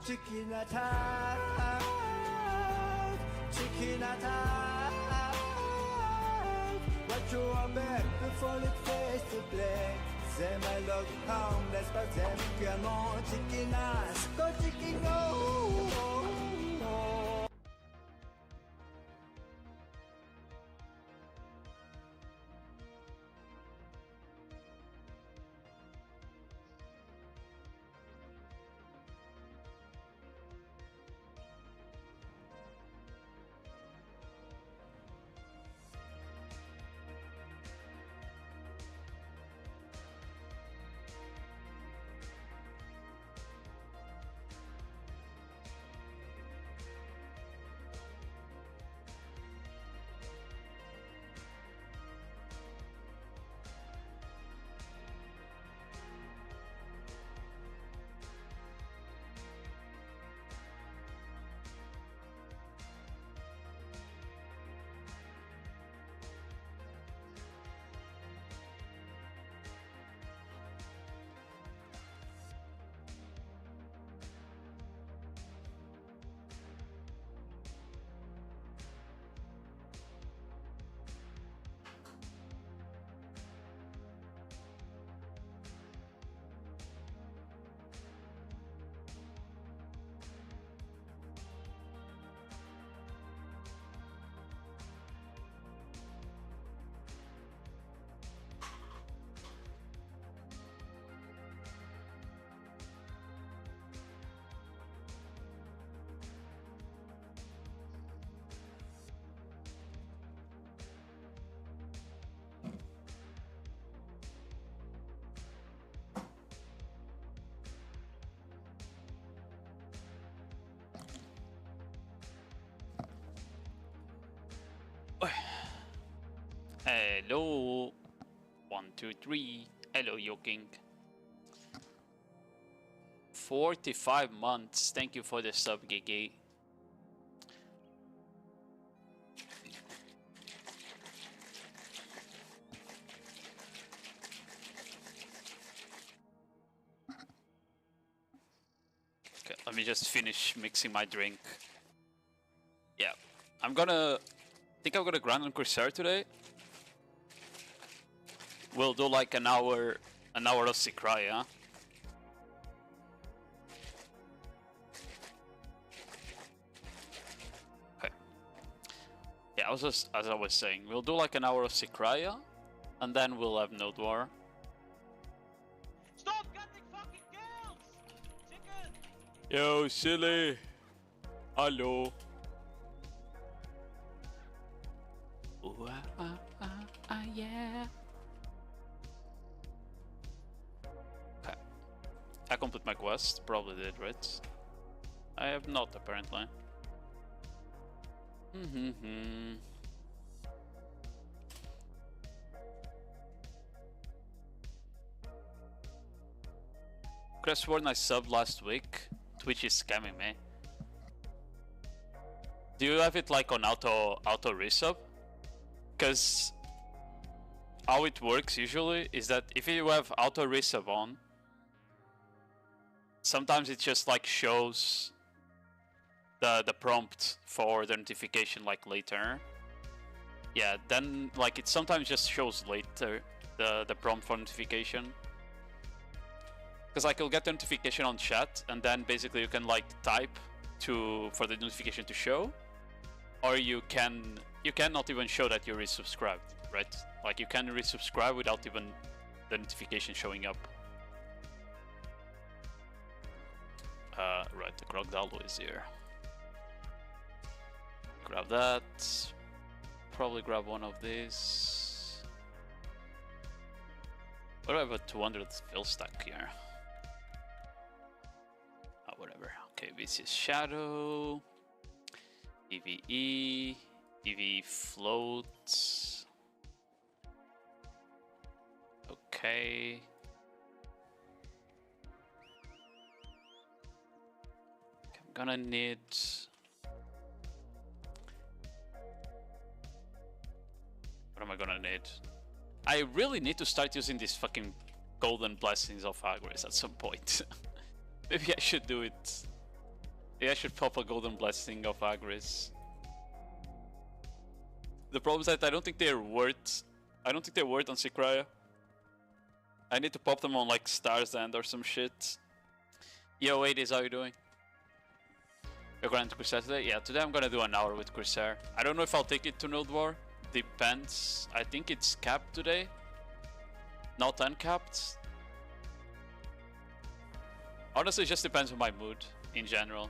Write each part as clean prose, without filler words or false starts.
chicken attack, chicken attack. What you want back before it fades to black. Say my love harmless, but them can on chicken ass, go chicken go. Hello, 1, 2, 3. Hello, Yo King. 45 months. Thank you for the sub, Gigi. Okay, let me just finish mixing my drink. Yeah, I think I'm gonna grind on Corsair today. We'll do like an hour of Secry, huh? Okay. Yeah, as I was saying, we'll do like an hour of Secry, and then we'll have Nodewar. Stop cutting fucking kills! Chicken! Yo, silly! Hello. Ooh, yeah. Okay. I complete my quest. Probably did, right? I have not, apparently. Could have sworn I subbed last week. Twitch is scamming me. Do you have it like on auto resub? Because how it works usually is that if you have auto resub on, sometimes it just like shows the prompt for the notification like later. Yeah, then like it sometimes just shows later the prompt for notification. Because like you'll get the notification on chat, and then basically you can like type for the notification to show, or you cannot even show that you're resubscribed, right? Like you can resubscribe without even the notification showing up. Right, the crocodile is here. Grab that. Probably grab one of these. What do I have a 200 fill stack here? Oh, whatever. Okay, this is Shadow. PvE. PvE floats. Okay. I'm gonna need... What am I gonna need? I really need to start using these fucking golden blessings of Agres at some point. Maybe I should do it Yeah, I should pop a golden blessing of Agris. The problem is that I don't think they're worth. I don't think they're worth on Sikraya. I need to pop them on like Star's End or some shit. Yo, 80s, how you doing? You're going to Corsair today? Yeah, today I'm gonna do an hour with Corsair. I don't know if I'll take it to Nodewar. Depends. I think it's capped today. Not uncapped. Honestly, it just depends on my mood in general.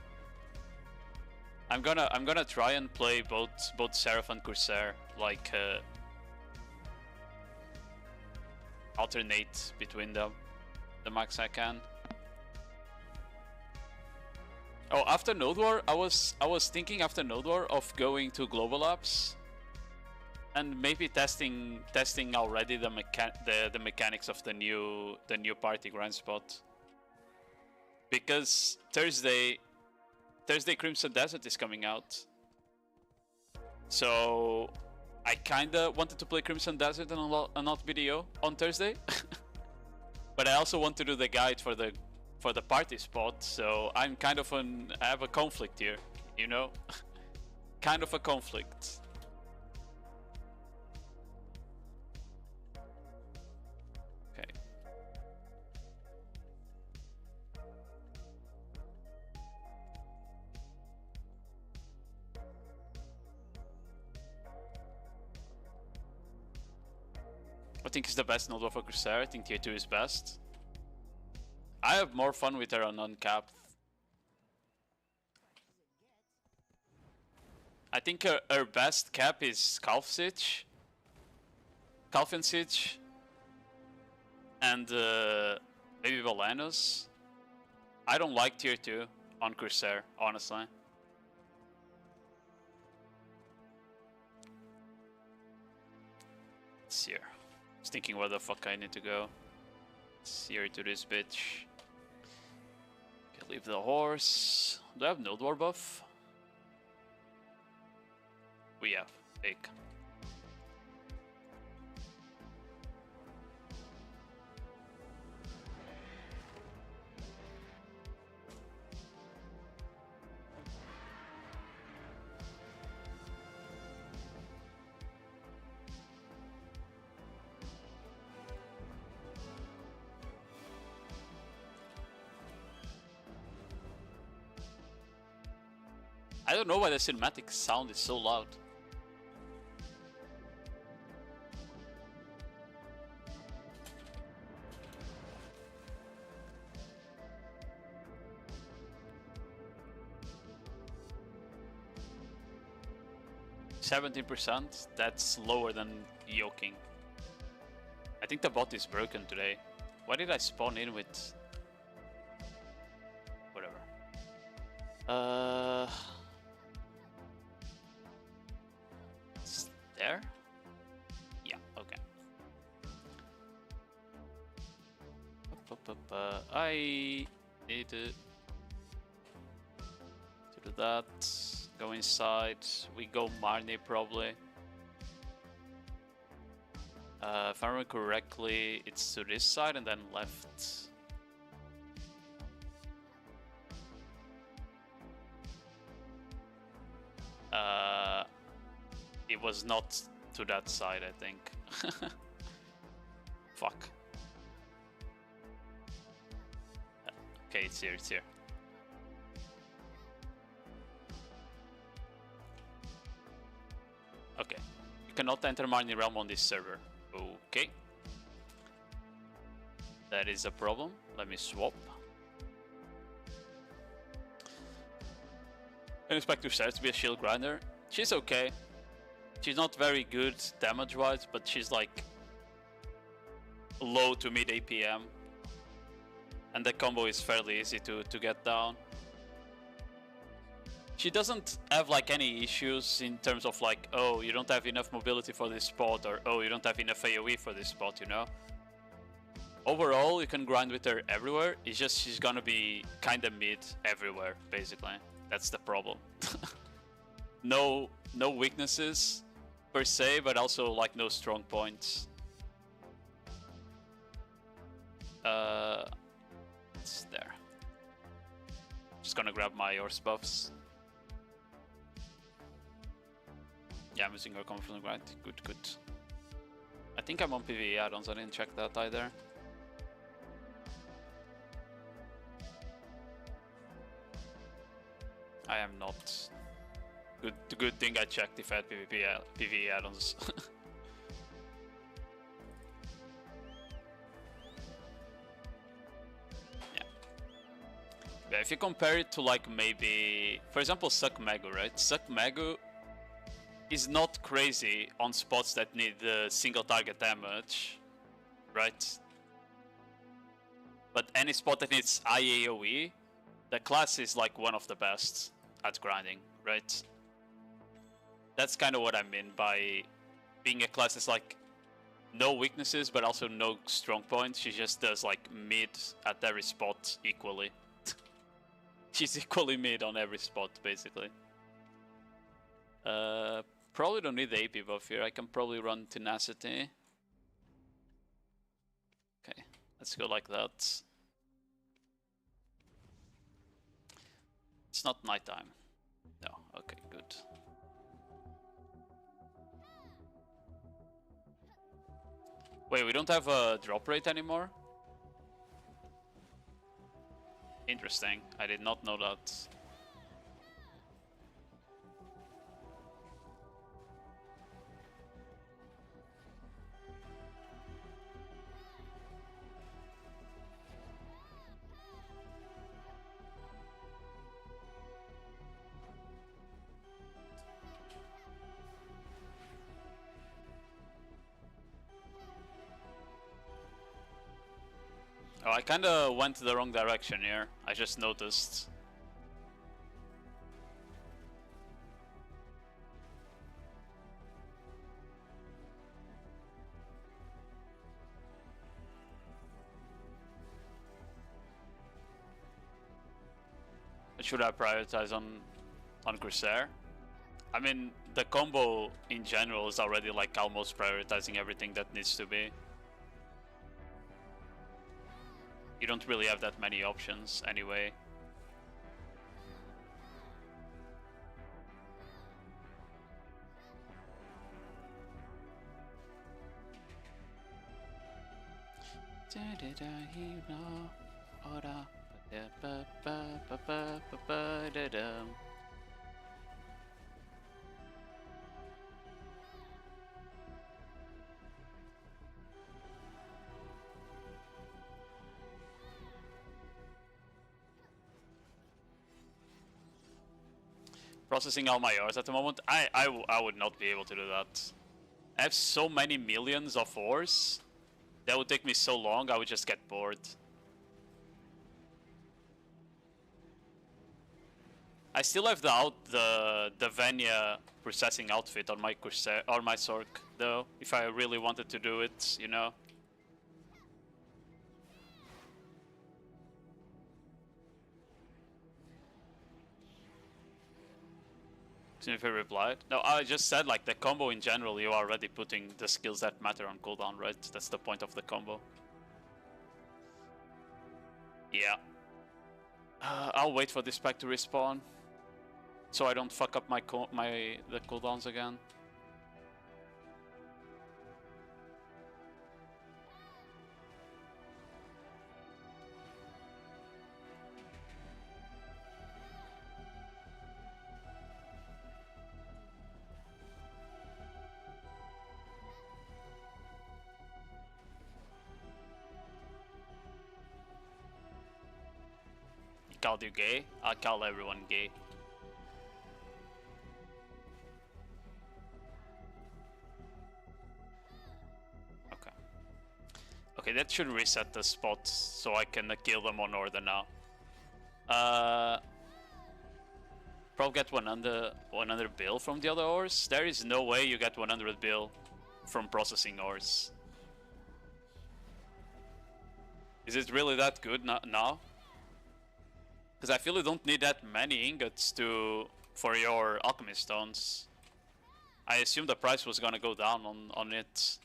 I'm gonna try and play both Seraph and Corsair, like alternate between them the max I can. Oh, after Nodewar, I was thinking after Nodewar of going to Global Labs and maybe testing already the mechanics of the new party grind spot. Because Thursday Crimson Desert is coming out. So I kinda wanted to play Crimson Desert and not BDO on Thursday. But I also want to do the guide for the party spot, so I'm kind of I have a conflict here, you know? Kind of a conflict. Okay. I think it's the best Nodewar for Corsair. I think tier 2 is best. I have more fun with her on uncapped. I think her best cap is Calf Siege, Calfian Siege, and maybe Volanos. I don't like tier 2 on Corsair, honestly. It's here. I was thinking where the fuck I need to go. It's here to this bitch. Okay, leave the horse. Do I have Nodewar buff? We have. Big. I don't know why the cinematic sound is so loud. %, that's lower than yoking. I think the bot is broken today. Why did I spawn in with... whatever. It's there? Yeah, okay. I need to do that. Go inside. We go Marnie probably. If I remember correctly, it's to this side and then left. It was not to that side, I think. Fuck. Okay, it's here, it's here. Okay. You cannot enter Marnie Realm on this server. Okay. That is a problem. Let me swap. I expect Corsair to be a shield grinder. She's okay. She's not very good damage-wise, but she's like low to mid APM. And the combo is fairly easy to get down. She doesn't have like any issues in terms of like, oh, you don't have enough mobility for this spot, or oh, you don't have enough AoE for this spot, you know? Overall, you can grind with her everywhere. It's just she's gonna be kinda mid everywhere, basically. That's the problem. No weaknesses per se, but also like no strong points. It's there. Just gonna grab my horse buffs. Yeah, I'm using her coming from the grind. Good, good. I think I'm on PvE add-ons, I didn't check that either. I am not. Good thing I checked if I had PvE add-ons. Yeah, if you compare it to like maybe, for example, Suck Magu, right? Suck Magu is not crazy on spots that need single target damage, right? But any spot that needs IAOE, the class is like one of the best at grinding, right? That's kind of what I mean by being a class that's like no weaknesses but also no strong points. She just does like mid at every spot equally. She's equally mid on every spot, basically. Probably don't need the AP buff here. I can probably run Tenacity. Okay, let's go like that. It's not nighttime. No, okay, good. Wait, we don't have a drop rate anymore? Interesting. I did not know that. Oh, I kinda went the wrong direction here. I just noticed. Should I prioritize on Corsair? I mean, the combo in general is already like almost prioritizing everything that needs to be. You don't really have that many options anyway. Processing all my ores at the moment, I would not be able to do that. I have so many millions of ores, that would take me so long, I would just get bored. I still have the Venya processing outfit on my Corsair, or my Sork though, if I really wanted to do it, you know. If I replied. No, I just said like the combo in general, you're already putting the skills that matter on cooldown, right? That's the point of the combo. Yeah. I'll wait for this pack to respawn, so I don't fuck up the cooldowns again. Called you gay? I'll call everyone gay. Okay. Okay, that should reset the spot so I can kill them on order now. Probably get 100 bill from the other ores. There is no way you get 100 bill from processing ores. Is it really that good now? Because I feel you don't need that many ingots for your alchemy stones. I assume the price was gonna go down on it.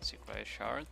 Sequoia shard.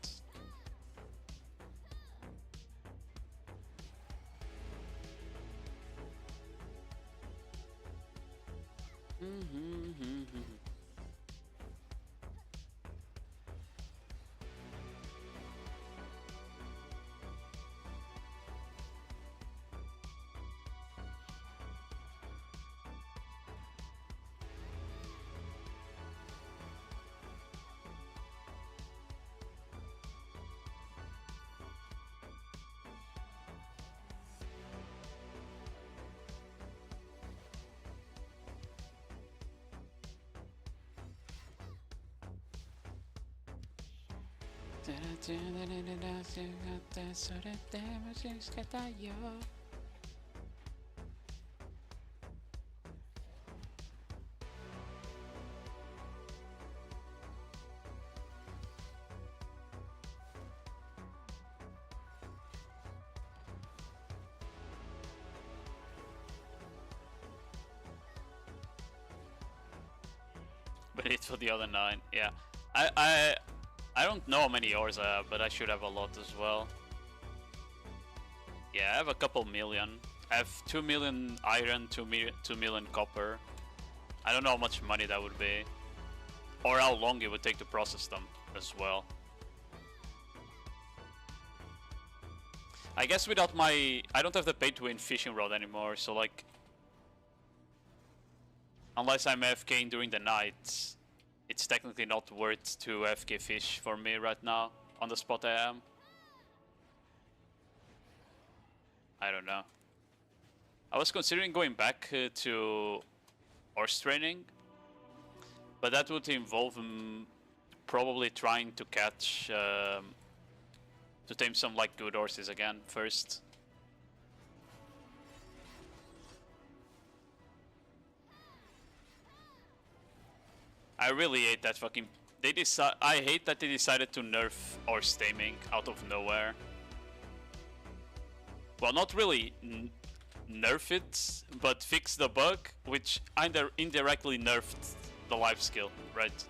But it's for the other 9, yeah. I don't know how many ores I have, but I should have a lot as well. Yeah, I have a couple million. I have 2 million iron, 2 million copper. I don't know how much money that would be. Or how long it would take to process them as well. I guess without my... I don't have the pay-to-win fishing rod anymore, so like... Unless I'm AFKing during the night, it's technically not worth to AFK fish for me right now, on the spot I am. I don't know. I was considering going back to horse training, but that would involve probably trying to catch, to tame some like good horses again first. I really hate that fucking... I hate that they decided to nerf horse taming out of nowhere. Well, not really nerf it, but fix the bug, which indirectly nerfed the life skill, right?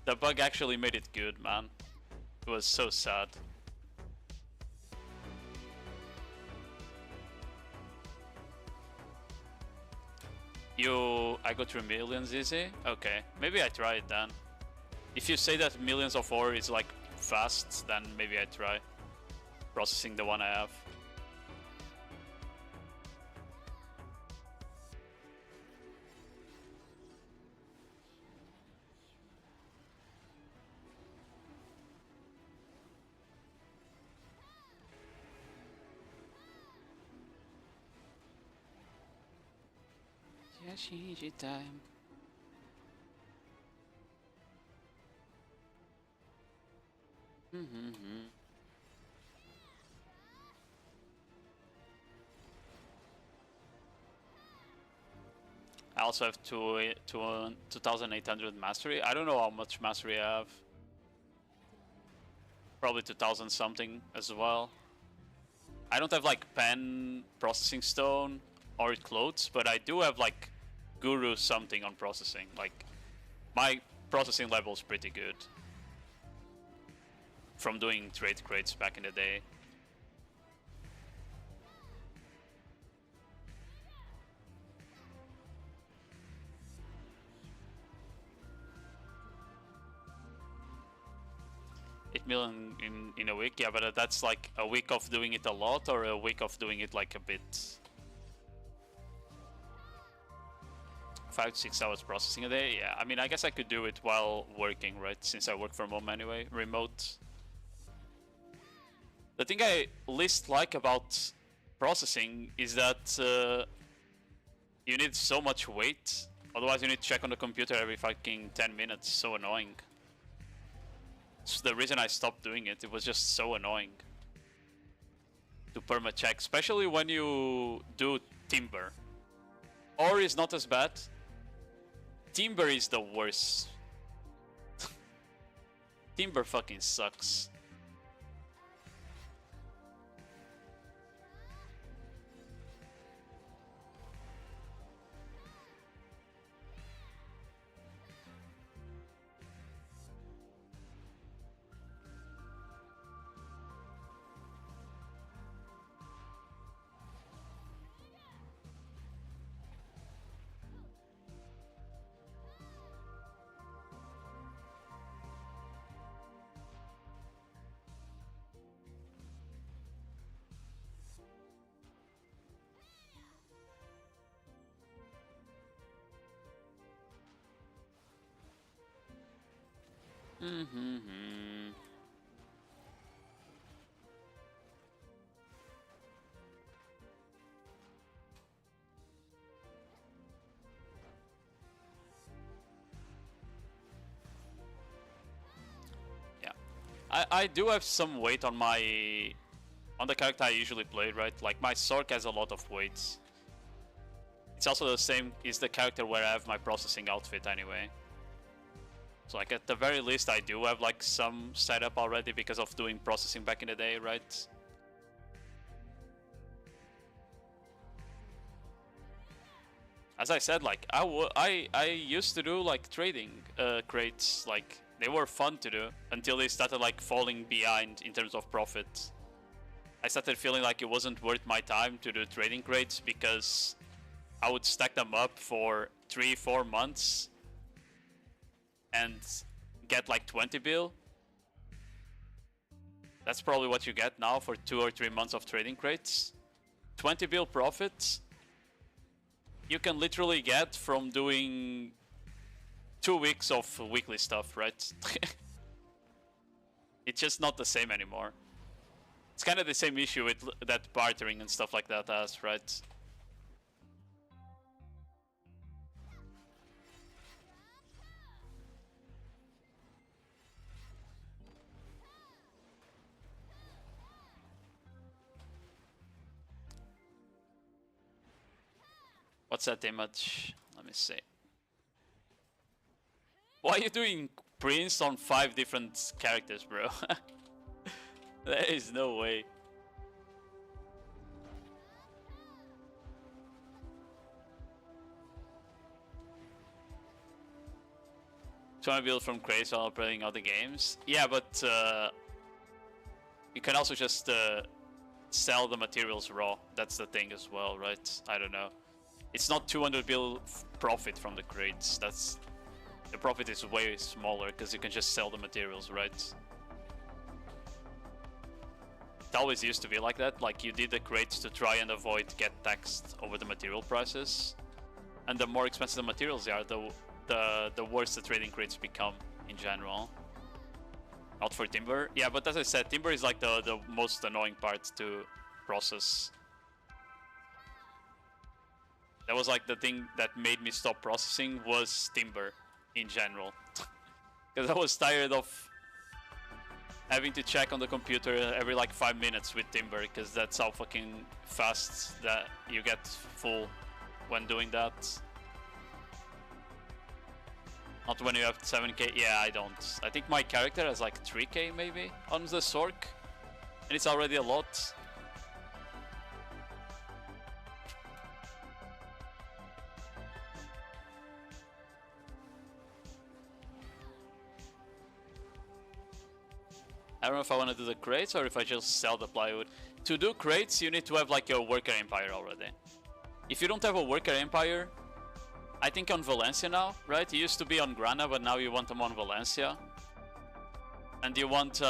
The bug actually made it good, man. It was so sad. I go through millions easy? Okay, maybe I try it then. If you say that millions of ore is like fast, then maybe I try processing the one I have. Time. I also have 2,800 mastery. I don't know how much mastery I have. Probably 2,000 something as well. I don't have like pen, processing stone, or clothes, but I do have like guru something on processing. Like my processing level is pretty good from doing trade crates back in the day. $8 million in a week, yeah, but that's like a week of doing it a lot or a week of doing it like a bit. 5 to 6 hours processing a day, yeah. I mean, I guess I could do it while working, right? Since I work from home anyway, remote. The thing I least like about processing is that you need so much weight. Otherwise, you need to check on the computer every fucking 10 minutes. So annoying. It's the reason I stopped doing it. It was just so annoying to perma-check, especially when you do timber. Ore is not as bad. Timber is the worst. Timber fucking sucks. Yeah, I do have some weight on the character I usually play, right? Like my Sork has a lot of weight. It's also the same is the character where I have my processing outfit anyway. So like at the very least I do have like some setup already because of doing processing back in the day, right? As I said, like I used to do like trading crates, like they were fun to do until they started like falling behind in terms of profit. I started feeling like it wasn't worth my time to do trading crates because I would stack them up for 3-4 months and get like 20 bill. That's probably what you get now for 2 or 3 months of trading crates. 20 bill profit you can literally get from doing 2 weeks of weekly stuff, right? It's just not the same anymore. It's kind of the same issue with that bartering and stuff like that has, right? What's that image? Let me see. Why are you doing Prince on 5 different characters, bro? There is no way. Trying to build from crates while playing other games. Yeah, but you can also just sell the materials raw. That's the thing as well, right? I don't know. It's not 200 bill profit from the crates. That's the profit is way smaller because you can just sell the materials, right? It always used to be like that. Like you did the crates to try and avoid get taxed over the material prices, and the more expensive the materials are, the worse the trading crates become in general. Not for timber, yeah, but as I said, timber is like the most annoying part to process. That was like the thing that made me stop processing was timber in general. Because I was tired of having to check on the computer every like 5 minutes with timber, because that's how fucking fast that you get full when doing that. Not when you have 7k, yeah, I don't. I think my character has like 3k maybe on the Sork, and it's already a lot. I don't know if I want to do the crates or if I just sell the plywood. To do crates, you need to have like a worker empire already. If you don't have a worker empire, I think on Valencia now, right? It used to be on Grana, but now you want them on Valencia. And you want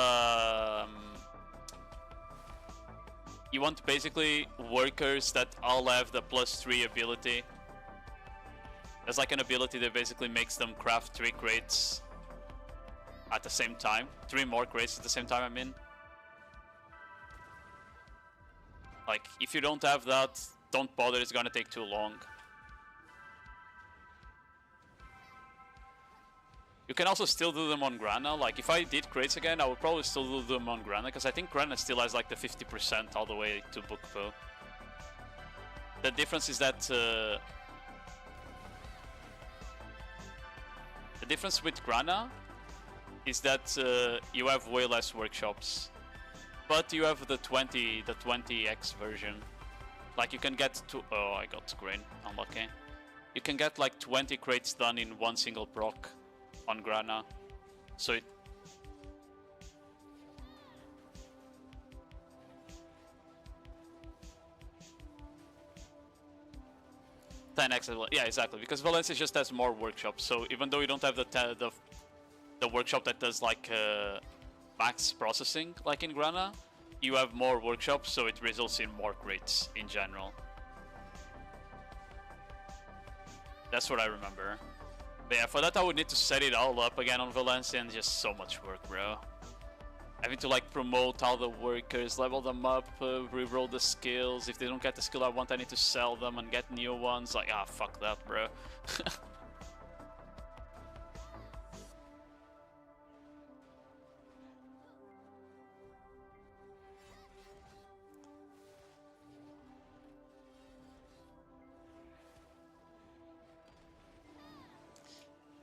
basically workers that all have the +3 ability. There's like an ability that basically makes them craft 3 crates at the same time. 3 more crates at the same time, I mean. Like, if you don't have that, don't bother, it's gonna take too long. You can also still do them on Grana. Like, if I did crates again, I would probably still do them on Grana, because I think Grana still has like the 50% all the way to Bookpo. The difference is that the difference with Grana is that you have way less workshops, but you have the 20x version. Like you can get to, oh, I got grain, unlucky. You can get like 20 crates done in one single proc on Grana. So it, $10x as well. Yeah, exactly, because Valencia just has more workshops. So even though you don't have the workshop that does like max processing like in Grana, you have more workshops, so it results in more crates in general. That's what I remember. But yeah, for that I would need to set it all up again on Valencia, and just so much work, bro. Having to like promote all the workers, level them up, reroll the skills. If they don't get the skill I want, I need to sell them and get new ones. Like, ah, fuck that, bro.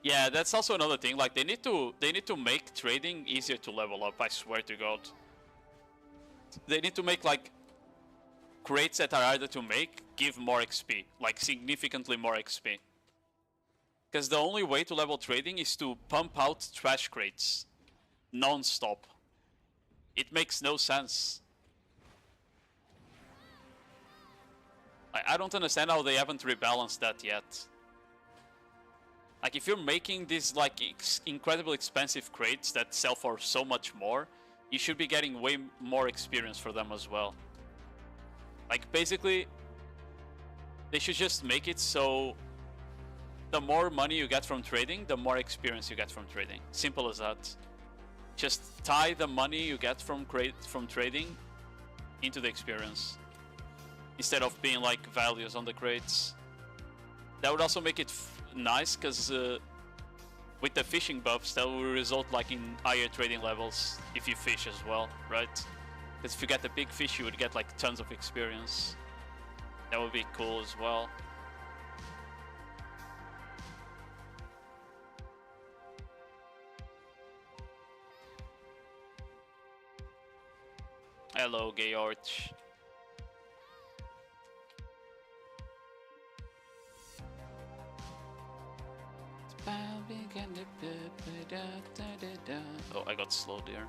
Yeah, that's also another thing. Like they need to make trading easier to level up. I swear to God. They need to make like crates that are harder to make give more XP, like significantly more XP. Because the only way to level trading is to pump out trash crates, non-stop. It makes no sense. I don't understand how they haven't rebalanced that yet. Like, if you're making these, like, incredibly expensive crates that sell for so much more, you should be getting way more experience for them as well. Like, basically, they should just make it so the more money you get from trading, the more experience you get from trading. Simple as that. Just tie the money you get from trading into the experience, instead of being, like, values on the crates. That would also make it nice, because with the fishing buffs, that will result like in higher trading levels if you fish as well, right? Because if you get a big fish, you would get like tons of experience. That would be cool as well. Hello, George. Oh, I got slowed there.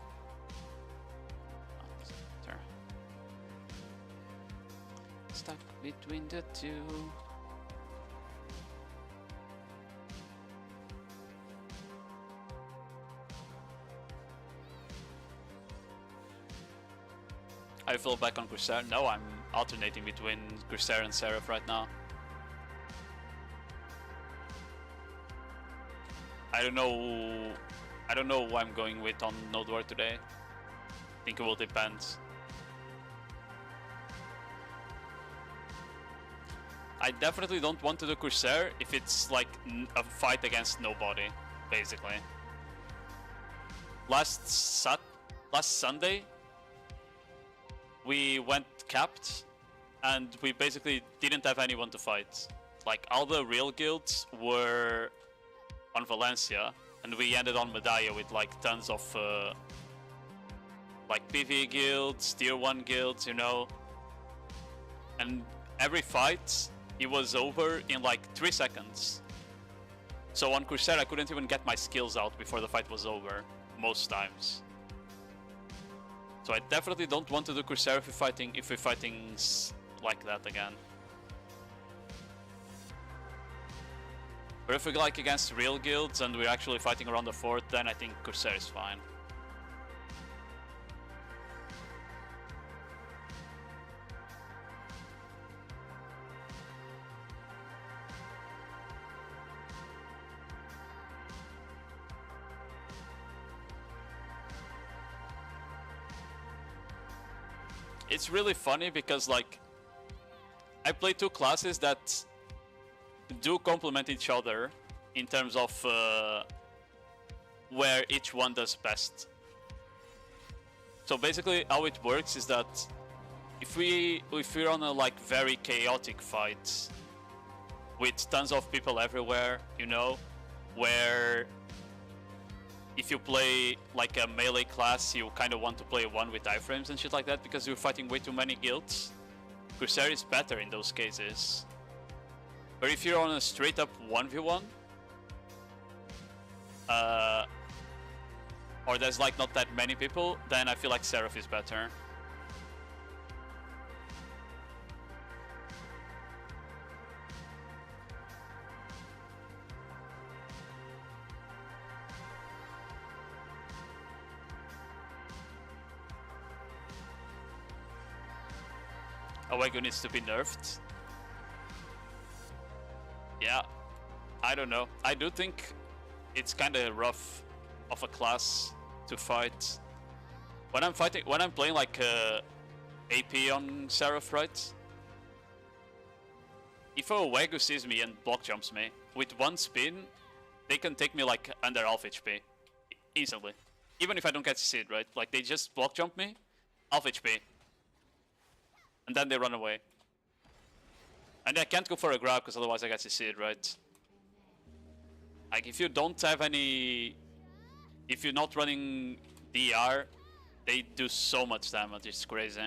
There. Stuck between the two. I fell back on Corsair. No, I'm alternating between Corsair and Seraph right now. I don't know who I'm going with on Nodewar today. I think it will depend. I definitely don't want to do Corsair if it's like a fight against nobody, basically. Last Sunday, we went capped, and we basically didn't have anyone to fight. Like, all the real guilds were on Valencia, and we ended on Medalla with like tons of like PvE guilds, tier 1 guilds, you know. And every fight, it was over in like 3 seconds. So on Corsair, I couldn't even get my skills out before the fight was over, most times. So I definitely don't want to do Corsair if we're fighting like that again. But if we're like against real guilds and we're actually fighting around the fort, then I think Corsair is fine. It's really funny because like I play two classes that do complement each other in terms of where each one does best. So basically how it works is that if we're on a like very chaotic fight with tons of people everywhere, you know, where if you play like a melee class, you kind of want to play one with iframes and shit like that because you're fighting way too many guilds, Corsair is better in those cases. But if you're on a straight up 1v1, or there's like not that many people, then I feel like Seraph is better. Awego needs to be nerfed. Yeah, I don't know. I do think it's kind of rough of a class to fight. When I'm playing like AP on Seraph, right? If a Wagyu sees me and block jumps me, with one spin, they can take me like under half HP. Easily. Even if I don't get CC'd, right? Like they just block jump me, half HP. And then they run away. And I can't go for a grab because otherwise I get CC'd, right? Like if you don't have any... If you're not running DR, they do so much damage, it's crazy.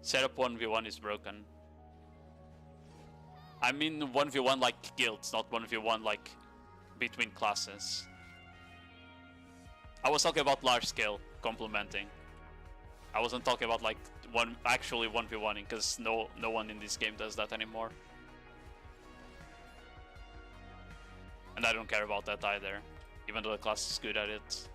Seraph 1v1 is broken. I mean 1v1 like guilds, not 1v1 like between classes. I was talking about large scale complementing. I wasn't talking about like actually 1v1ing, because no one in this game does that anymore. And I don't care about that either, even though the class is good at it.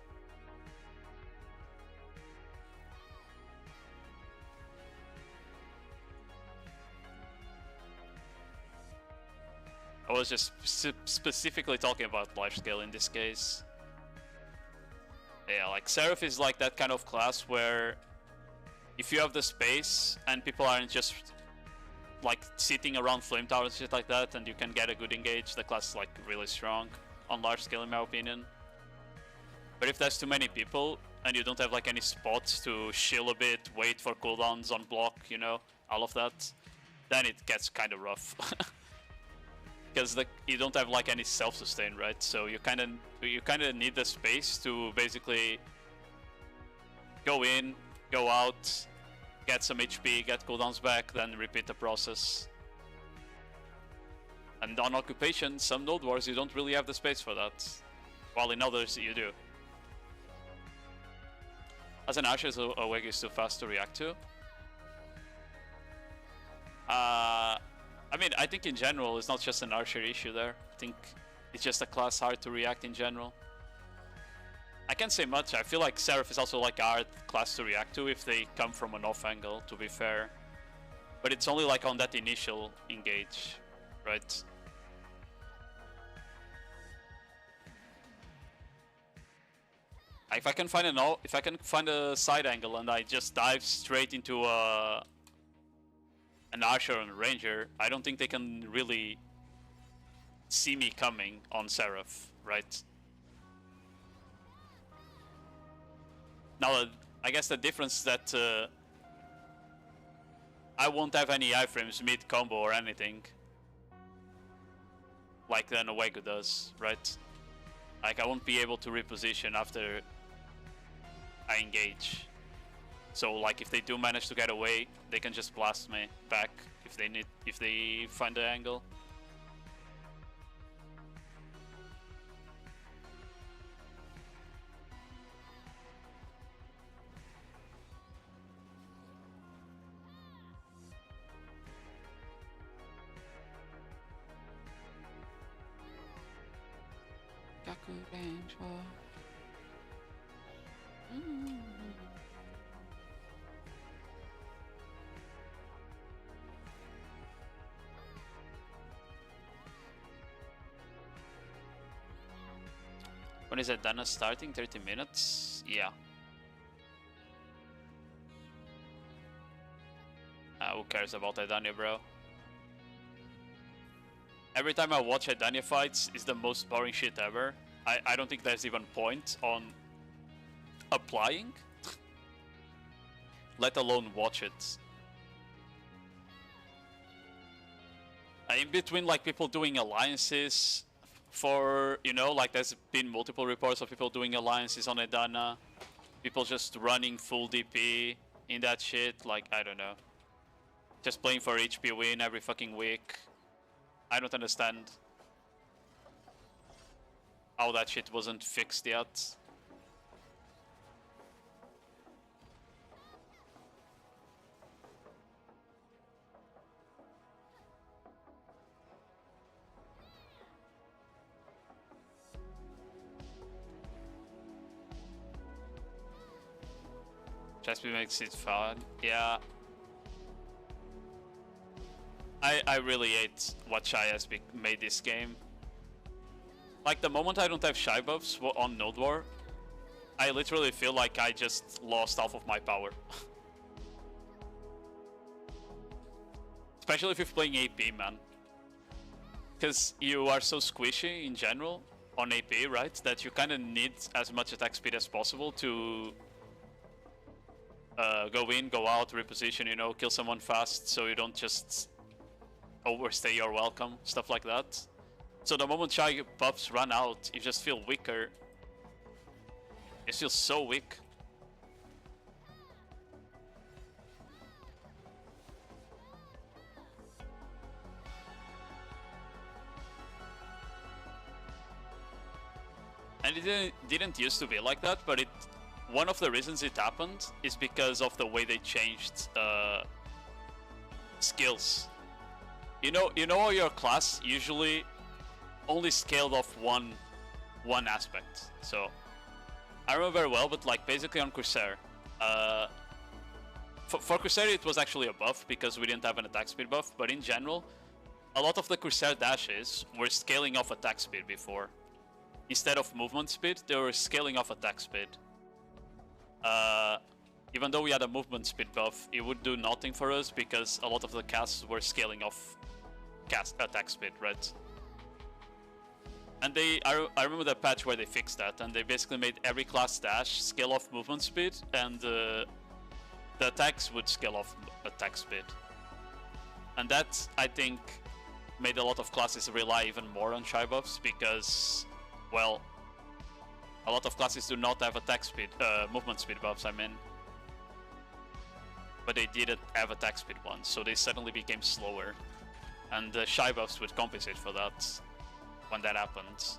I was just specifically talking about large scale in this case. Yeah, like Seraph is like that kind of class where if you have the space and people aren't just like sitting around flame towers and shit like that, and you can get a good engage, the class is like really strong on large scale in my opinion. But if there's too many people and you don't have like any spots to chill a bit, wait for cooldowns on block, you know, all of that, then it gets kind of rough. Because you don't have like any self-sustain, right? So you kind of need the space to basically go in, go out, get some HP, get cooldowns back, then repeat the process. And on occupation, some Nodewars you don't really have the space for that, while in others you do. As an Asher, a Wagyu is too fast to react to. I mean, I think in general it's not just an Archer issue there. I think it's just a class hard to react in general. I can't say much. I feel like Seraph is also like a hard class to react to if they come from an off angle, to be fair. But it's only like on that initial engage, right? If I can find a side angle and I just dive straight into an Archer and a Ranger, I don't think they can really see me coming on Seraph, right? Now, I guess the difference is that I won't have any iframes mid-combo or anything, like then a Wagyu does, right? Like I won't be able to reposition after I engage. So like if they do manage to get away, they can just blast me back if they find the angle. Gaku range. When is Adana starting? 30 minutes? Yeah. Who cares about Adania, bro? Every time I watch Adania fights, it's the most boring shit ever. I don't think there's even point on applying, let alone watch it. In between like people doing alliances for, you know, like there's been multiple reports of people doing alliances on Edana, people just running full DP in that shit, like I don't know, just playing for HP win every fucking week. I don't understand how that shit wasn't fixed yet. Chessby makes it fun, yeah. I really hate what Shy has made this game. Like, the moment I don't have Shy buffs on Nodewar, I literally feel like I just lost half of my power. Especially if you're playing AP, man. Because you are so squishy in general on AP, right? That you kind of need as much attack speed as possible to go in, go out, reposition, you know, kill someone fast so you don't just overstay your welcome, stuff like that. So the moment Shy buffs run out, you just feel weaker. You feel so weak. And it didn't used to be like that, but one of the reasons it happened is because of the way they changed skills. You know your class usually only scaled off one aspect. So I remember very well, but like basically on Corsair, for Corsair it was actually a buff because we didn't have an attack speed buff. But in general, a lot of the Corsair dashes were scaling off attack speed before. Instead of movement speed, they were scaling off attack speed. Even though we had a movement speed buff, it would do nothing for us because a lot of the casts were scaling off attack speed, right? And I remember the patch where they fixed that, and they basically made every class dash scale off movement speed, and the attacks would scale off attack speed. And that, I think, made a lot of classes rely even more on Shy buffs because, well, a lot of classes do not have attack speed, movement speed buffs, I mean. But they didn't have attack speed ones, so they suddenly became slower. And the Shy buffs would compensate for that when that happened.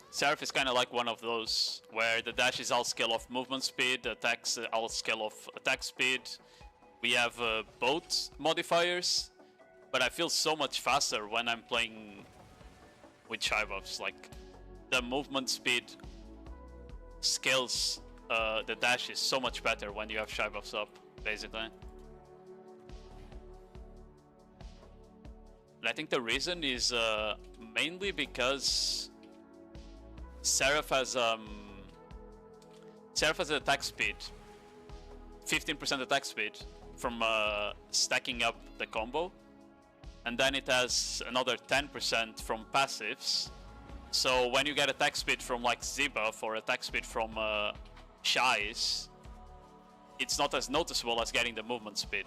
Seraph is kind of like one of those, where the dash is all scale off movement speed, the attacks all scale off attack speed. We have both modifiers, but I feel so much faster when I'm playing with Shy buffs. Like, the movement speed scales the dash is so much better when you have Shy buffs up, basically. And I think the reason is mainly because Seraph has attack speed, 15% attack speed from stacking up the combo, and then it has another 10% from passives. So when you get attack speed from like Z-buff or attack speed from Shy's, it's not as noticeable as getting the movement speed,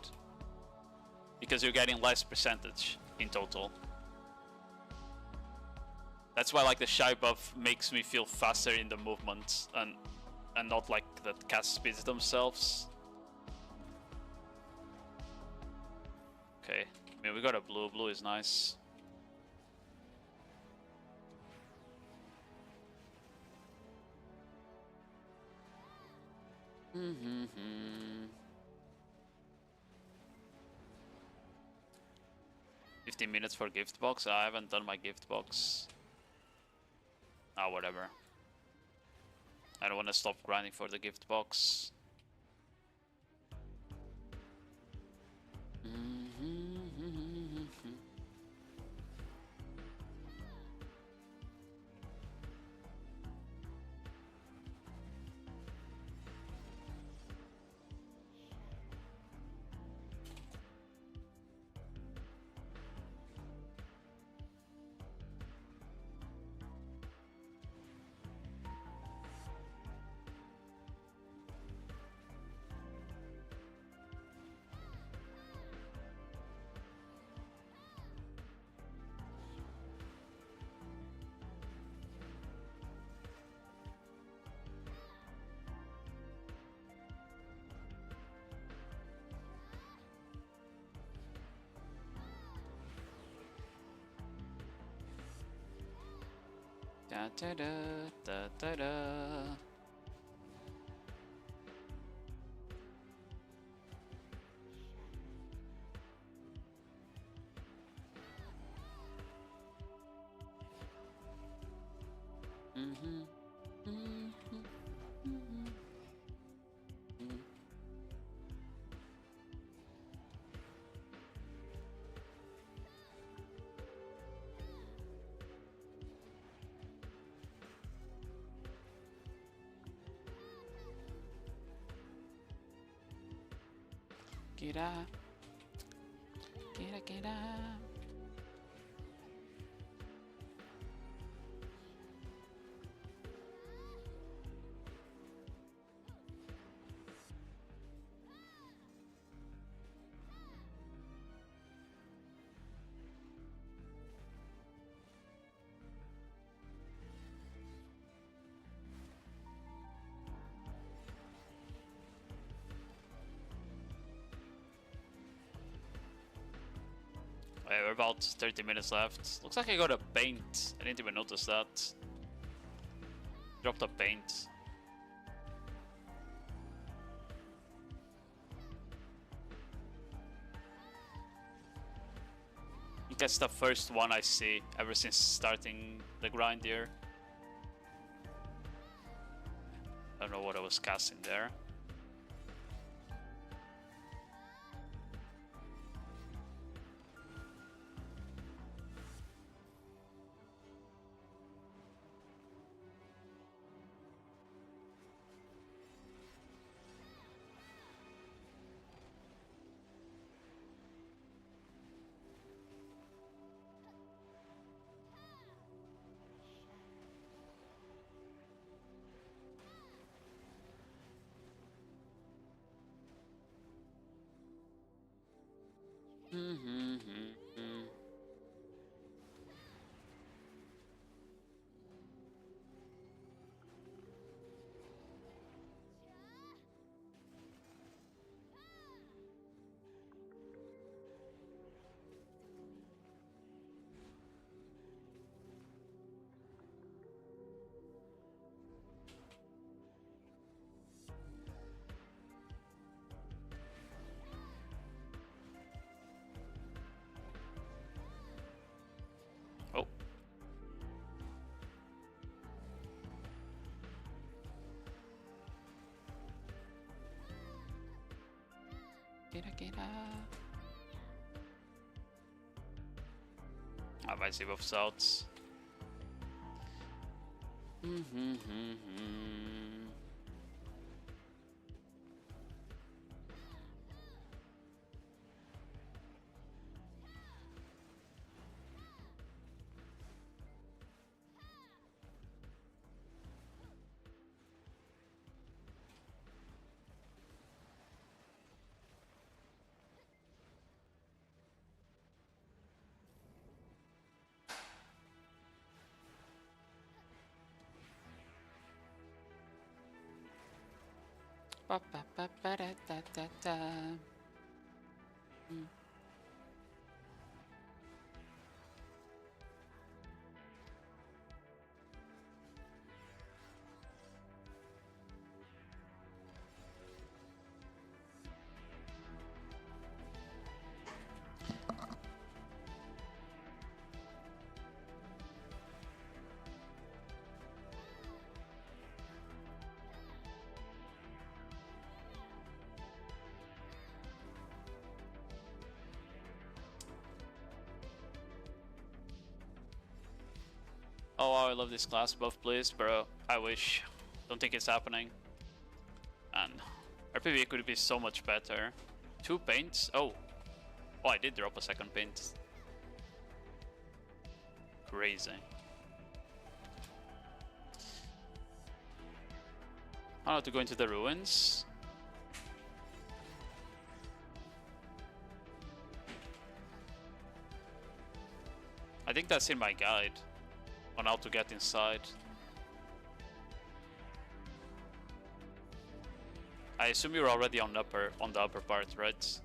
because you're getting less percentage in total. That's why like the Shy buff makes me feel faster in the movement and not like the cast speeds themselves. Okay, I mean we got a blue. Blue is nice. Mm-hmm. 15 minutes for gift box. I haven't done my gift box. Ah, whatever. I don't want to stop grinding for the gift box. Da da da da da da. kira. Kira kira. Okay, we're about 30 minutes left. Looks like I got a paint. I didn't even notice that. Dropped a paint. I think that's the first one I see ever since starting the grind here. I don't know what I was casting there. Oh. Get up. I see both sides. Ba ba ba ba da da da da. Oh wow, I love this class buff, please, bro. I wish. Don't think it's happening. And RPV could be so much better. 2 paints? Oh. Oh, I did drop a second paint. Crazy. I don't know to go into the ruins. I think that's in my guide on how to get inside. I assume you're already on the upper part, right?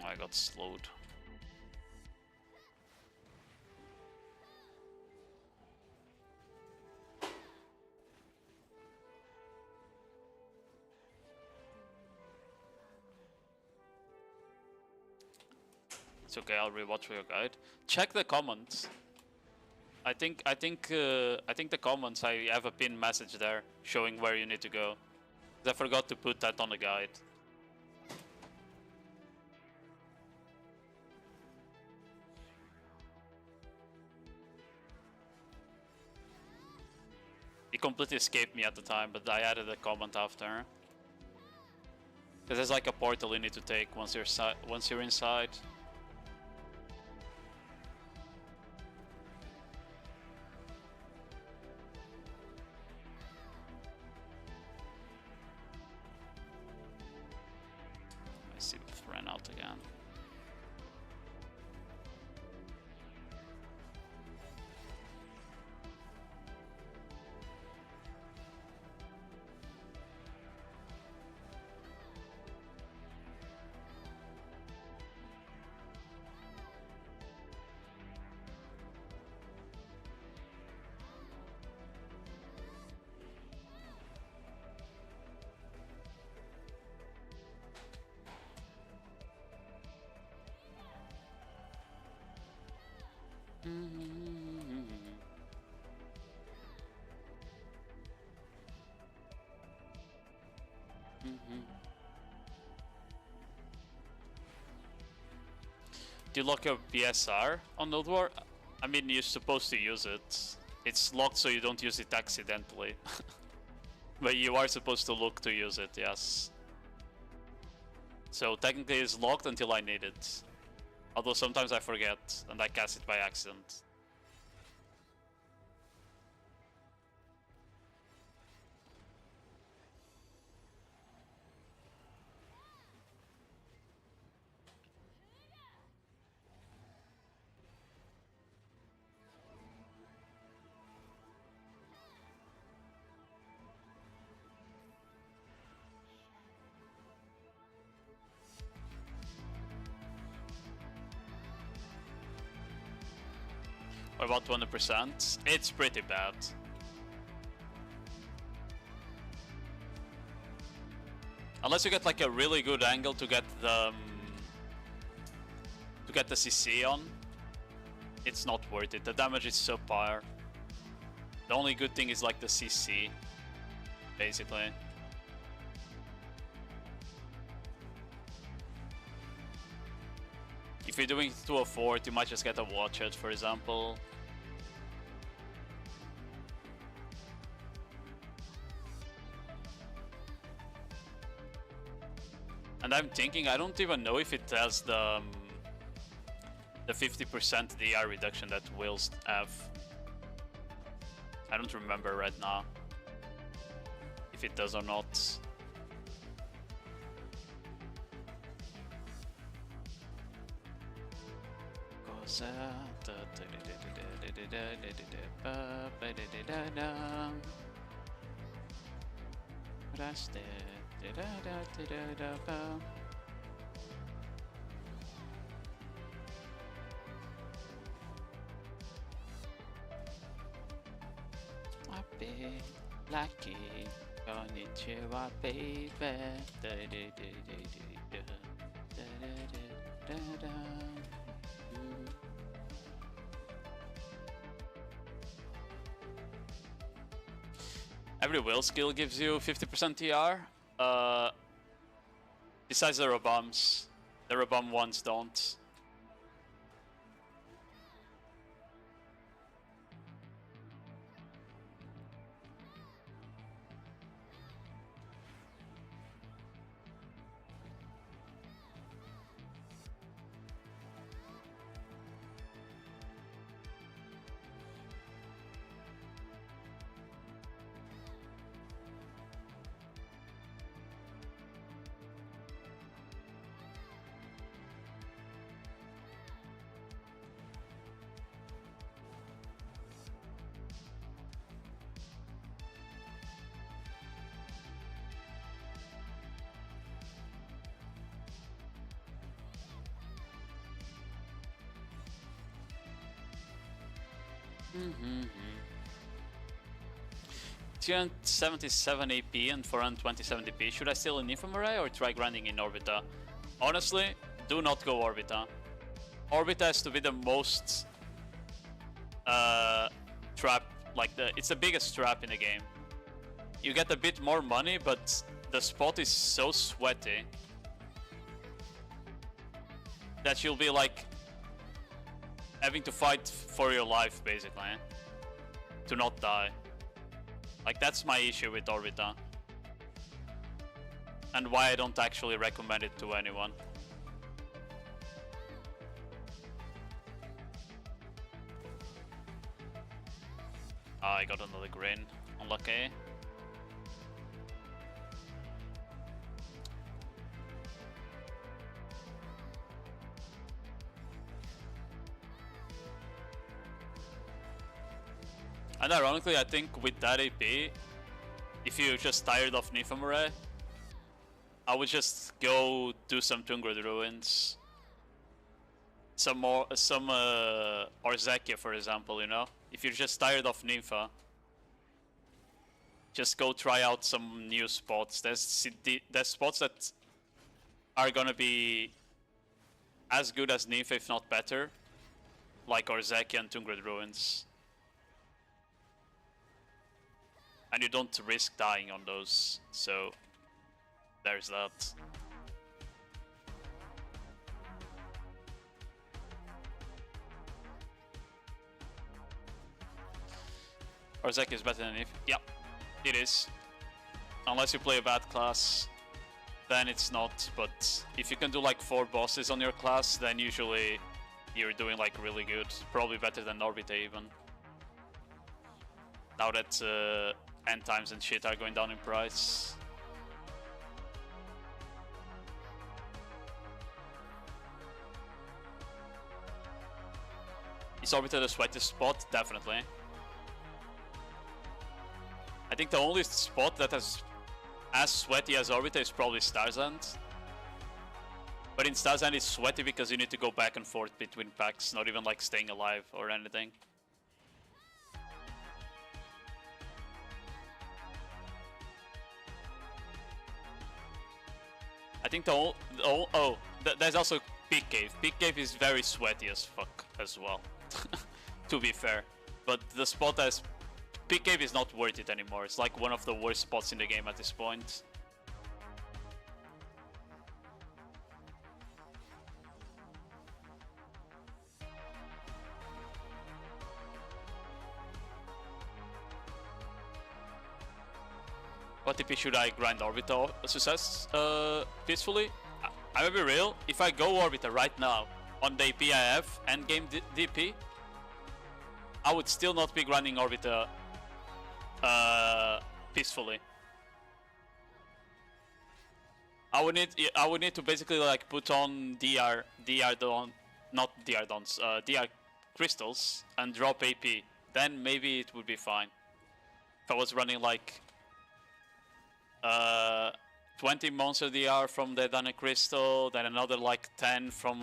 Oh, I got slowed. It's okay, I'll rewatch for your guide. Check the comments. I think the comments, I have a pinned message there showing where you need to go. I forgot to put that on the guide. It completely escaped me at the time, but I added a comment after. Because there's like a portal you need to take once you're inside. I see if it ran out again. Do you lock your BSR on Nodewar? I mean, you're supposed to use it. It's locked so you don't use it accidentally. But you are supposed to look to use it, yes. So technically it's locked until I need it. Although sometimes I forget and I cast it by accident. Or about 20%. It's pretty bad. Unless you get like a really good angle to get the CC on, it's not worth it. The damage is subpar. The only good thing is like the CC, basically. If you're doing it to a fort, you might just get a watch it, for example. And I'm thinking, I don't even know if it has the 50% DR reduction that whales have. I don't remember right now if it does or not. Lucky, konnichiwa, baby. Every will skill gives you 50% TR. Besides the Robums. The Robum ones don't. Mm-hmm. 277 AP and 427 DP. Should I steal an Ephemerai or try grinding in Orbita? Honestly, do not go Orbita. Orbita has to be the most trap, like it's the biggest trap in the game. You get a bit more money, but the spot is so sweaty that you'll be like having to fight for your life, basically, to not die. Like, that's my issue with Orbita. And why I don't actually recommend it to anyone. Ah, I got another green. Unlucky. And ironically, I think with that AP, if you're just tired of Nifamure, I would just go do some Tungrid Ruins. Some Orzekia, for example, you know? If you're just tired of Nympha, just go try out some new spots. There's spots that are gonna be as good as Nympha, if not better. Like Orzekia and Tungrid Ruins. And you don't risk dying on those, so there's that. Orzekia is better than Nymph. Yeah, it is. Unless you play a bad class, then it's not. But if you can do like 4 bosses on your class, then usually you're doing like really good. Probably better than Orbita even. Now that end times and shit are going down in price. Is Orbita the sweatiest spot? Definitely. I think the only spot that is as sweaty as Orbita is probably Star's End. But in Star's End it's sweaty because you need to go back and forth between packs, not even like staying alive or anything. I think there's also Peak Cave. Peak Cave is very sweaty as fuck as well, to be fair. But the spot as Peak Cave is not worth it anymore. It's like one of the worst spots in the game at this point. What TP should I grind Orbita success peacefully? I will be real, if I go Orbita right now on the AP I have, endgame DP, I would still not be grinding Orbita peacefully. I would need to basically like put on DR crystals and drop AP. Then maybe it would be fine. If I was running like 20 monster DR from the Dana Crystal, then another like 10 from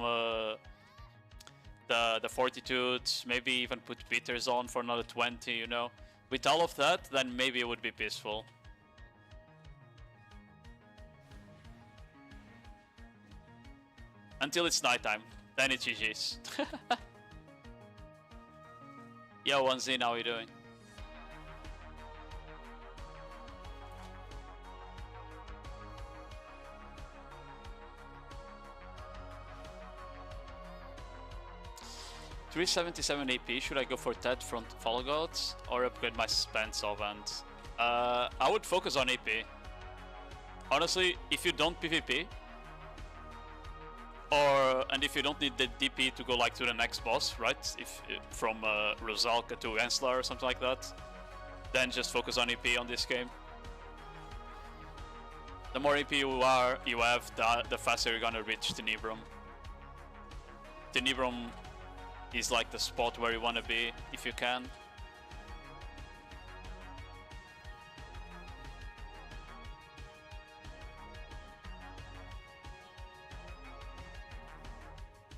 the Fortitudes, maybe even put Peters on for another 20, you know. With all of that, then maybe it would be peaceful. Until it's nighttime, then it's GG's. Yo, 1Z, how are you doing? $377 AP, should I go for Ted front Follow Gods or upgrade my Spence Ovent? I would focus on AP. Honestly, if you don't PvP, and if you don't need the DP to go like to the next boss, right? If from Rosalka to Enslar or something like that, then just focus on AP on this game. The more AP you have, the faster you're gonna reach Tenebrum. Tenebrum is like the spot where you want to be, if you can.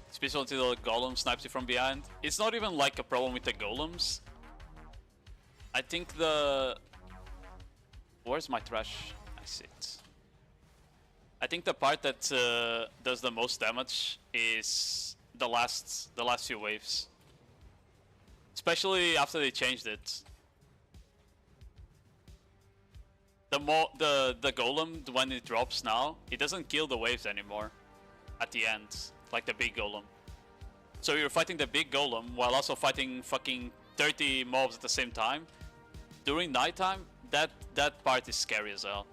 It's peaceful until the golem snipes you from behind. It's not even like a problem with the golems. I think the... Where's my trash? I see it. I think the part that does the most damage is the last few waves, especially after they changed it. The golem, when it drops now, it doesn't kill the waves anymore at the end, like the big golem. So you're fighting the big golem while also fighting fucking 30 mobs at the same time. during nighttime, that part is scary as hell.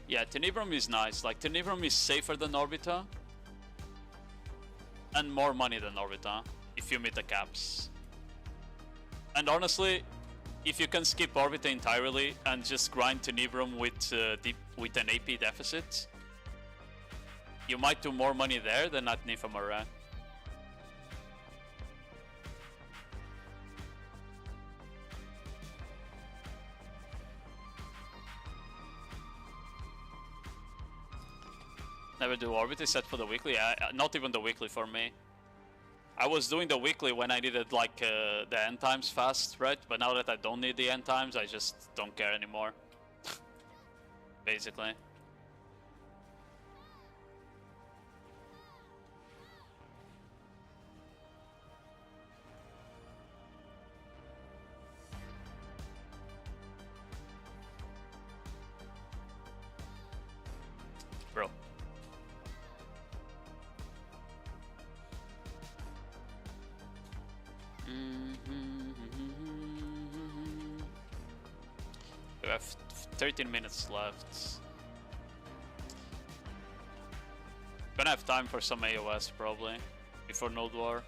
Yeah, Tenebrum is nice. Like, Tenebrum is safer than Orbita. And more money than Orbita, if you meet the caps. And honestly, if you can skip Orbita entirely and just grind Tenebrum with an AP deficit, you might do more money there than at Nifamara. Never do Orbit is set for the weekly. Not even the weekly for me. I was doing the weekly when I needed like the end times fast, right? But now that I don't need the end times, I just don't care anymore. Basically. Bro. We have 13 minutes left. Gonna have time for some AOS probably before Nodewar.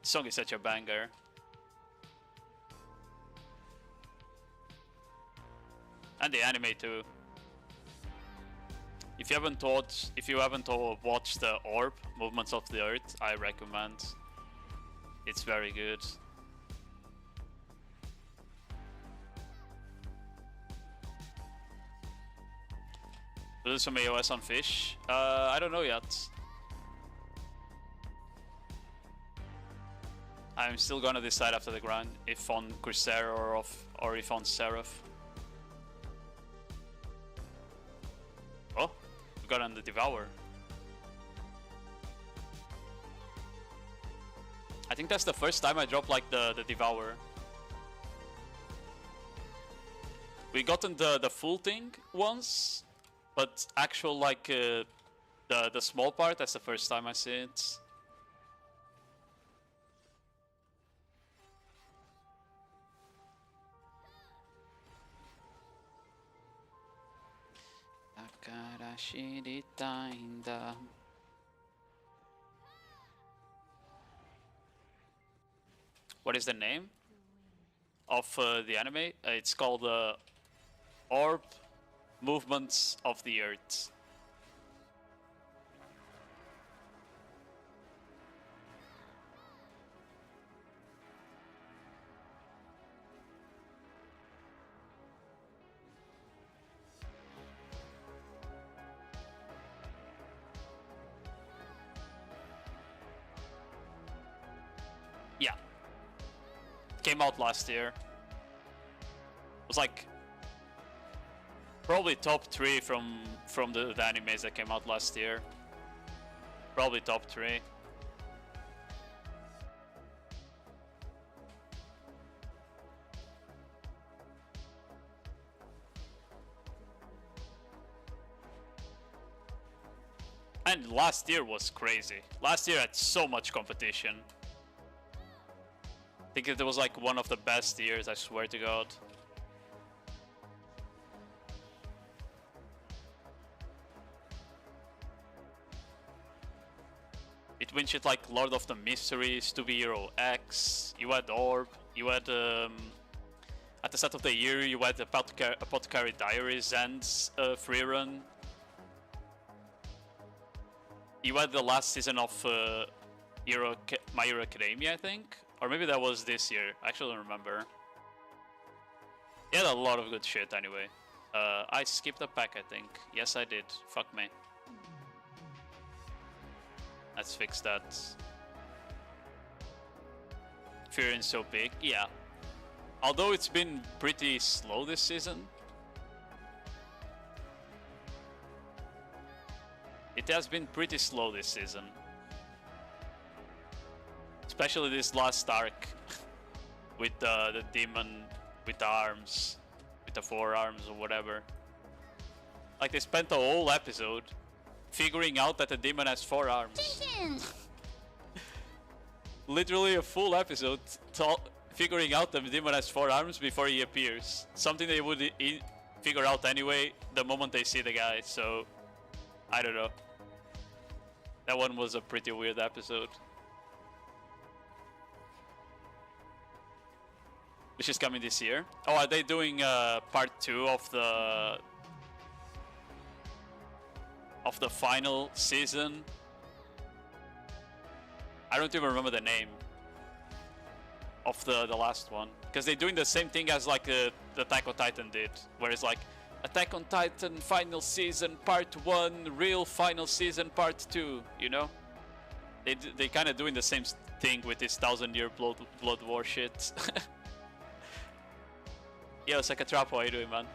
This song is such a banger. And the anime too. If you haven't watched the Orb, Movements of the Earth, I recommend. It's very good. We'll do some AOS on Fish. I don't know yet. I'm still gonna decide after the grind if on Corsair or if on Seraph. Oh, we got on the Devour. I think that's the first time I dropped like the Devour. We gotten the full thing once. But actual like the small part, that's the first time I see it. What is the name of the anime? It's called Orb Movements of the Earth. Yeah. Came out last year. It was like probably top 3 from the animes that came out last year. Probably top 3. And last year was crazy. Last year had so much competition. I think it was like one of the best years, I swear to God. It went shit like Lord of the Mysteries, 2B Hero X, you had Orb, you had at the start of the year you had Apothecary Diaries and free run. You had the last season of My Hero Academia, I think? Or maybe that was this year, I actually don't remember. He had a lot of good shit anyway. I skipped a pack, I think. Yes, I did. Fuck me. Let's fix that. Furion so big, yeah. Although it's been pretty slow this season. It has been pretty slow this season. Especially this last arc. With the demon with the arms. With the forearms or whatever. Like they spent the whole episode figuring out that the demon has 4 arms. Literally a full episode figuring out the demon has 4 arms before he appears. Something they would figure out anyway the moment they see the guy, so I don't know. That one was a pretty weird episode. Which is coming this year. Oh, are they doing part 2 of the final season? I don't even remember the name of the last one, because they're doing the same thing as like the Attack on Titan did, where it's like Attack on Titan final season part 1, real final season part 2. You know, they kind of doing the same thing with this 1000-year blood war shit. Yo, Sakatrapo, how you doing, man?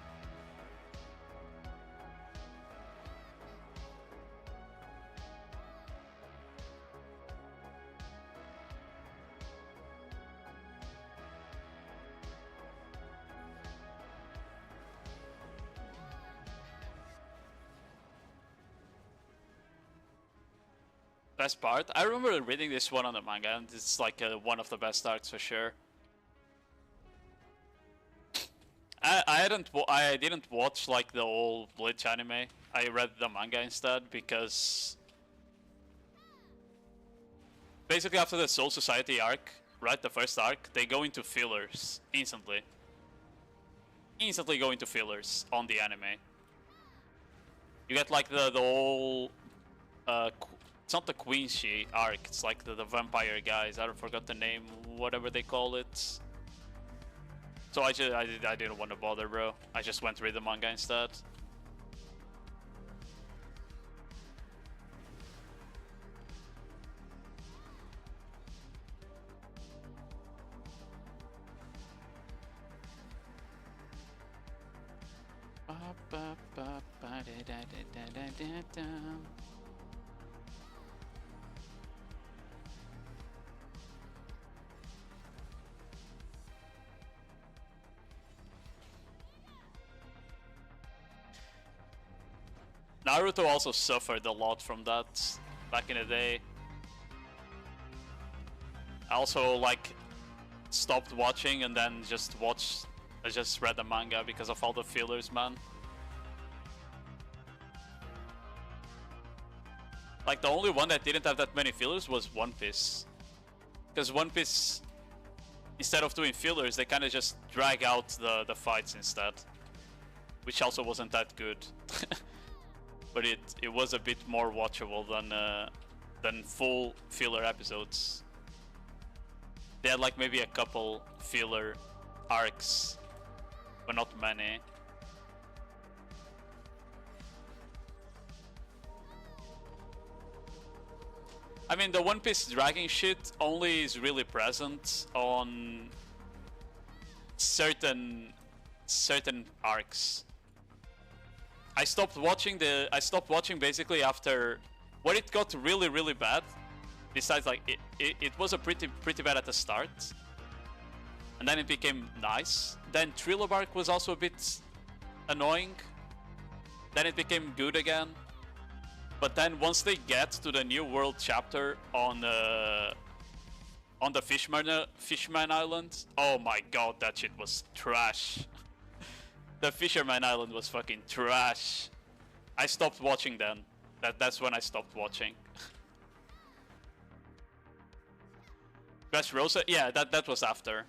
Best part? I remember reading this one on the manga, and it's like one of the best arcs for sure. I didn't watch like the whole Bleach anime. I read the manga instead because basically after the Soul Society arc, right, the first arc, they go into fillers instantly. Instantly go into fillers on the anime. You get like the whole it's not the Quincy arc, it's like the vampire guys. I forgot the name, whatever they call it. So I didn't want to bother, bro. I just went to read the manga instead. Naruto also suffered a lot from that back in the day. I also like stopped watching and then I just read the manga because of all the fillers, man. Like the only one that didn't have that many fillers was One Piece. Because One Piece, instead of doing fillers, they kind of just drag out the fights instead. Which also wasn't that good. But it was a bit more watchable than full filler episodes. They had like maybe a couple filler arcs, but not many. I mean, the One Piece dragging shit only is really present on certain arcs. I stopped watching basically after when it got really bad. Besides, like it was a pretty bad at the start, and then it became nice. Then Thriller Bark was also a bit annoying. Then it became good again. But then once they get to the New World chapter on the Fishman Island, oh my god, that shit was trash. The Fisherman Island was fucking trash. I stopped watching then. That's when I stopped watching. Dressrosa? Yeah, that was after.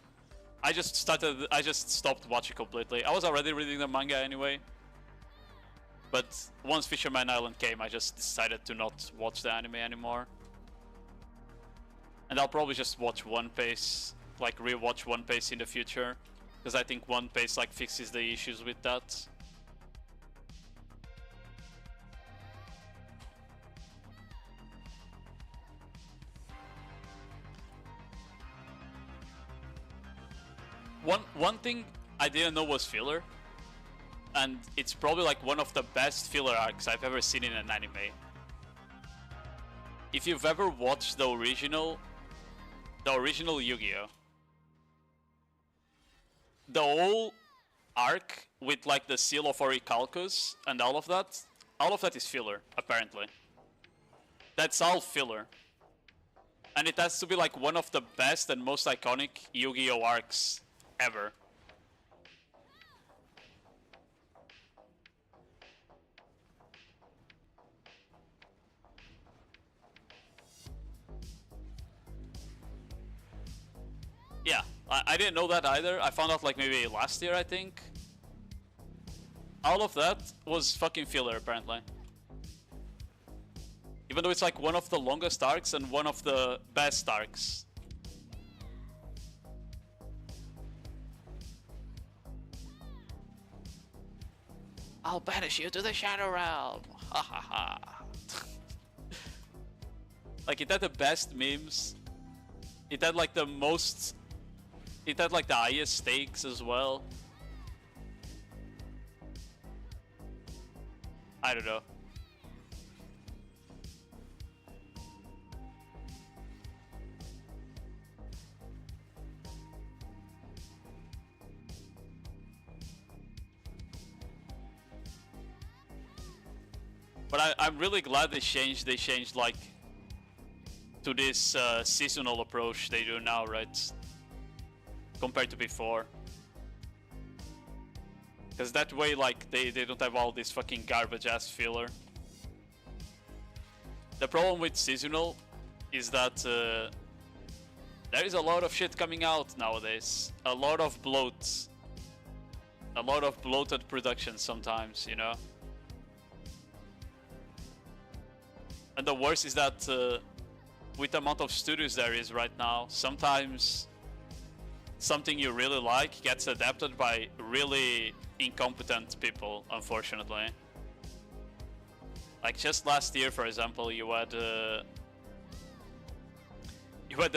I just stopped watching completely. I was already reading the manga anyway. But once Fisherman Island came, I just decided to not watch the anime anymore. And I'll probably just watch One Piece, like rewatch One Piece in the future. because I think One Piece like fixes the issues with that. One thing I didn't know was filler, and it's probably like one of the best filler arcs I've ever seen in an anime. If you've ever watched the original Yu-Gi-Oh, the whole arc with like the seal of Orichalcos and all of that is filler, apparently. That's all filler. And it has to be like one of the best and most iconic Yu-Gi-Oh arcs ever. Yeah, I didn't know that either. I found out like maybe last year, I think. All of that was fucking filler, apparently. Even though it's like one of the longest arcs and one of the best arcs. I'll banish you to the Shadow Realm. Ha ha ha. Like, it had the best memes. It had like the most... It had like the highest stakes as well. I don't know. But I'm really glad they changed like to this seasonal approach they do now, right? Compared to before. Because that way, like, they don't have all this fucking garbage ass filler. The problem with seasonal is that there is a lot of shit coming out nowadays. A lot of bloat. A lot of bloated production sometimes, you know? And the worst is that with the amount of studios there is right now, sometimes something you really like gets adapted by really incompetent people, unfortunately. Like just last year, for example, you had the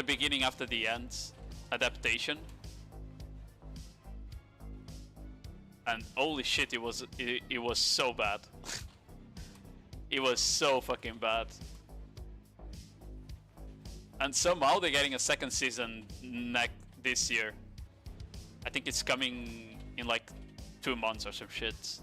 beginning after the end adaptation, and holy shit, it was so bad. It was so fucking bad. And somehow they're getting a second season this year. I think it's coming in like 2 months or some shit.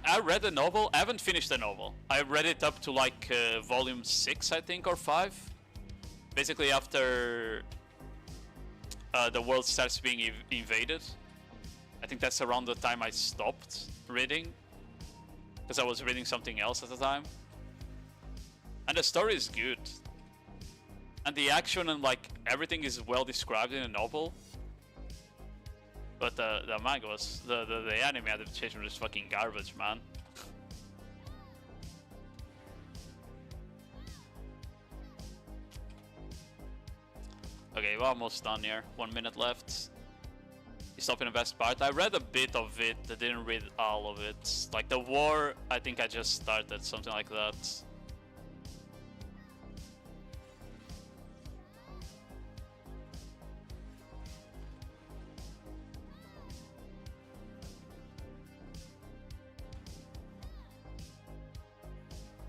I read the novel. I haven't finished the novel. I read it up to like volume 6, I think, or 5. Basically after the world starts being invaded. I think that's around the time I stopped reading, because I was reading something else at the time. And the story is good. And the action and like everything is well described in a novel. But the manga was, the anime adaptation was fucking garbage, man. Okay, we're almost done here. 1 minute left. You stop in the best part. I read a bit of it, I didn't read all of it. Like the war, I think I just started, something like that.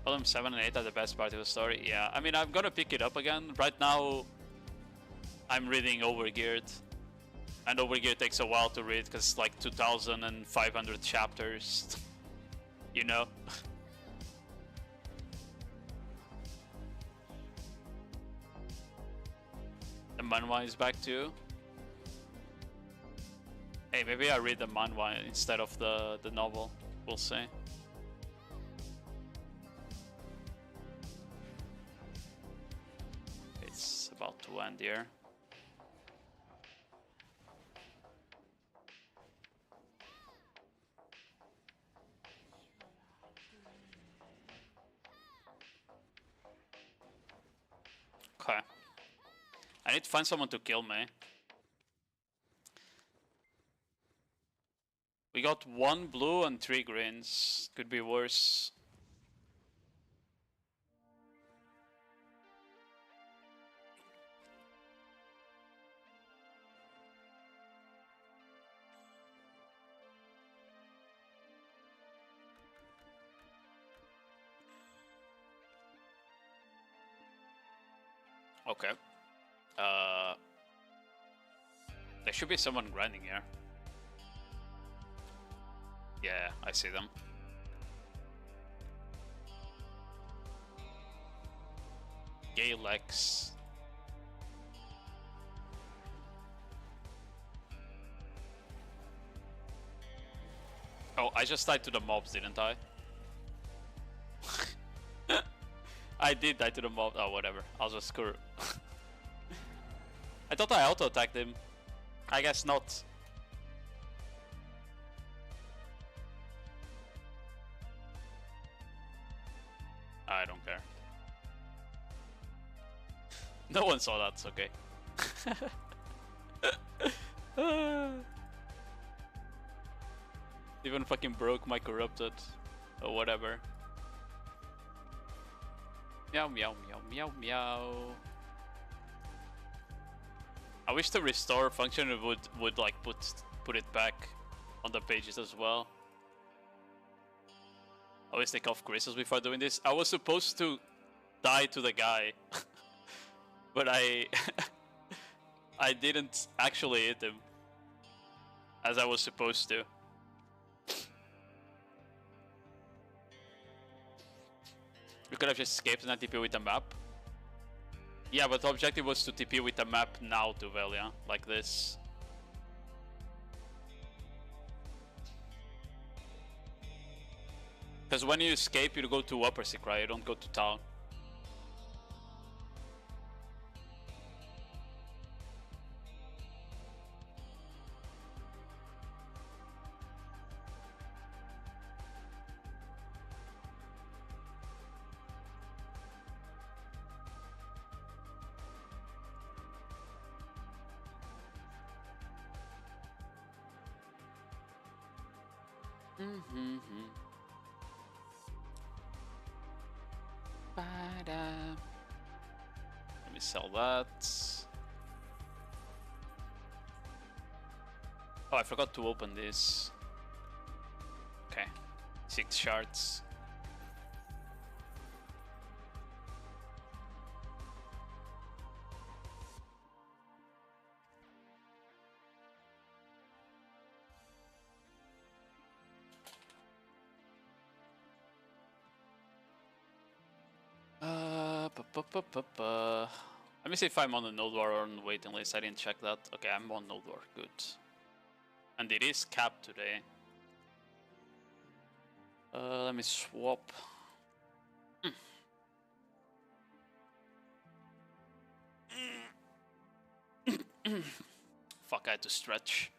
Volume 7 and 8 are the best part of the story. Yeah, I mean, I'm gonna pick it up again. Right now, I'm reading Overgeared. And Overgeared takes a while to read because it's like 2,500 chapters. You know? The manhwa is back too. Hey, maybe I read the manhwa instead of the novel. We'll see. It's about to end here. Okay. I need to find someone to kill me. We got 1 blue and 3 greens. Could be worse. Okay. There should be someone grinding here. Yeah, I see them. Galex. Oh, I just died to the mobs, didn't I? I did die to the mob. Oh, whatever. I'll just screw. I thought I auto-attacked him. I guess not. I don't care. No one saw that, it's okay. Even fucking broke my corrupted. Or whatever. Meow meow meow meow meow. I wish the restore function would like put it back on the pages as well. Always take off crystals before doing this. I was supposed to die to the guy, but I I didn't actually hit him as I was supposed to. We could have just escaped and TP with a map. Yeah, but the objective was to TP with a map now to Velia, like this. Because when you escape, you go to Upper Secret, you don't go to town. Let me sell that. Oh, I forgot to open this. Okay, 6 shards. Let me see if I'm on the Nodewar or on the waiting list. I didn't check that. Okay, I'm on Nodewar. Good. And it is capped today. Let me swap. Fuck, I had to stretch.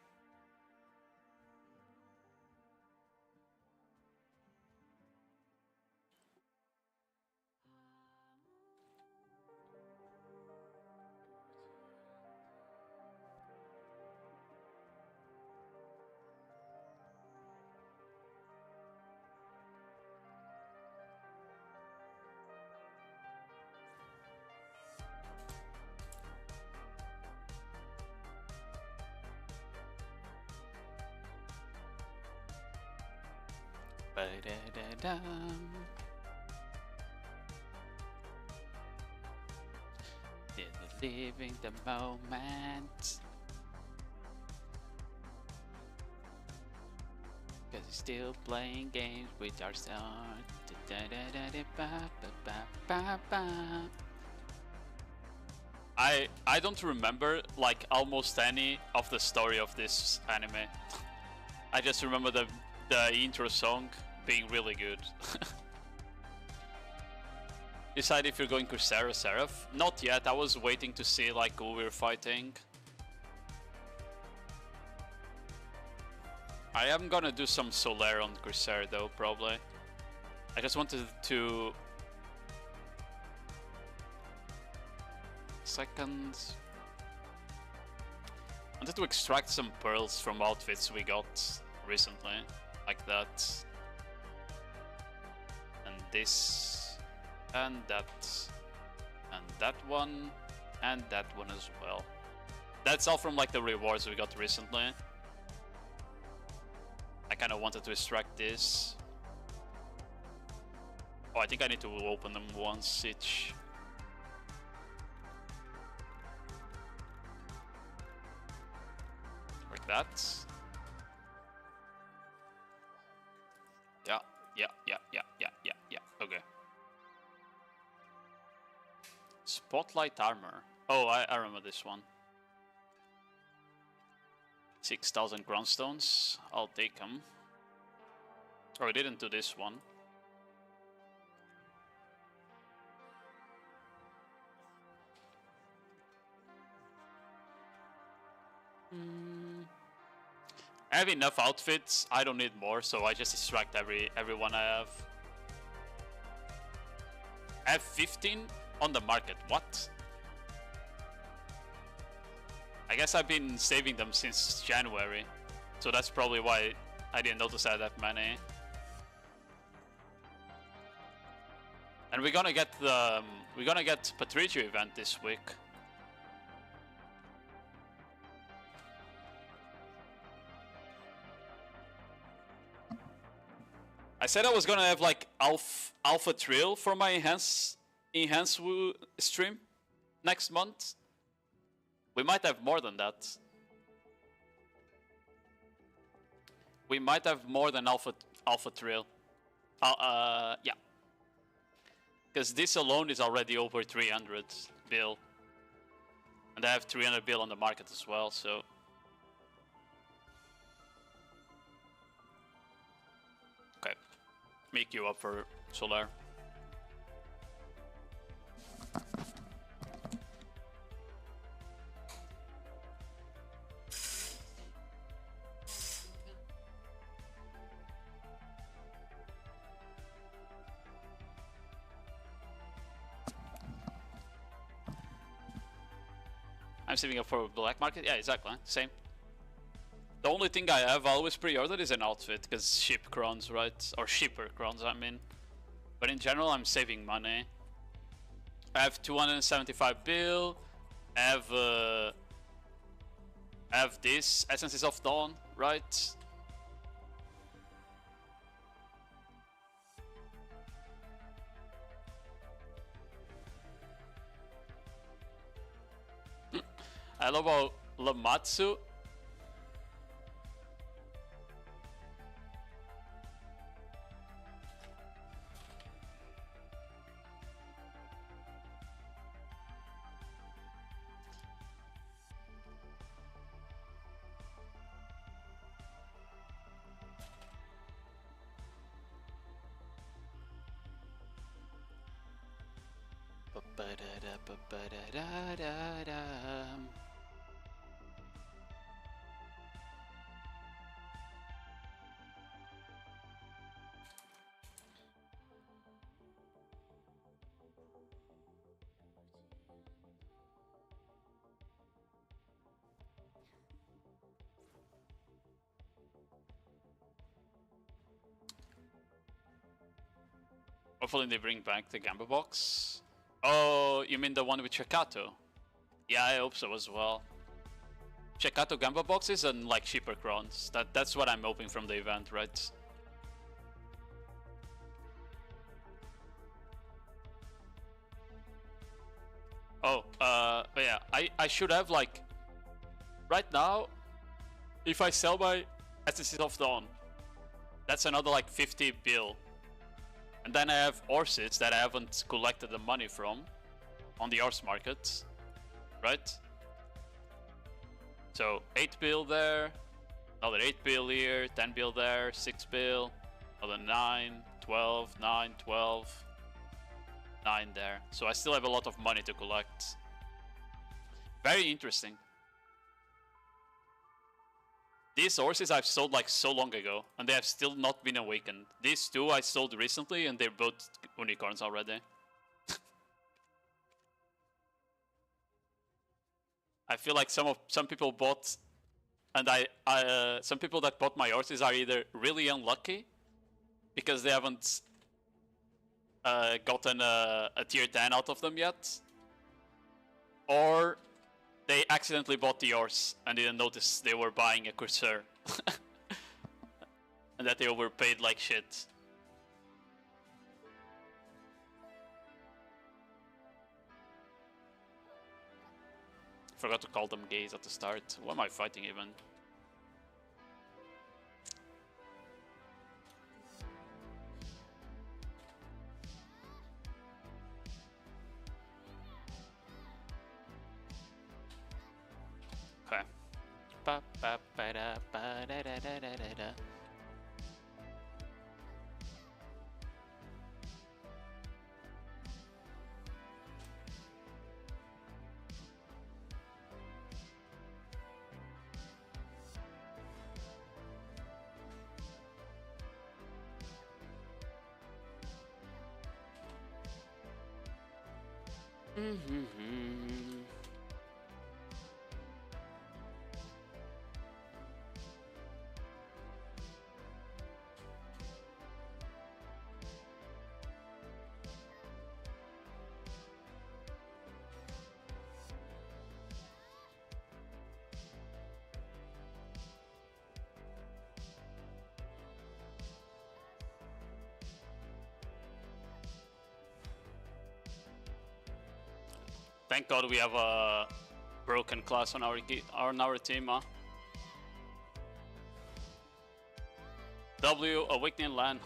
Living the moment. Cause he's still playing games with our son. I don't remember like almost any of the story of this anime. I just remember the intro song being really good. Decide if you're going Corsair or Seraph? Not yet, I was waiting to see like who we're fighting. I am gonna do some Solaire on Corsair though, probably. I just wanted to... second. I wanted to extract some pearls from outfits we got recently, like that. And this, and that one, and that one as well. That's all from like the rewards we got recently. I kind of wanted to extract this. Oh, I think I need to open them once each. Like that. Yeah. Okay. Spotlight armor. Oh, I remember this one. 6,000 groundstones. I'll take them. Oh, I didn't do this one. I have enough outfits. I don't need more, so I just extract everyone I have. I have 15 on the market. What? I guess I've been saving them since January, so that's probably why I didn't notice I had that many. And we're gonna get the Patricio event this week. I said I was gonna have like alpha trail for my enhance stream next month. We might have more than that. We might have more than alpha trail. Yeah. Because this alone is already over 300 bill. And I have 300 bill on the market as well, so. Okay. Make you up for Solar. I'm saving up for black market. Yeah, exactly. Same. The only thing I have always pre-ordered is an outfit, because ship crowns, right? Or shipper crowns, I mean. But in general, I'm saving money. I have 275 bill. I have this Essences of Dawn, right? I love how Lamatsu hopefully they bring back the Gamba box. Oh, you mean the one with Chakato? Yeah, I hope so as well. Chakato Gamba boxes and like cheaper crowns. That's what I'm hoping from the event, right? Oh, but yeah, I should have like right now, if I sell my Essences of Dawn, that's another like 50 bill. And then I have horses that I haven't collected the money from on the horse market, right? So 8 bill there, another 8 bill here, 10 bill there, 6 bill, another 9, 12, 9, 12, 9 there. So I still have a lot of money to collect. Very interesting. These horses I've sold like so long ago, and they have still not been awakened. These two I sold recently, and they're both unicorns already. I feel like some people bought, and some people that bought my horses are either really unlucky because they haven't gotten a tier 10 out of them yet, or they accidentally bought the horse and didn't notice they were buying a Corsair. And that they overpaid like shit. Forgot to call them gays at the start. What am I fighting even? Okay. Ba ba ba da ba da da da da da da. Thank God we have a broken class on our team, huh? W Awakening Land.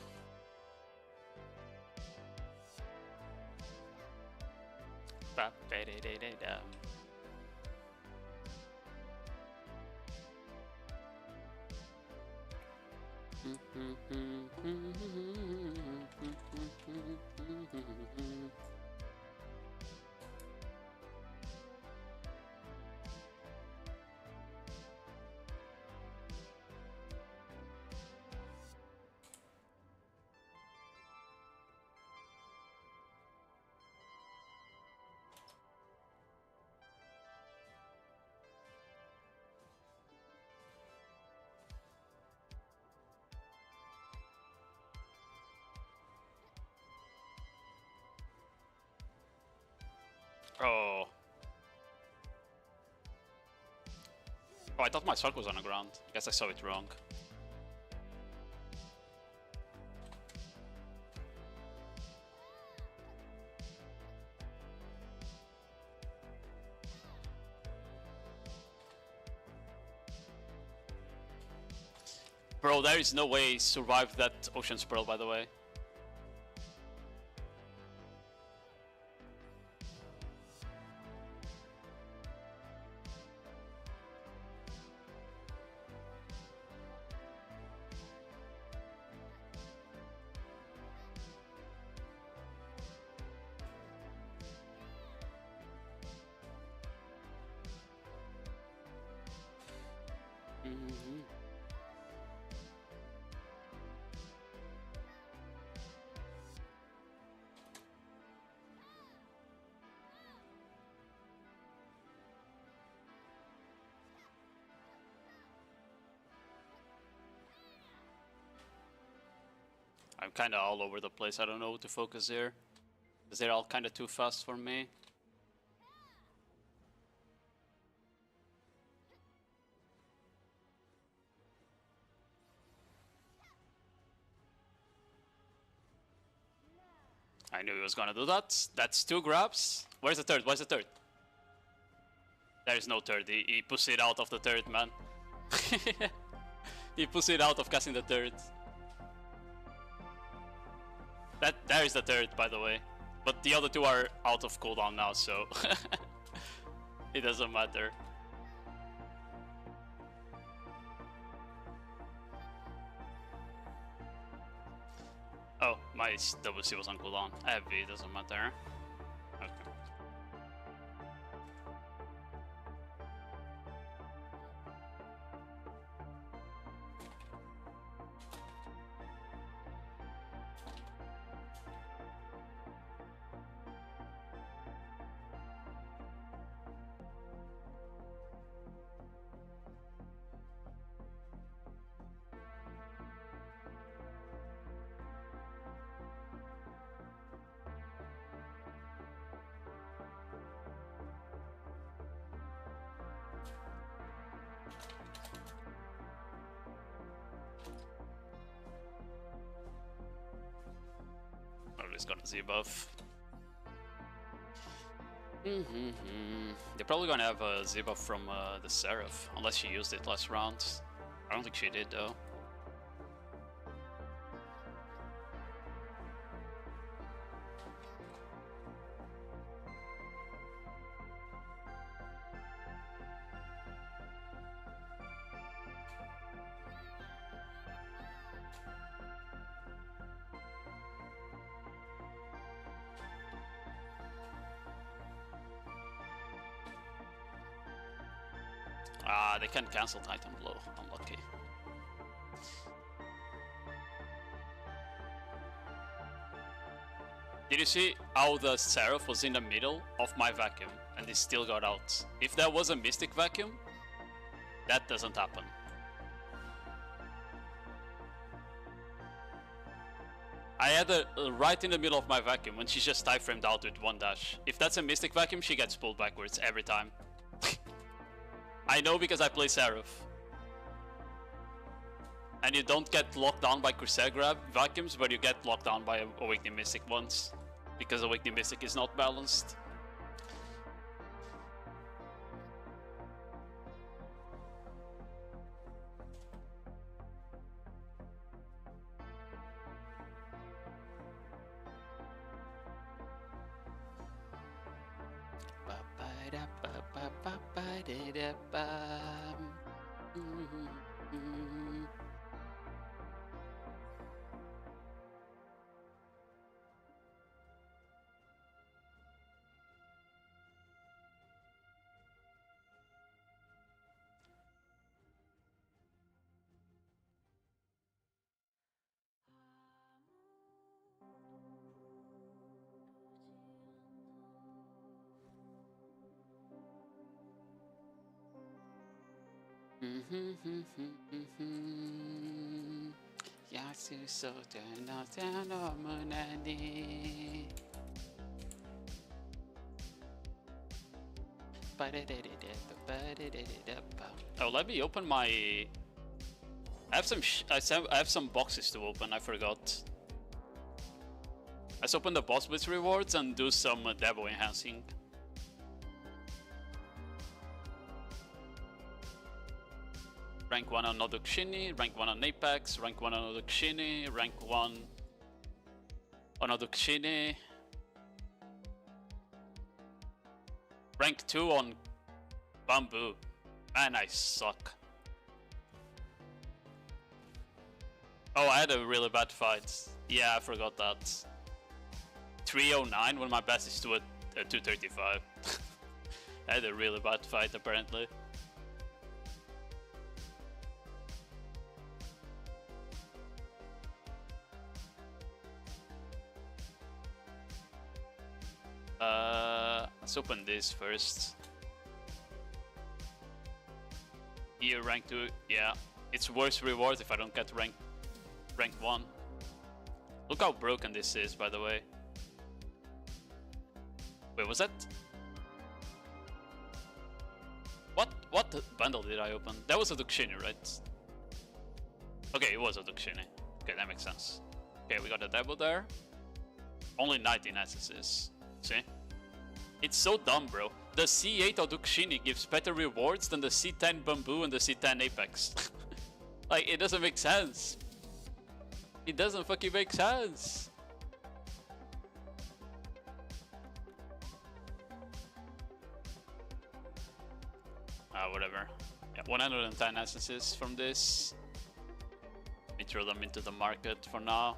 Oh. Oh, I thought my sword was on the ground. Guess I saw it wrong. Bro, there is no way he survived that Ocean's Pearl, by the way. I'm kinda all over the place, I don't know what to focus here. Because they're all kinda too fast for me. I knew he was gonna do that. That's 2 grabs. Where's the third? Where's the third? There is no third. He pushed it out of the third, man. He pushed it out of casting the third. There is the third, by the way. But the other 2 are out of cooldown now, so it doesn't matter. Oh, my WC was on cooldown. Heavy, doesn't matter. Okay. just got a Z buff. They're probably gonna have a Z buff from the Seraph, unless she used it last round. I don't think she did though. Ah, they can cancel Titan Blow. Unlucky. Did you see how the Seraph was in the middle of my vacuum and it still got out? If there was a Mystic Vacuum, that doesn't happen. I had her right in the middle of my vacuum when she just time-framed out with 1 dash. If that's a Mystic Vacuum, she gets pulled backwards every time. I know because I play Seraph. And you don't get locked down by Corsair grab vacuums, but you get locked down by Awakening Mystic ones. Because Awakening Mystic is not balanced. Oh, let me open my... I have some boxes to open, I forgot. Let's open the boss blitz rewards and do some Debo enhancing. Rank 1 on Nodukshini, rank 1 on Apex, rank 1 on Nodukshini, rank 1 on Nodukshini, rank 2 on Bamboo. Man, I suck. Oh, I had a really bad fight. Yeah, I forgot that. 309 when my best is 235. I had a really bad fight apparently. Let's open this first. Here, rank 2, yeah. It's worse rewards if I don't get rank 1. Look how broken this is, by the way. Wait, was that? What bundle did I open? That was a Dukshini, right? Okay, it was a Dukshini. Okay, that makes sense. Okay, we got a Debo there. Only 19 SSs. See? It's so dumb, bro. The C8 of Dukshini gives better rewards than the C10 Bamboo and the C10 Apex. Like, it doesn't make sense. It doesn't fucking make sense. Whatever. Yeah, 110 essences from this. Let me throw them into the market for now.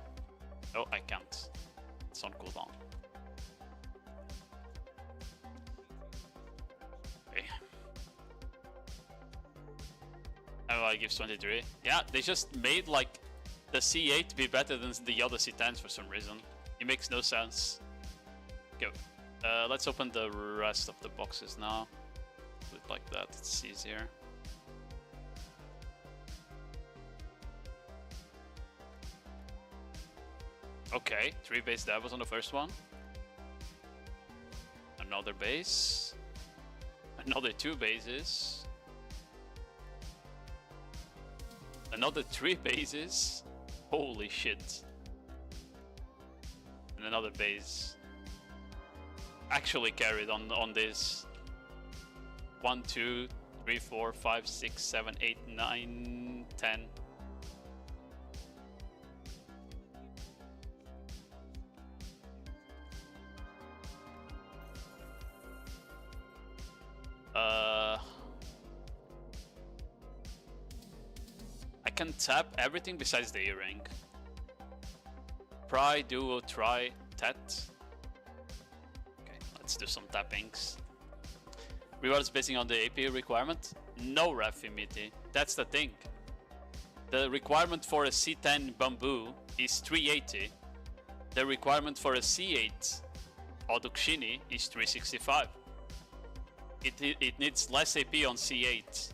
Oh, I can't. It's on cooldown. Okay. Oh, I give 23. Yeah, they just made like the C8 be better than the other C10s for some reason. It makes no sense. Okay, let's open the rest of the boxes now. Do it like that, it's easier. Okay, 3 base Devils on the first one. Another base. Another 2 bases. Another 3 bases. Holy shit. in another base. Actually carried on this. 1, 2, 3, 4, 5, 6, 7, 8, 9, 10. I can tap everything besides the earring. Pry, duo, try, tet. Okay, let's do some tappings. Rewards basing on the AP requirement? No Raffimity. That's the thing. The requirement for a C10 bamboo is 380. The requirement for a C8 Odukshini is 365. It needs less AP on C8.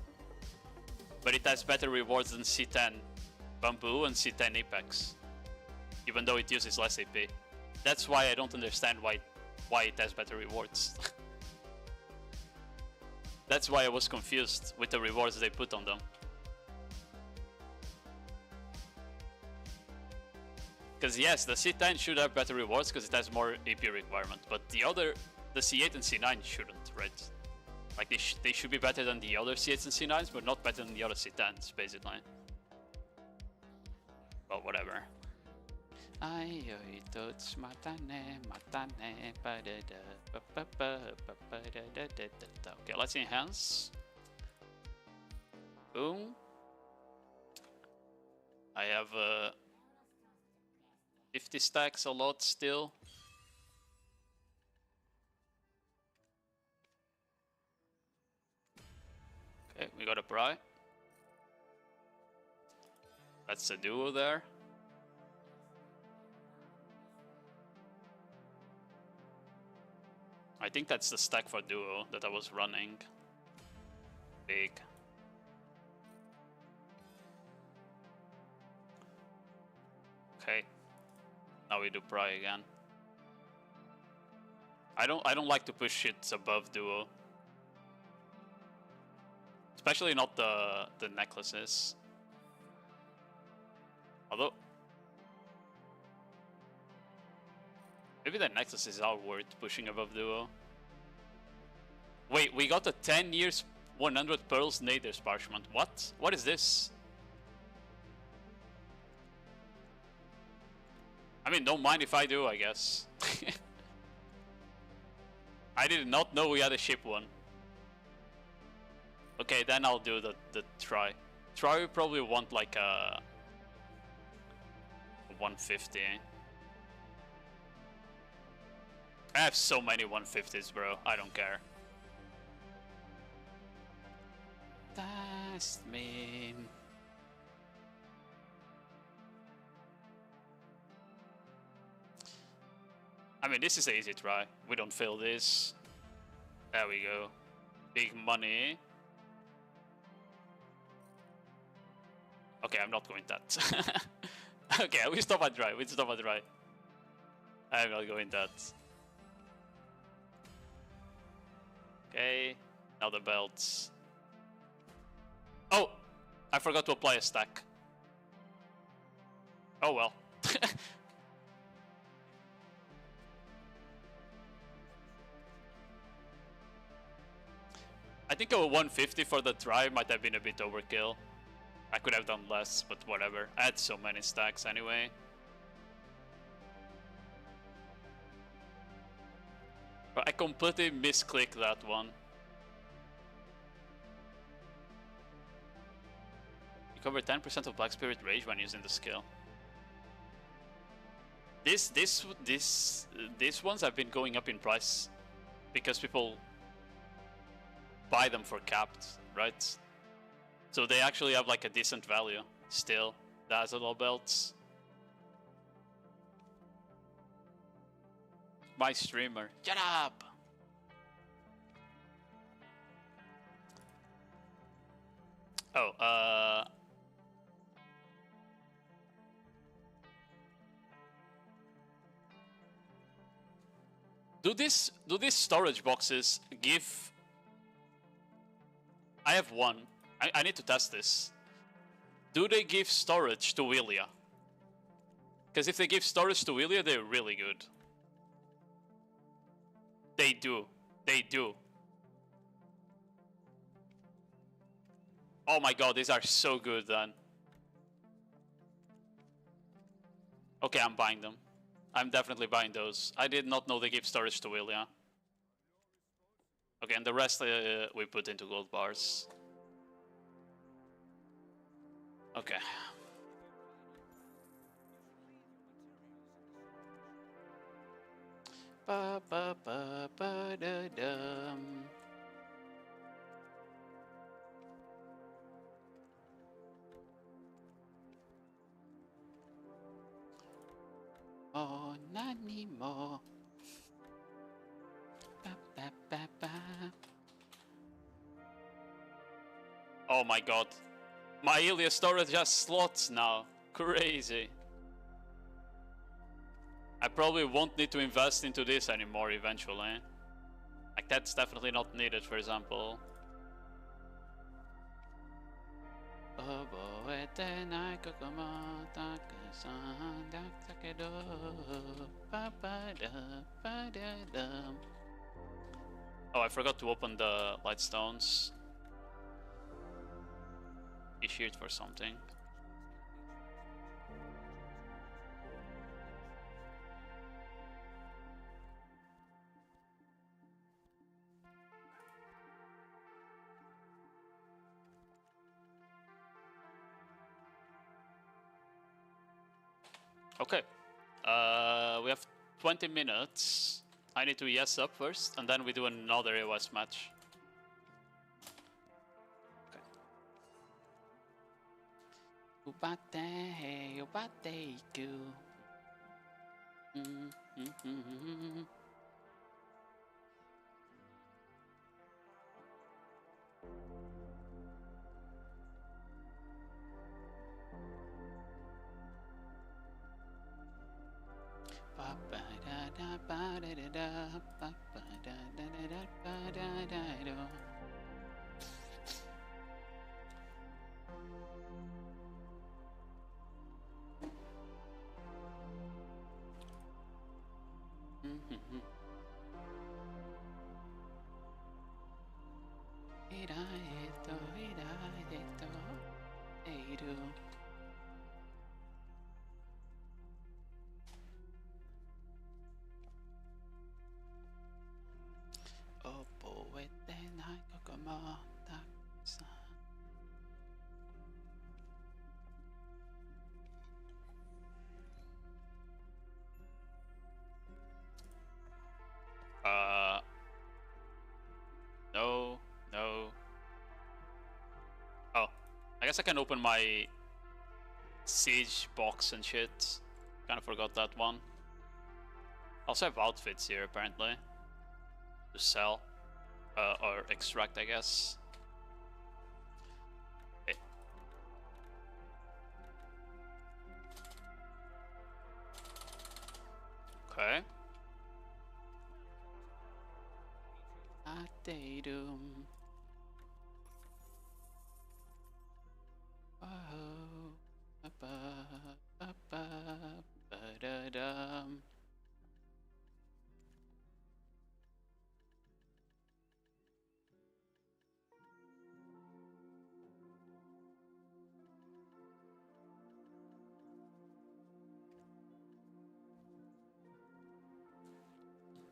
But it has better rewards than C10 bamboo and C10 apex. Even though it uses less AP. That's why I don't understand why it has better rewards. That's why I was confused with the rewards they put on them. Because yes, the C10 should have better rewards because it has more AP requirement, but the C8 and C9 shouldn't, right? Like they should be better than the other C8s and C9s, but not better than the other C10s, basically. Well, whatever. Okay, let's enhance. Boom. I have 50 stacks, a lot still. Okay, we got a pry. That's a duo there. I think that's the stack for duo that I was running. Big. Okay. Now we do pry again. I don't like to push it above duo. Especially not the necklaces. Although maybe the necklaces are worth pushing above duo. Wait, we got a 10 years 100 pearls Nader's parchment. What? What is this? I mean, don't mind if I do, I guess. I did not know we had a ship one. Okay, then I'll do the try. Try, we probably want like a 150. I have so many 150s, bro. I don't care. That's mean. I mean, this is an easy try. We don't fail this. There we go. Big money. Okay, I'm not going that. Okay, we stop at dry. We stop at dry. I'm not going that. Okay, now the belts. Oh, I forgot to apply a stack. Oh well. I think a 150 for the try might have been a bit overkill. I could have done less, but whatever. I had so many stacks anyway. But I completely misclicked that one. You cover 10% of Black Spirit Rage when using the skill. These ones have been going up in price because people buy them for capped, right? So they actually have like a decent value still. Dazzle belts. My streamer. Shut up! Oh, do these storage boxes give... I have one. I need to test this. Do they give storage to Willia? Because if they give storage to Willia, they're really good. They do. They do. Oh my god, these are so good then. Okay, I'm buying them. I'm definitely buying those. I did not know they give storage to Willia. Okay, and the rest we put into gold bars. Okay. Ba ba ba ba da dum. Oh, nani mo. Ba ba ba ba. Oh my god. My Ilya storage has slots now. Crazy. I probably won't need to invest into this anymore eventually. Like, that's definitely not needed, for example. Oh, I forgot to open the light stones. Issued for something. Okay. We have 20 minutes. I need to yes up first, and then we do another AOS match. Okay. Ubate, ubate, ku. No, no. Oh, I guess I can open my siege box and shit. Kinda forgot that one. Also have outfits here apparently to sell or extract, I guess. Okay. Datum. Oh, ba-da-dum.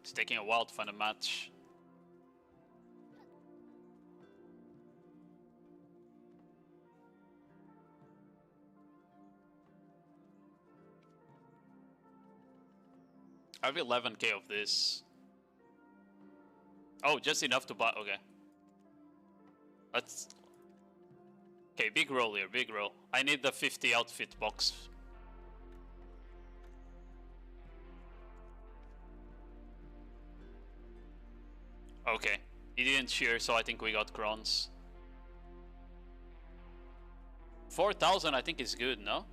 It's taking a while to find a match. I have 11k of this. Oh, just enough to buy. Okay. Let's. Okay, big roll here, big roll. I need the 50 outfit box. Okay, he didn't cheer, so I think we got crowns. 4,000 I think is good, no?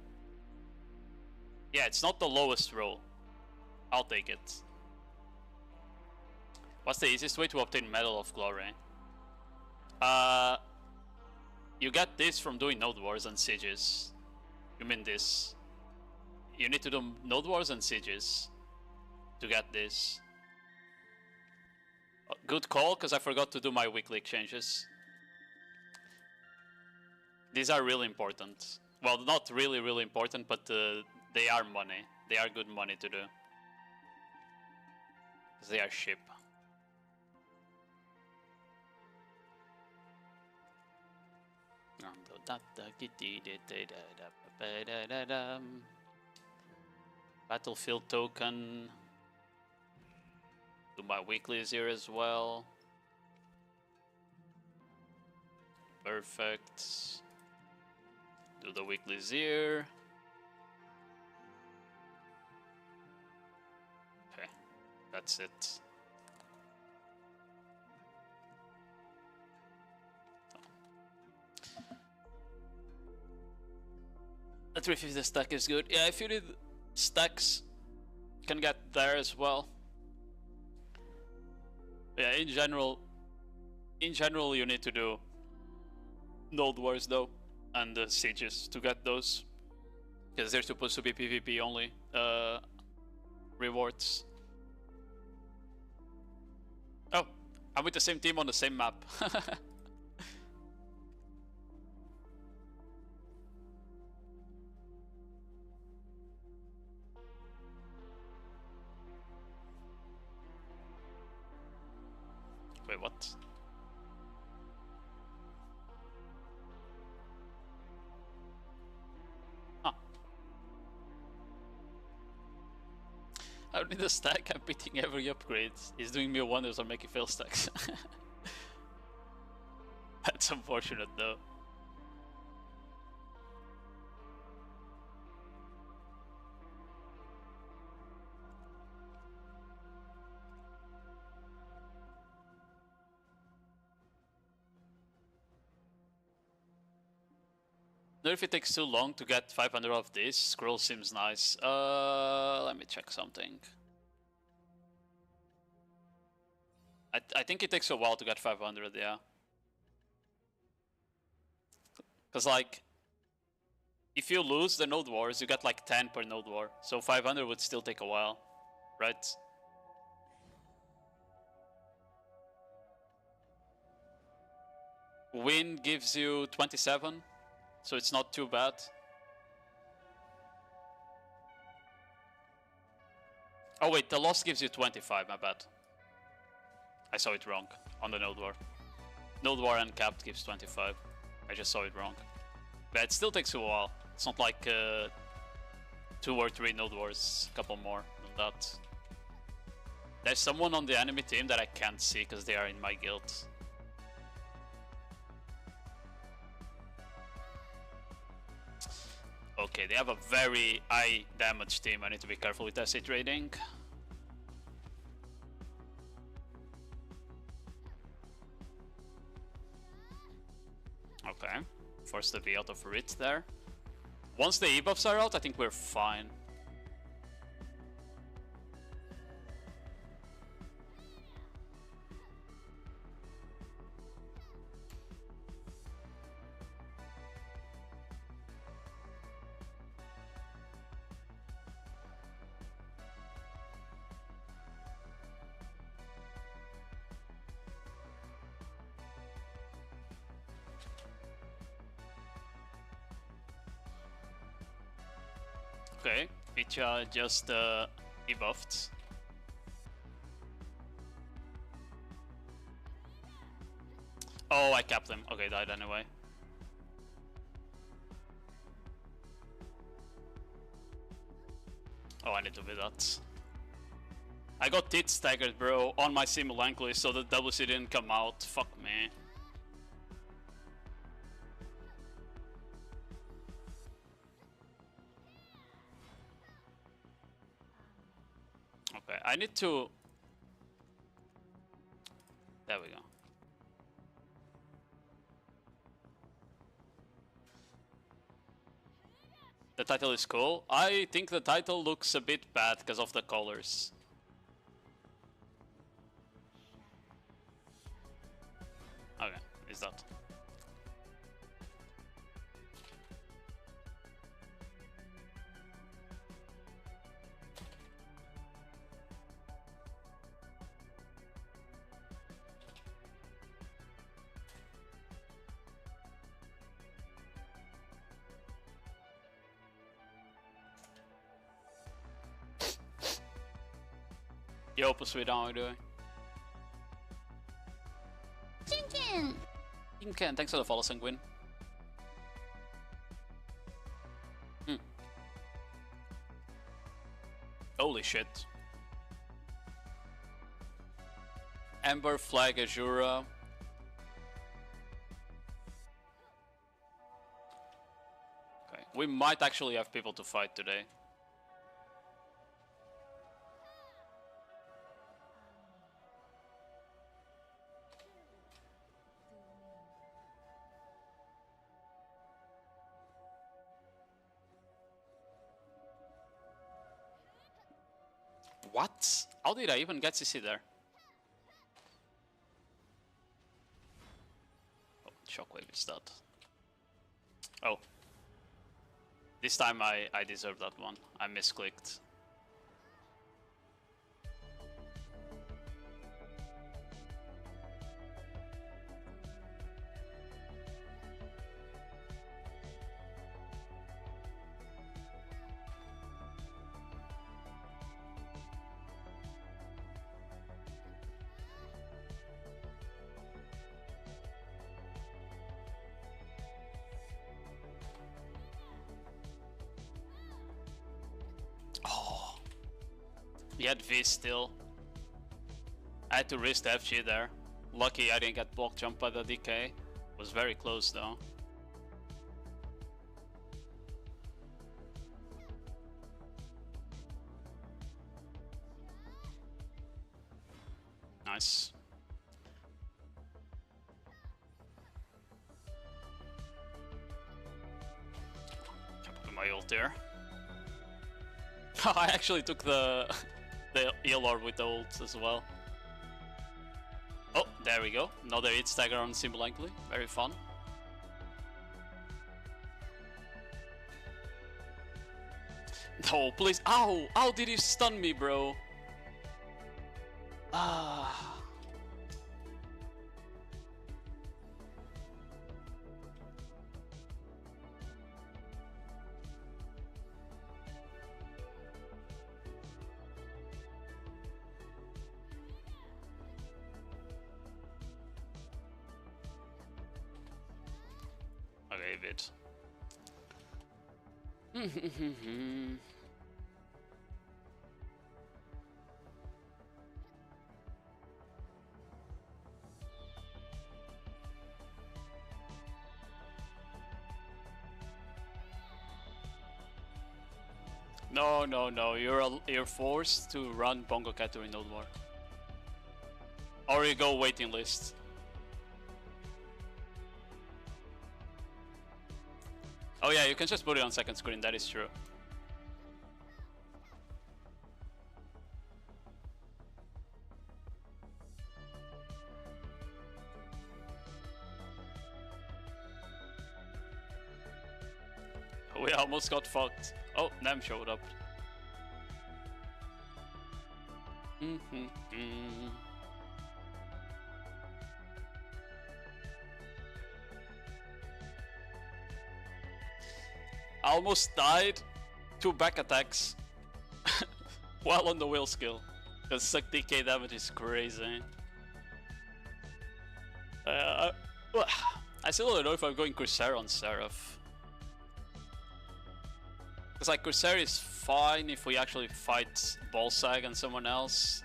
Yeah, it's not the lowest roll. I'll take it. What's the easiest way to obtain Medal of Glory? You get this from doing Node Wars and Sieges. You mean this? You need to do Node Wars and Sieges to get this. Good call, because I forgot to do my weekly exchanges. These are really important. Well, not really, really important, but they are money. They are good money to do. Because they are ship. Battlefield token. Do my weeklies here as well. Perfect. Do the weeklies here. Okay, that's it. The 350 stack is good. Yeah, if you need stacks, you can get there as well. Yeah, in general you need to do Nodewars though, and sieges to get those, because they're supposed to be PvP only rewards. Oh, I'm with the same team on the same map. Wait, what? Huh. I don't need a stack, I'm beating every upgrade. He's doing me wonders on making fail stacks. That's unfortunate though. Not if it takes too long to get 500 of this. Scroll seems nice. Let me check something. I think it takes a while to get 500, yeah. Cause like, if you lose the Node Wars, you get like 10 per Node War. So 500 would still take a while, right? Win gives you 27. So it's not too bad. Oh wait, the loss gives you 25, my bad. I saw it wrong on the Node War. Node War and capped gives 25. I just saw it wrong. But it still takes a while. It's not like 2 or 3 Node Wars, a couple more than that. There's someone on the enemy team that I can't see because they are in my guild. Okay, they have a very high damage team. I need to be careful with SC trading. Okay, force the V out of Rit there. Once the E-buffs are out, I think we're fine. Okay, Picha just debuffed. Oh, I capped him. Okay, died anyway. Oh, I need to do that. I got tit staggered, bro, on my Simulankly, so the WC didn't come out. Fuck me. Okay, I need to... There we go. The title is cool. I think the title looks a bit bad because of the colors. Okay, is that? Yo, på Sweden, how are you doing? Chin Ken, thanks for the follow, Sanguine. Holy shit. Amber, Flag, Azura. Okay, we might actually have people to fight today. What? How did I even get CC there? Oh, Shockwave is dead. Oh. This time I deserved that one. I misclicked. He had V still. I had to risk the FG there. Lucky I didn't get block jump by the DK. Was very close though. Nice. Jump with my ult there. I actually took the ELR with the ult as well. Oh, there we go. Another hit stagger on Simulankly. Very fun. No, please. Ow! How did you stun me, bro? Ah. Okay, bit. No, no, no. You're forced to run Bongo Cat in Nodewar. Or you go waiting list. Oh yeah, you can just put it on second screen, that is true. We almost got fucked. Oh, Nem showed up. I almost died. 2 back attacks. While on the wheel skill. Because suck DK damage is crazy. I still don't know if I'm going Corsair on Seraph. Because like Corsair is fine if we actually fight Ballsag and someone else.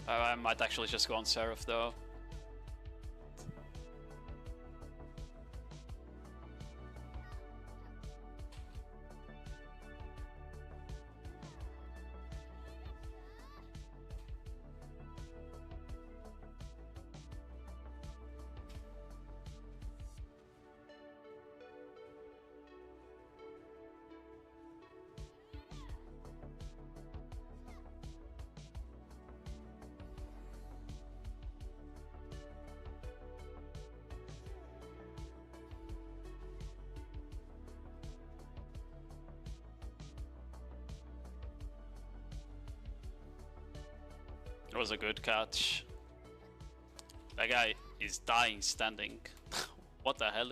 I might actually just go on Seraph though. It was a good catch. That guy is dying standing. What the hell?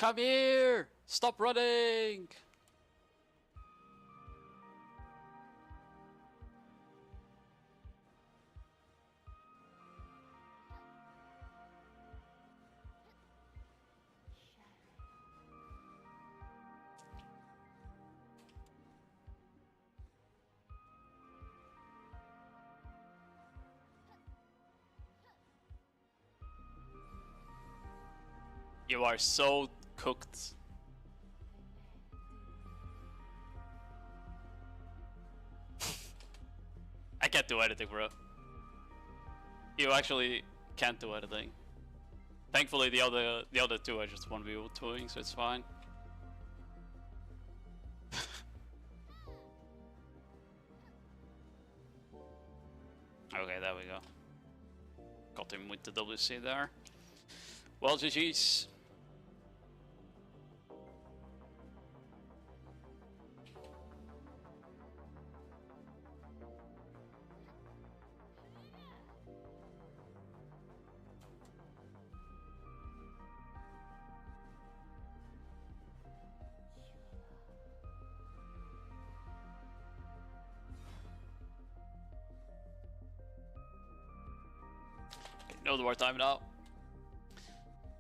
Come here! Stop running! You are so cooked. I can't do anything, bro. You actually can't do anything. Thankfully, the other two I just 1v2ing, so it's fine. Okay, there we go. Got him with the WC there. Well, GG's. Nodewar time now.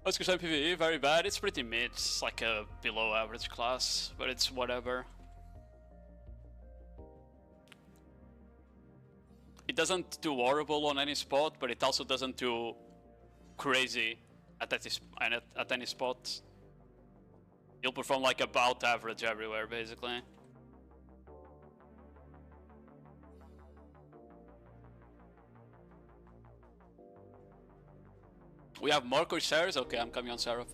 Let's go PvE, very bad. It's pretty mid. It's like a below average class, but it's whatever. It doesn't do horrible on any spot, but it also doesn't do crazy at any spot. You'll perform like about average everywhere, basically. We have more Corsairs? Okay, I'm coming on Seraph.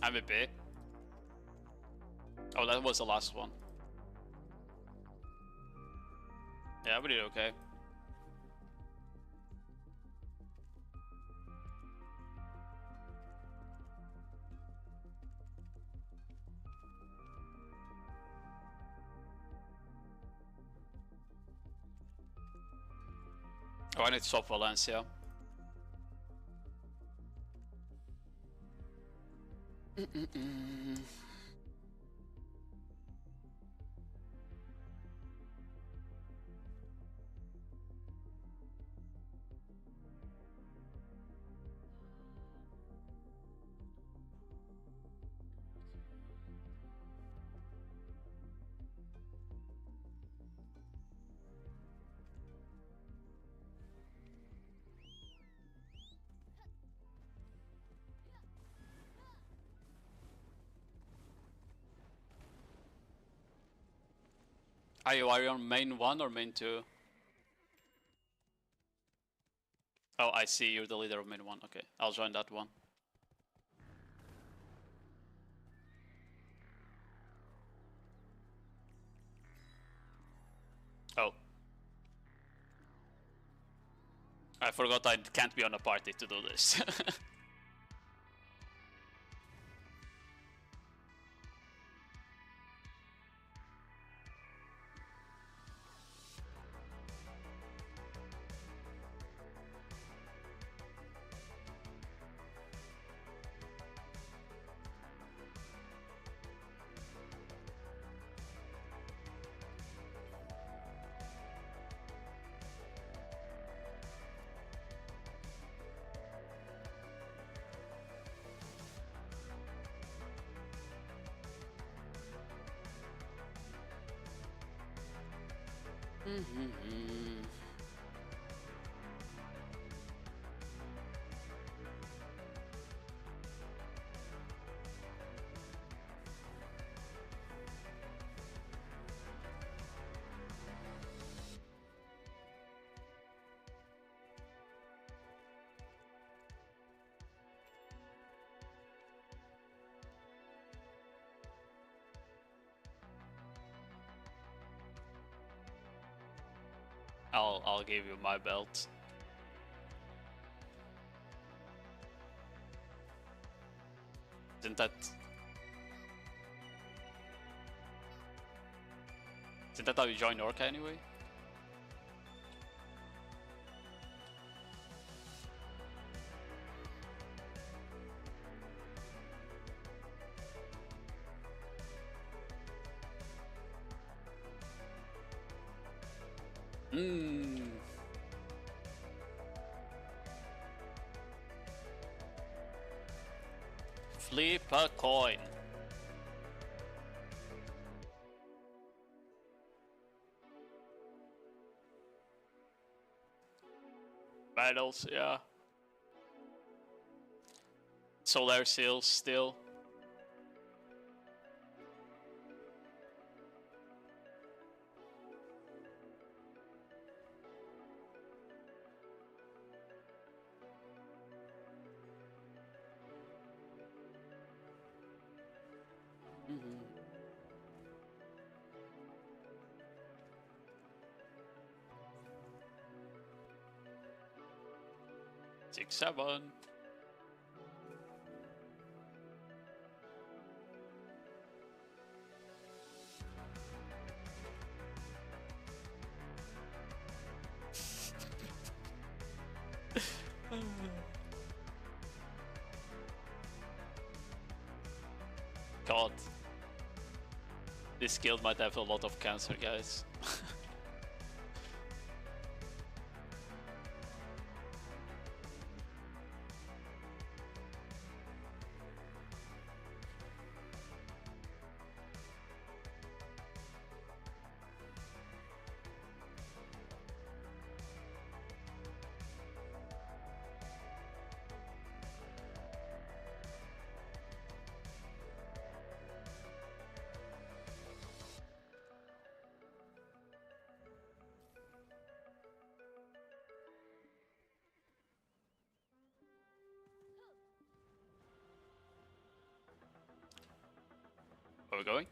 MVP. Oh, that was the last one. Yeah, we did okay. Oh, I need to swap Valencia. Are you on main 1 or main 2? Oh, I see, you're the leader of main 1. Okay, I'll join that one. Oh. I forgot I can't be on a party to do this. I'll give you my belt. Isn't that how you join Orca anyway? Flip a coin. Battles, yeah. Solar Seals still. Mm-hmm. 6, 7. God. This guild might have a lot of cancer, guys. Where are we going?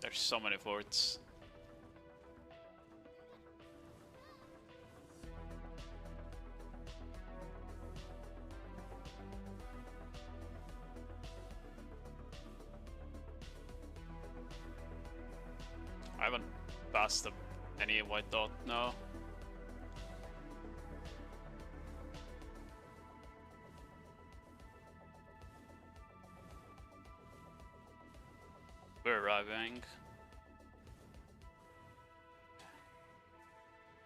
There's so many forts. I haven't passed any white dot, no. We're arriving.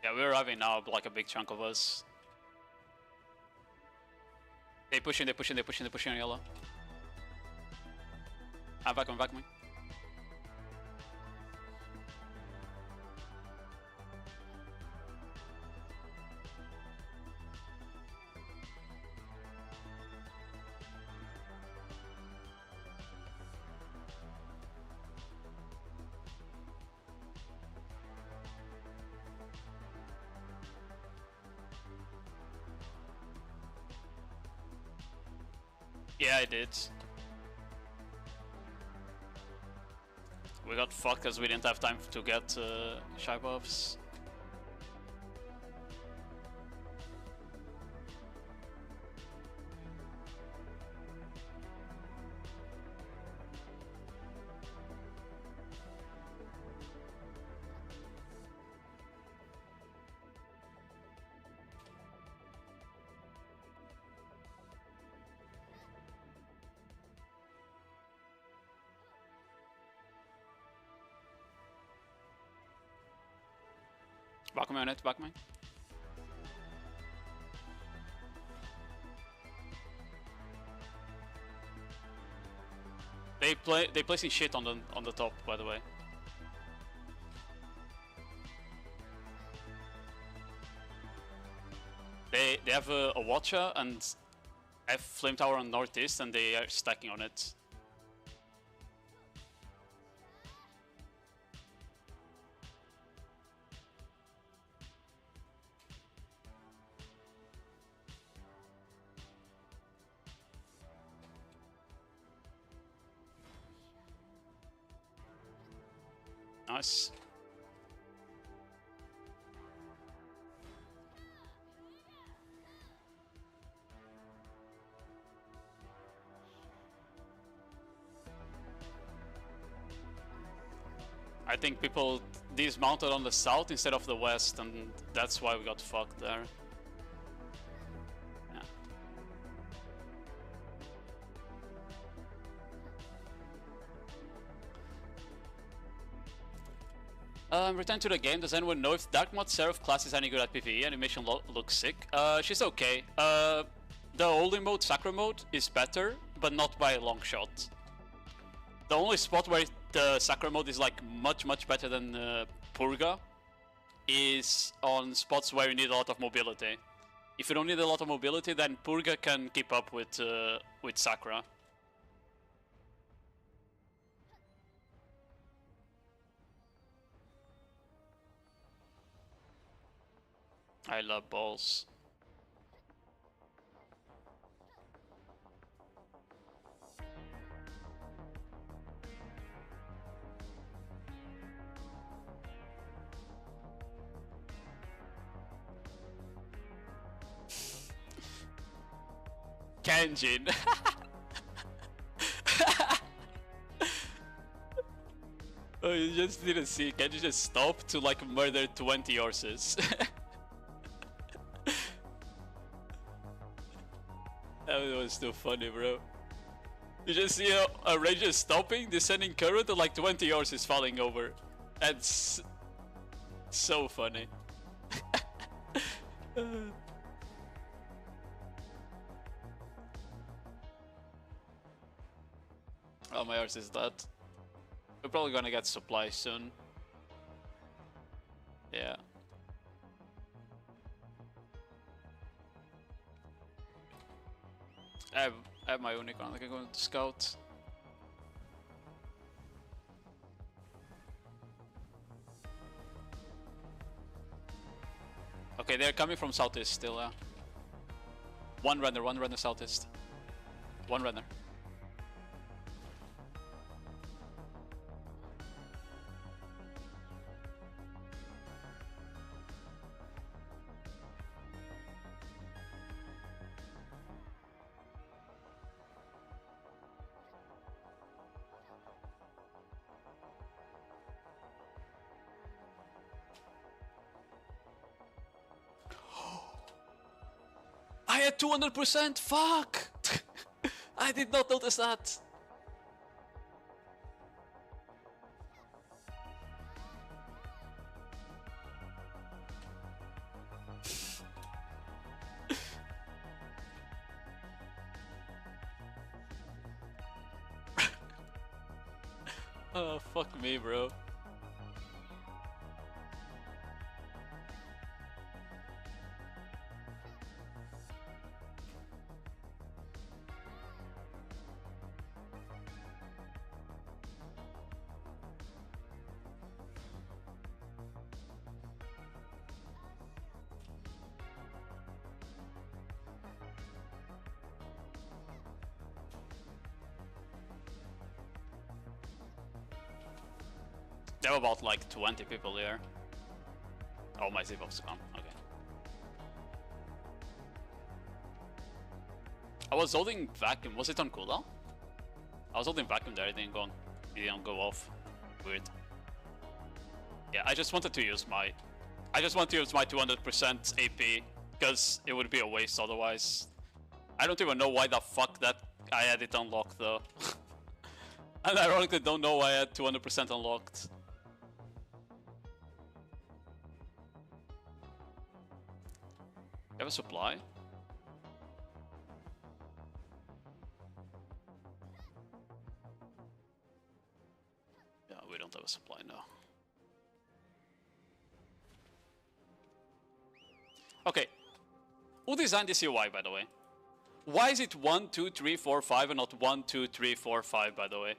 Yeah, we're arriving now, like a big chunk of us. They pushing on yellow. I'm back, man. Yeah, I did. We got fucked because we didn't have time to get shy buffs. Back me on it, back me. They placing shit on the top, by the way. They have a watcher and have flame tower on northeast, and they are stacking on it. Nice. I think people dismounted on the south instead of the west, and that's why we got fucked there. Return to the game. Does anyone know if Dark Mod Seraph class is any good at PvE? Animation looks sick. She's okay. The Holy mode, Sacra mode, is better, but not by a long shot. The only spot where the Sacra mode is like much better than Purga is on spots where you need a lot of mobility. If you don't need a lot of mobility, then Purga can keep up with Sacra. I love balls. Kenjin. Oh, you just didn't see. Kenjin just stopped to like murder 20 horses. That was too funny, bro. You just see a ranger stopping, descending current, and like 20 horses falling over. That's so funny. Oh, my horse is dead. We're probably gonna get supplies soon. Yeah. I have my unicorn. I can go into scout. Okay, they're coming from southeast still. One runner southeast. One runner. I had 200%! Fuck! I did not notice that! Oh, fuck me, bro. There were about like 20 people here. Oh, my zip-off's gone. Okay. I was holding vacuum. Was it on cooldown? I was holding vacuum there. It didn't go on. It didn't go off. Weird. Yeah, I just wanted to use my 200% AP because it would be a waste otherwise. I don't even know why the fuck that I had it unlocked though. And I ironically don't know why I had 200% unlocked. You have a supply? Yeah, we don't have a supply now. Okay. Who designed this UI, by the way? Why is it 1, 2, 3, 4, 5 and not 1, 2, 3, 4, 5, by the way?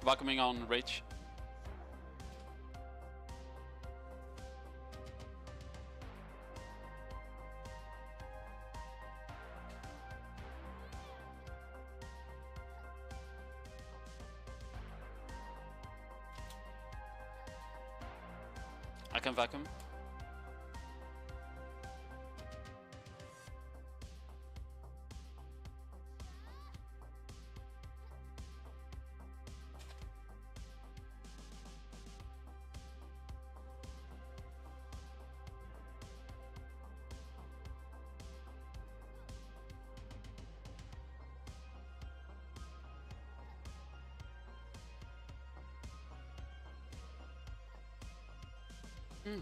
Vacuuming on Rage. I can vacuum. Do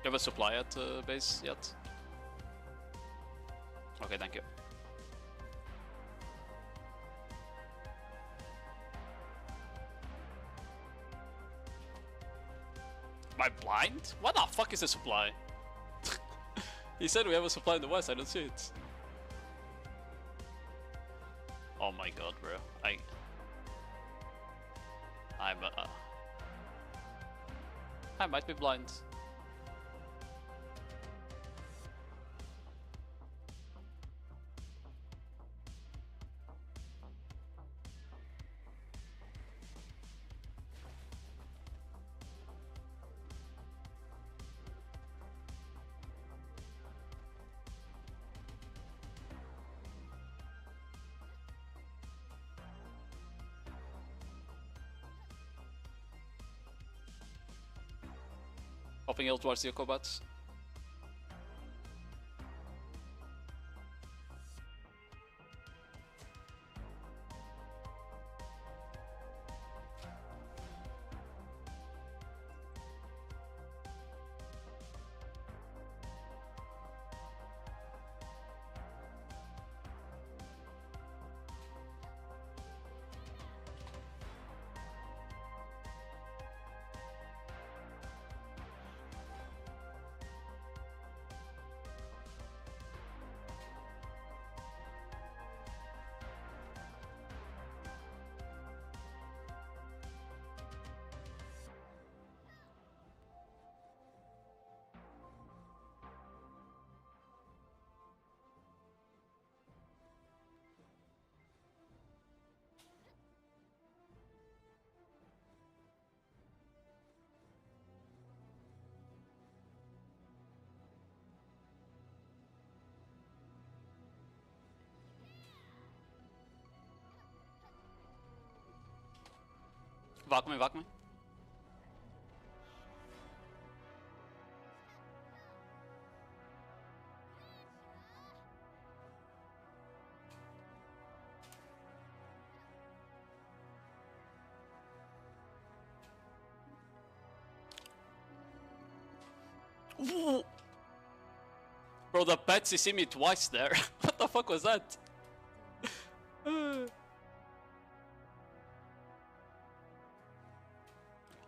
you have a supply at base yet? Okay, thank you. Am I blind? What the fuck is a supply? He said we have a supply in the west, I don't see it. Oh my god, bro. I might be blind. Hopping hill towards the Okobats. Vacuum me, vacuum me. Ooh. Bro, the pets see me twice there. What the fuck was that?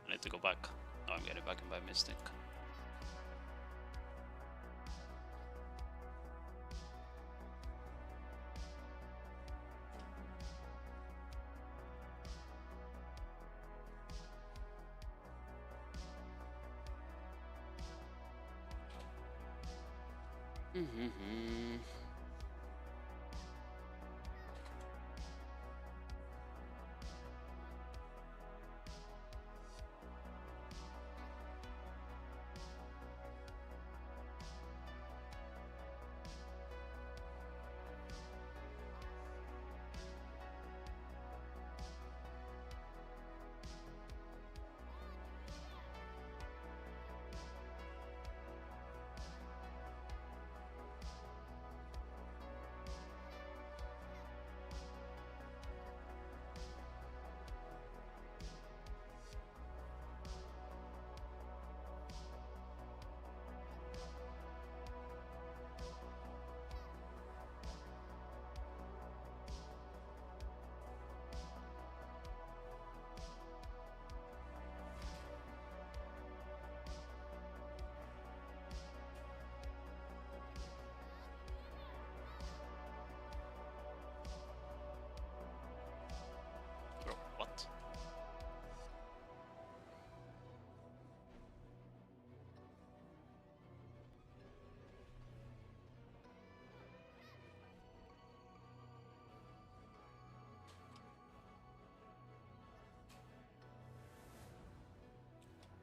I need to go back. No, I'm getting back in by mistake.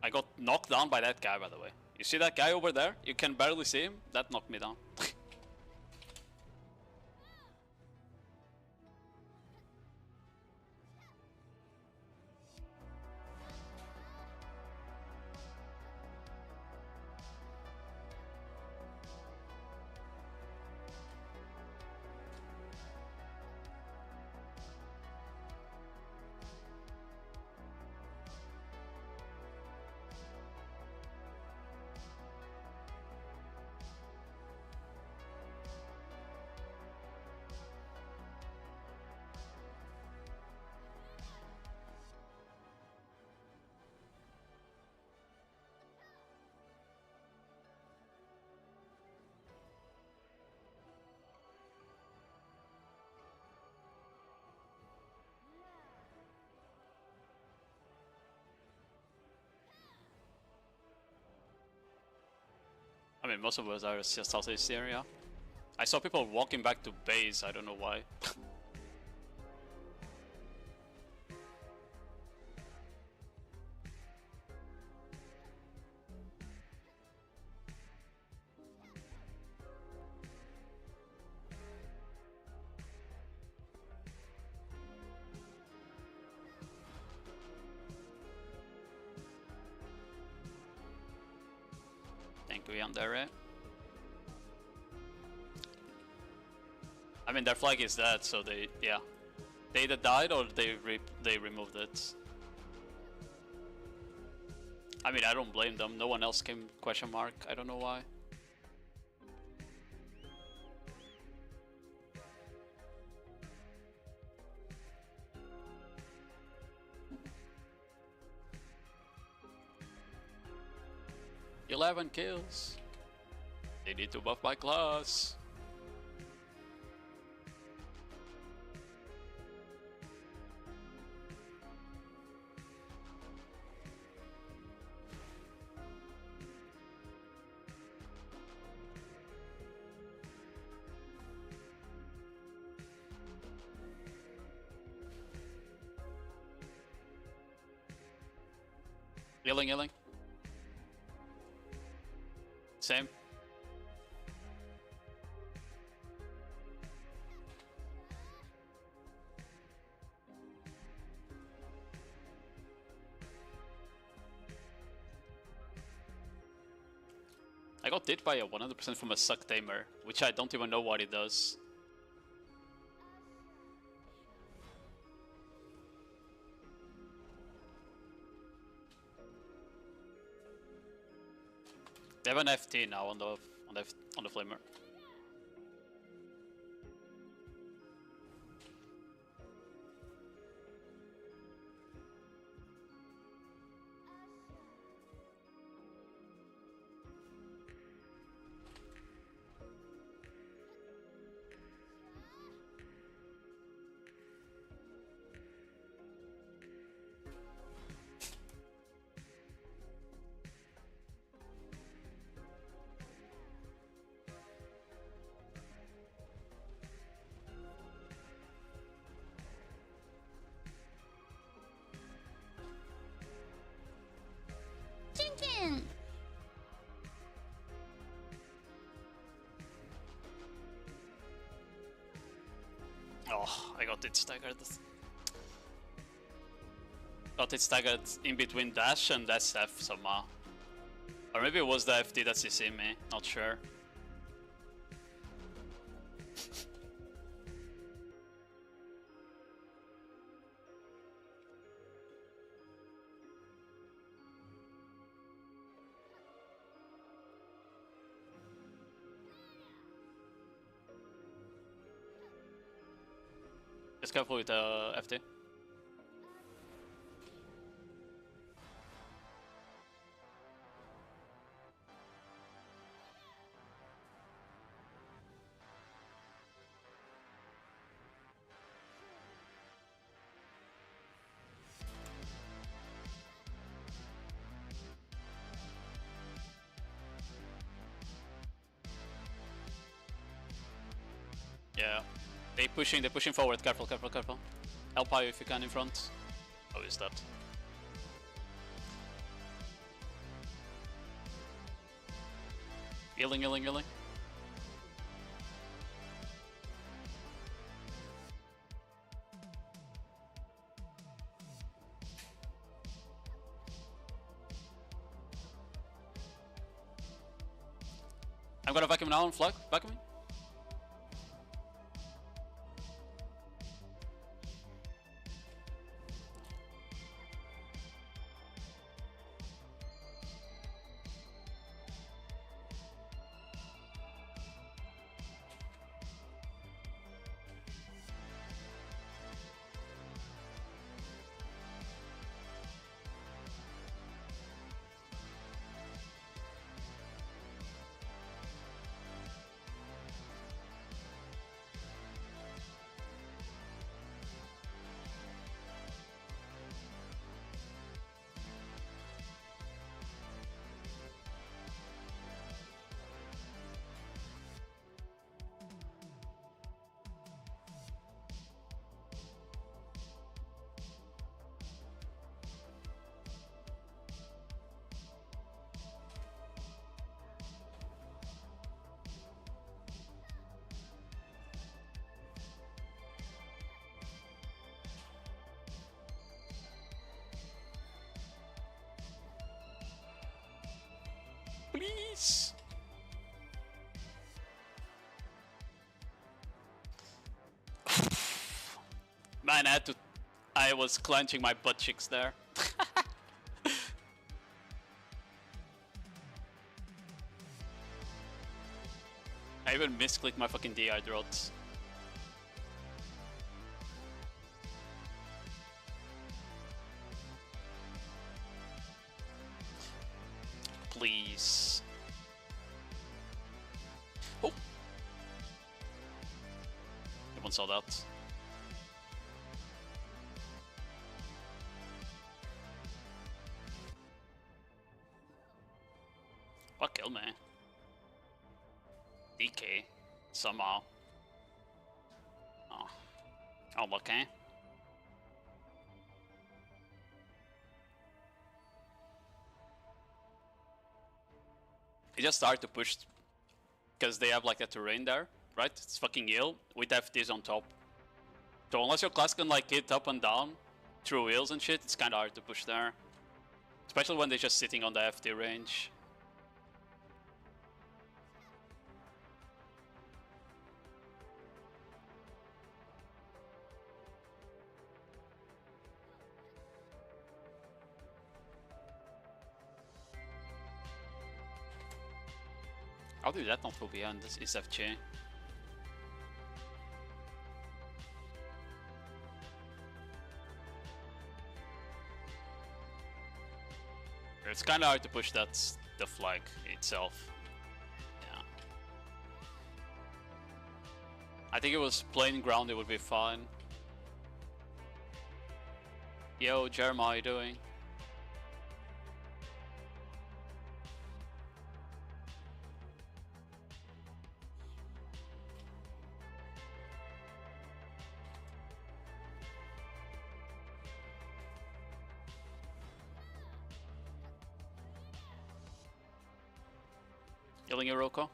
I got knocked down by that guy, by the way. You see that guy over there? You can barely see him. That knocked me down. I mean, most of us are just southeast area. I saw people walking back to base, I don't know why. Think we on there, right? I mean, their flag is dead, so they either died or they removed it. I mean, I don't blame them. No one else came, question mark. I don't know why. "11 kills. They need to buff my class." Healing. Same. I got hit by a 100% from a suck tamer, which I don't even know what it does. They have an FT now on the flamer. Chicken. Oh, I got it staggered. Got it staggered in between dash and SF somehow. Or maybe it was the FD that CC me, not sure. Just careful with FD. Yeah. They're pushing forward. Careful. Help high if you can in front. How is that? Healing, healing, healing. I'm gonna vacuum now and flag. Vacuum. Please. Man, I was clenching my butt cheeks there. I even misclicked my fucking DI drops. Please. Oh! Everyone saw that. Fuck, kill me. DK. Somehow. Oh. Oh, okay. They just start to push because they have like a terrain there, right? It's fucking ill with FTs on top. So unless your class can like hit up and down through wheels and shit, it's kinda hard to push there. Especially when they're just sitting on the FT range. How do that not go behind this is FJ? It's kinda hard to push the flag itself. Yeah. I think it was plain ground, it would be fine. Yo, Jeremiah, how you doing? Killing you, Roko.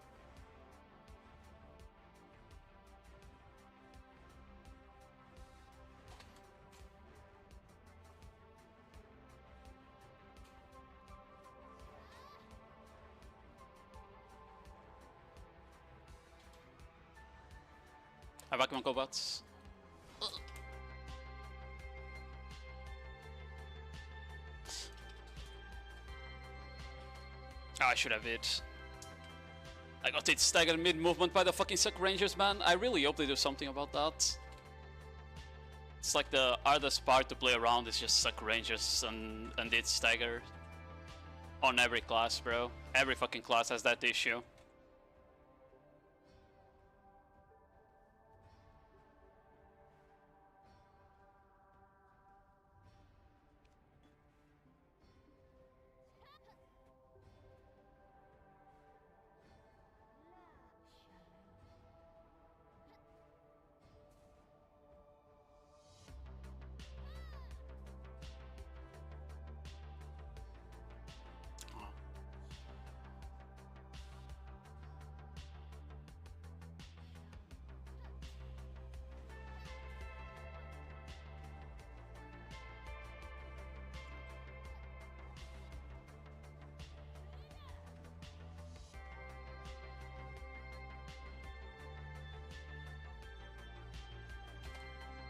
I vacuum combats. I should have it. I got it staggered mid-movement by the fucking suck rangers, man. I really hope they do something about that. It's like the hardest part to play around is just suck rangers and it stagger. On every class, bro. Every fucking class has that issue.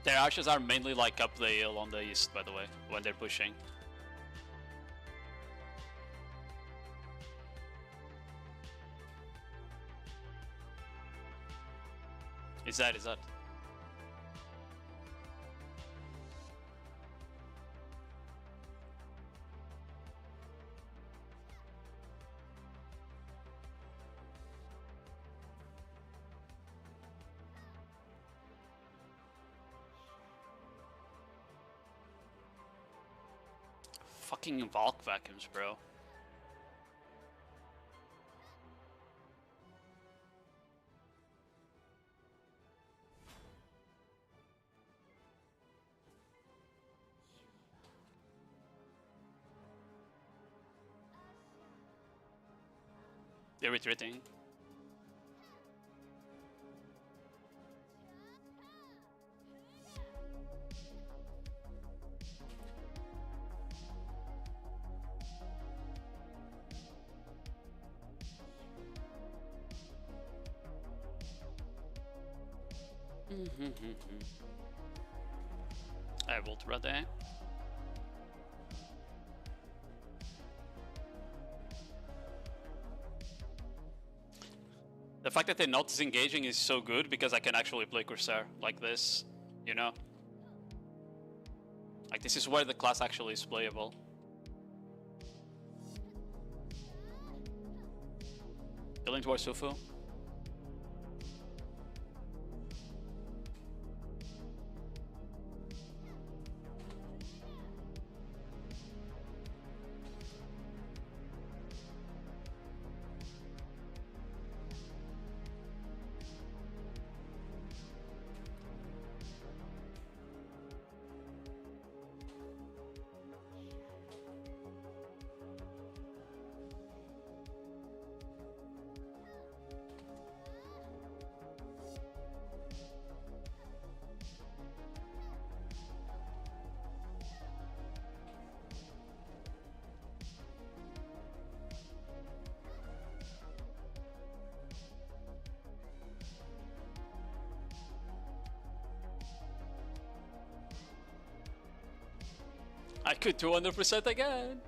Their archers are mainly like up the hill on the east, by the way, when they're pushing. Is that? Fucking Valk vacuums, bro. They're retreating. I will throw that. The fact that they're not disengaging is so good because I can actually play Corsair like this, you know? Like, this is where the class actually is playable. Building towards Sufu. I could 200% again.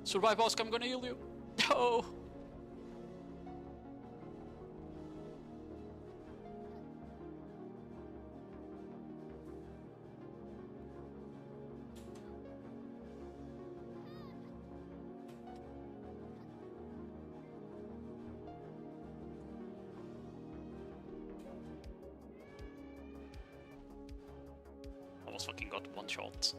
Survive, Oscar, I'm gonna heal you. No! Almost fucking got one shot.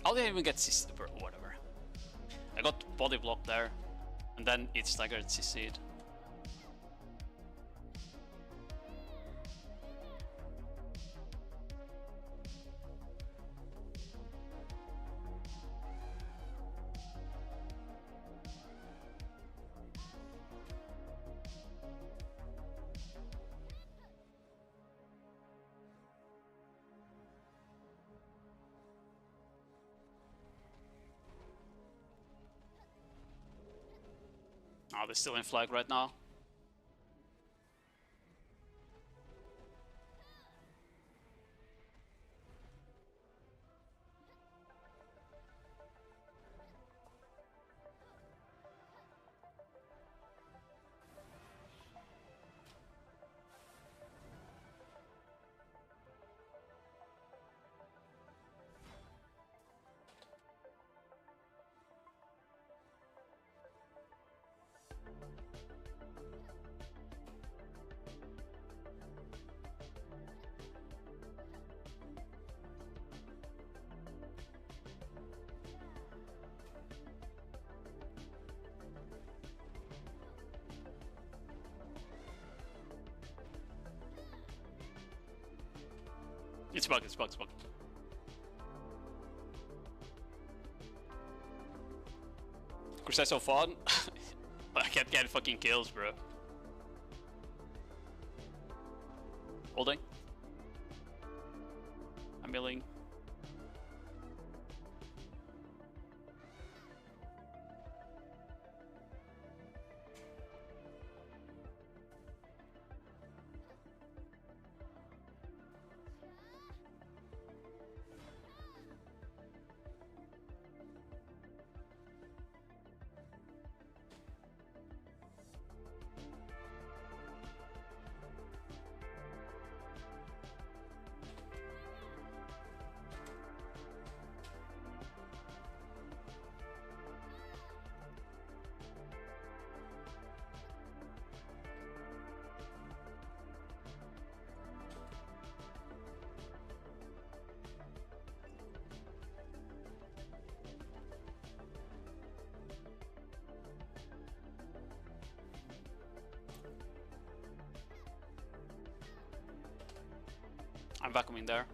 How did I even get CC? Whatever. I got body block there, and then it staggered CC'd. Oh, they're still in flag right now. It's bug, it's bug, it's bug. Corsair so fun. I can't get fucking kills, bro. Holding. I'm milling. I'm vacuuming there.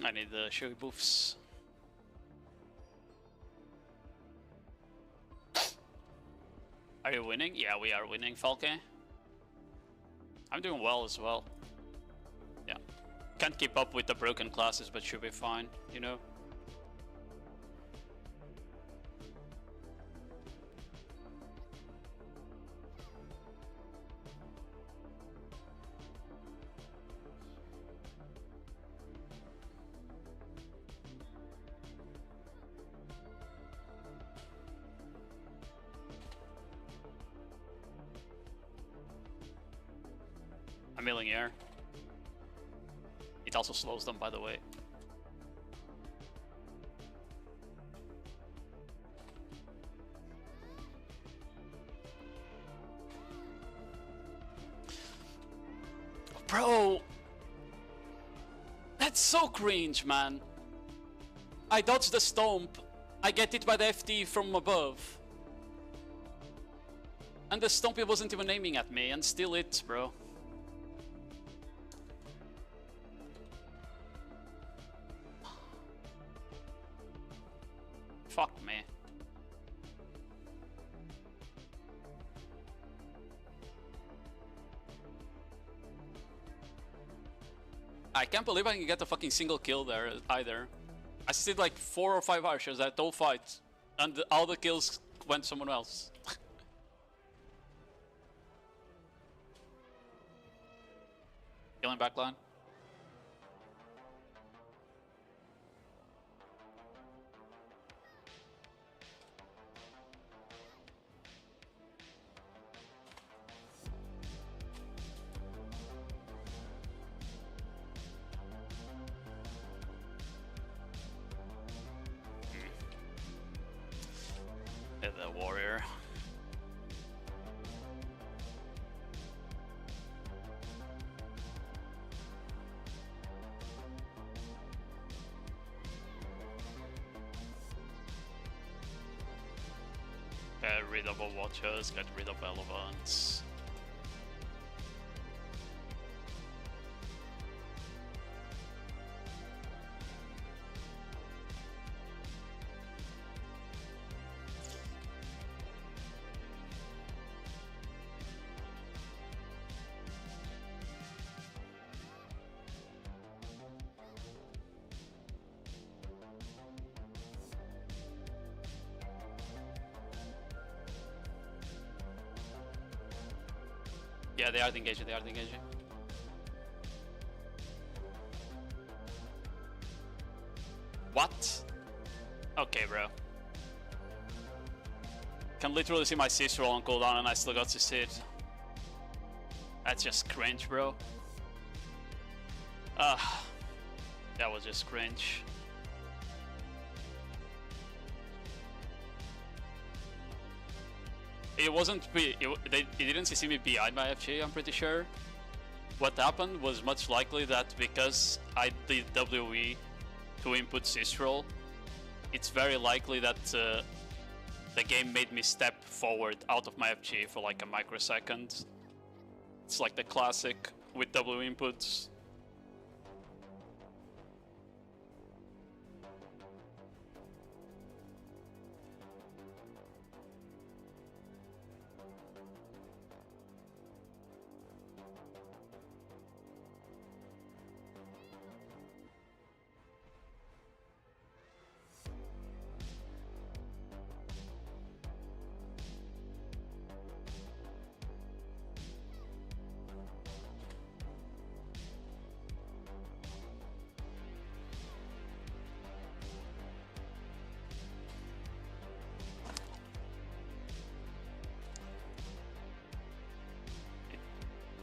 I need the showy buffs. Are you winning? Yeah, we are winning, Falke. I'm doing well as well. Yeah. Can't keep up with the broken classes, but should be fine, you know? I'm milling air. It also slows them, by the way. Bro! That's so cringe, man. I dodged the stomp. I get it by the FT from above. And the stomp wasn't even aiming at me, and still hits, bro. Fuck me. I can't believe I can get a fucking single kill there either. I did like 4 or 5 archers that all fight, and all the kills went someone else. Killing backline. The warrior. Get rid of all watchers, get rid of elephants. Yeah, they are engaging, they are engaging. What? Okay, bro. Can literally see my sis roll on cooldown and I still got to sit. That's just cringe, bro. That was just cringe. It wasn't. It didn't see me behind my FG, I'm pretty sure. What happened was much likely that because I did WE to input sysroll, it's very likely that the game made me step forward out of my FG for like a microsecond. It's like the classic with W inputs.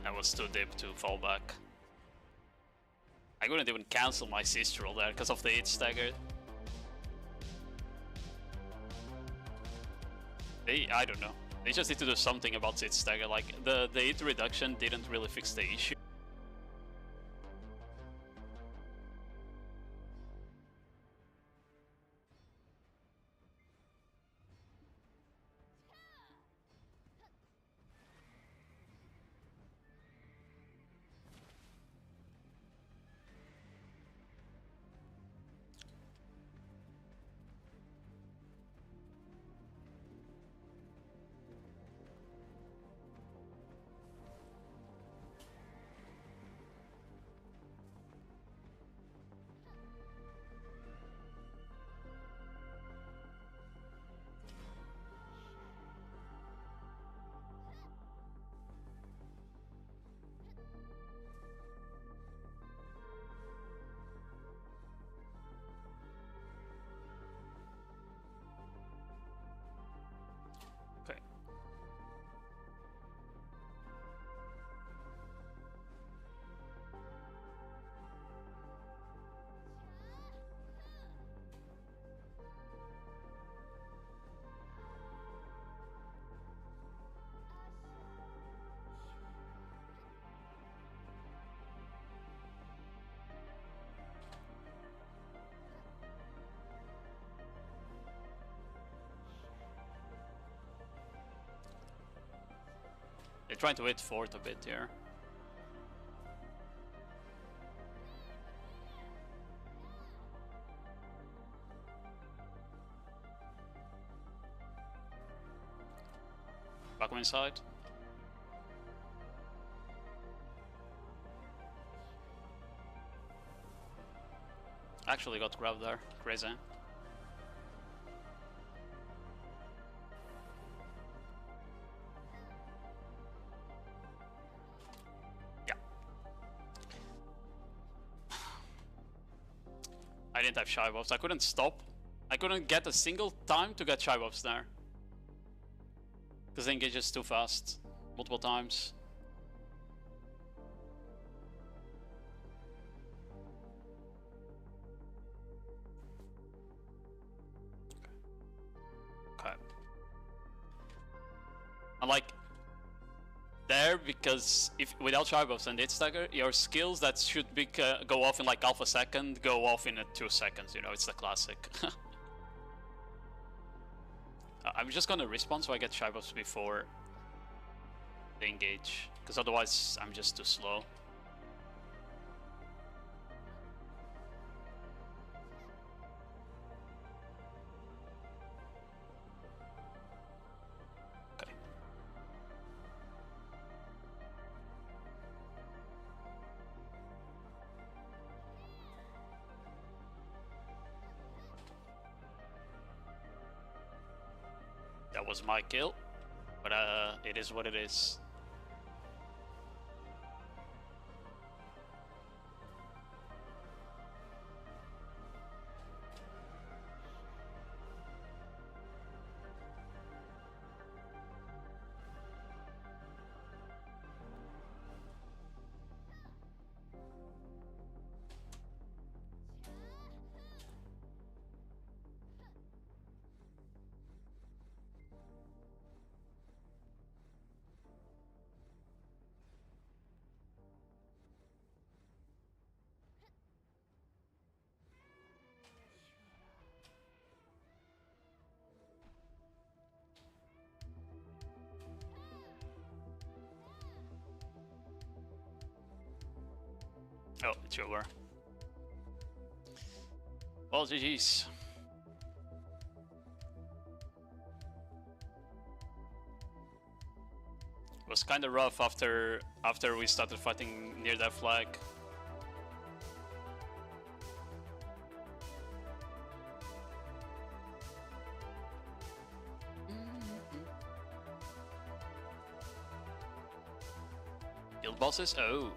I was too deep to fall back. I couldn't even cancel my sysroll there because of the hit stagger. I don't know. They just need to do something about hit stagger. Like the hit reduction didn't really fix the issue. Okay. They're trying to hit forward a bit here. Back inside. Actually got grabbed there. Crazy. I didn't have shy buffs. I couldn't stop. I couldn't get a single time to get shy buffs there. Because they engage just too fast. Multiple times. Okay. And like there, because if without shy buffs and hit stagger, your skills that should be go off in like half a second go off in 2 seconds. You know, it's the classic. I'm just gonna respawn so I get shy buffs before they engage, because otherwise I'm just too slow. That was my kill, but it is what it is. Oh, it's over. Well, GG's. It was kind of rough after we started fighting near that flag. Guild bosses? Oh.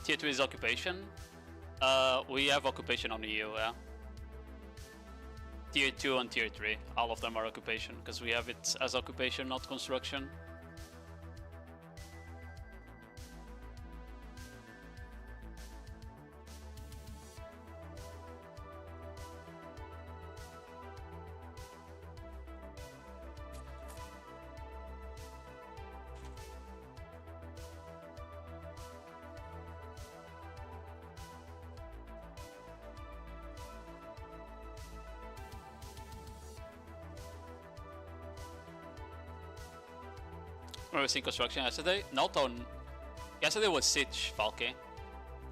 Tier 2 is occupation. We have occupation on EU, yeah. Tier 2 and Tier 3, all of them are occupation, because we have it as occupation, not construction. I was in construction yesterday. Not on. Yesterday was Siege, Valky.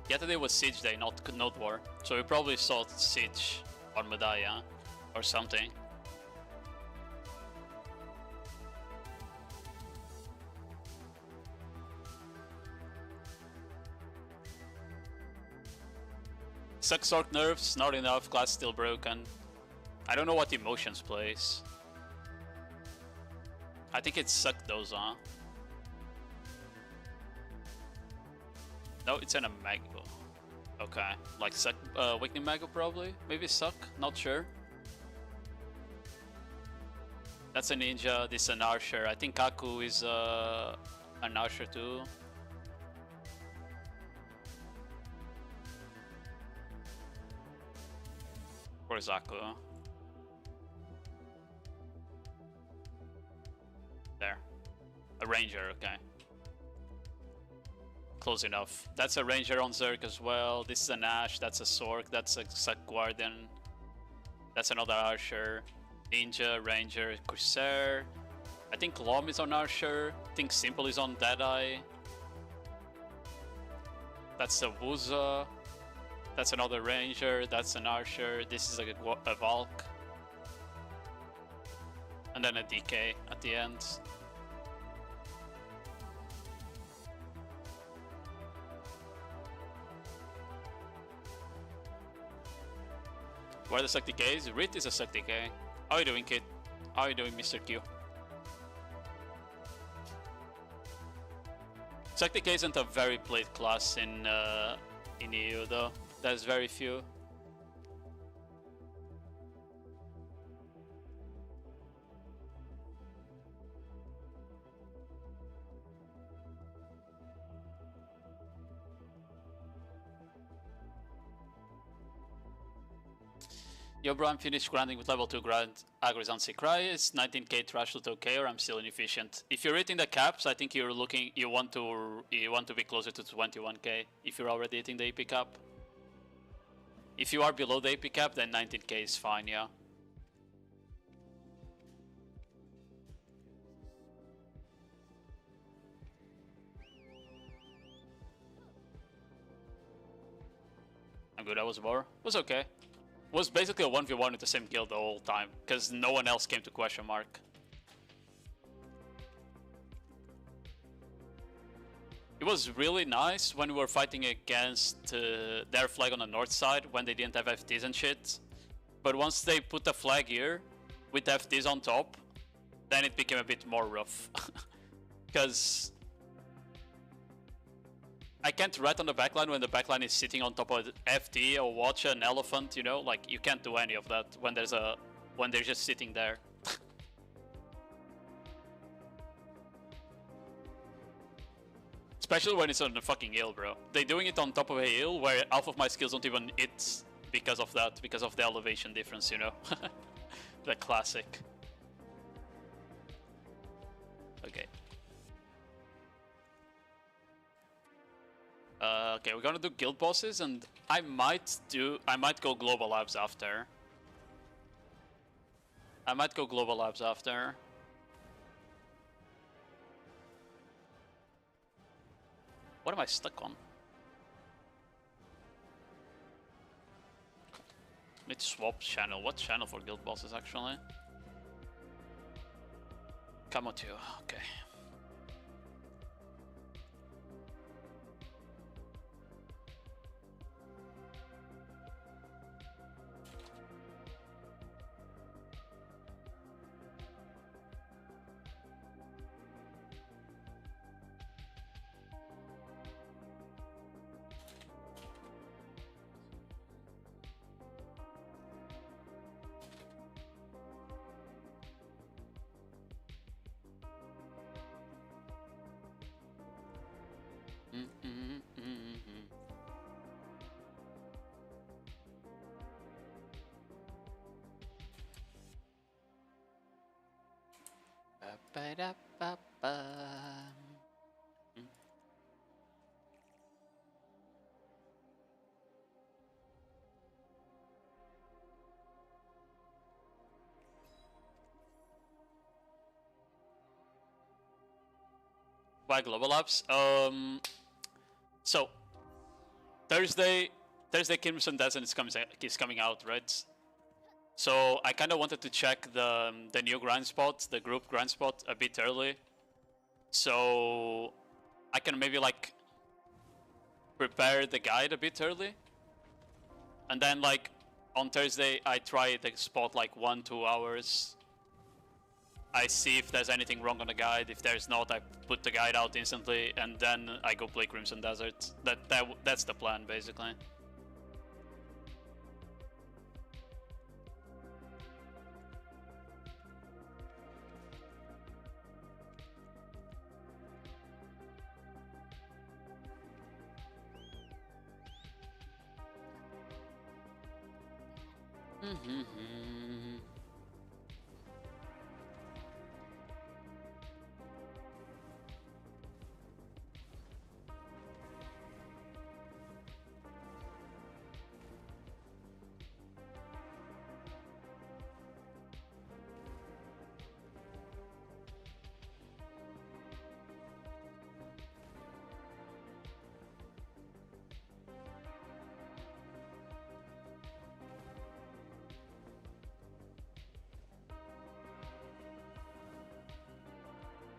Yesterday was Siege Day, not Nodewar. So we probably saw Siege on Medaya or something. Suck Sork nerfs, not enough, class still broken. I don't know what emotions plays. I think it's suck those, huh? No, it's in a Mago. Okay, like suck, weakening Mago probably? Maybe suck, not sure. That's a ninja, this is an archer. I think Kaku is an archer too. Or Zaku. There. A ranger, okay. Close enough. That's a ranger on Zerg as well. This is an Ash, that's a Sork, that's a Suck Guardian. That's another archer. Ninja, ranger, Corsair. I think Lom is on archer. I think Simple is on Deadeye. That's a Wuza. That's another ranger, that's an archer. This is a Valk. And then a DK at the end. Where the Suck DKs? Rit is a Suck DK. How are you doing, kid? How are you doing, Mr. Q? Suck DK isn't a very played class in EU though. There's very few. Yo bro, I'm finished grinding with level 2 grind Agris on Seacry. It's 19k trash loot okay, or I'm still inefficient. If you're hitting the caps, I think you want to be closer to 21k if you're already hitting the AP cap. If you are below the AP cap, then 19k is fine, yeah. I'm good, I was war. Was okay. Was basically a 1v1 with the same guild the whole time, because no one else came to question mark. It was really nice when we were fighting against their flag on the north side, when they didn't have FTs and shit. But once they put the flag here, with FTs on top, then it became a bit more rough. Because I can't rat on the backline when the backline is sitting on top of FT or watch an elephant, you know? Like, you can't do any of that when they're just sitting there. Especially when it's on the fucking hill, bro. They're doing it on top of a hill where half of my skills don't even hit because of that, because of the elevation difference, you know? The classic. Okay. Okay, we're gonna do guild bosses, and I might go global labs after. I might go global labs after. What am I stuck on? Need to swap channel. What channel for guild bosses actually? Come on, you. Okay. Ba-da-ba-ba. Why global labs? So Thursday Crimson Descent is coming out, right? So I kind of wanted to check the new grind spot, the group grind spot, a bit early, so I can maybe like prepare the guide a bit early, and then like on Thursday I try the spot like 1-2 hours. I see if there's anything wrong on the guide. If there's not, I put the guide out instantly, and then I go play Crimson Desert. That's the plan basically.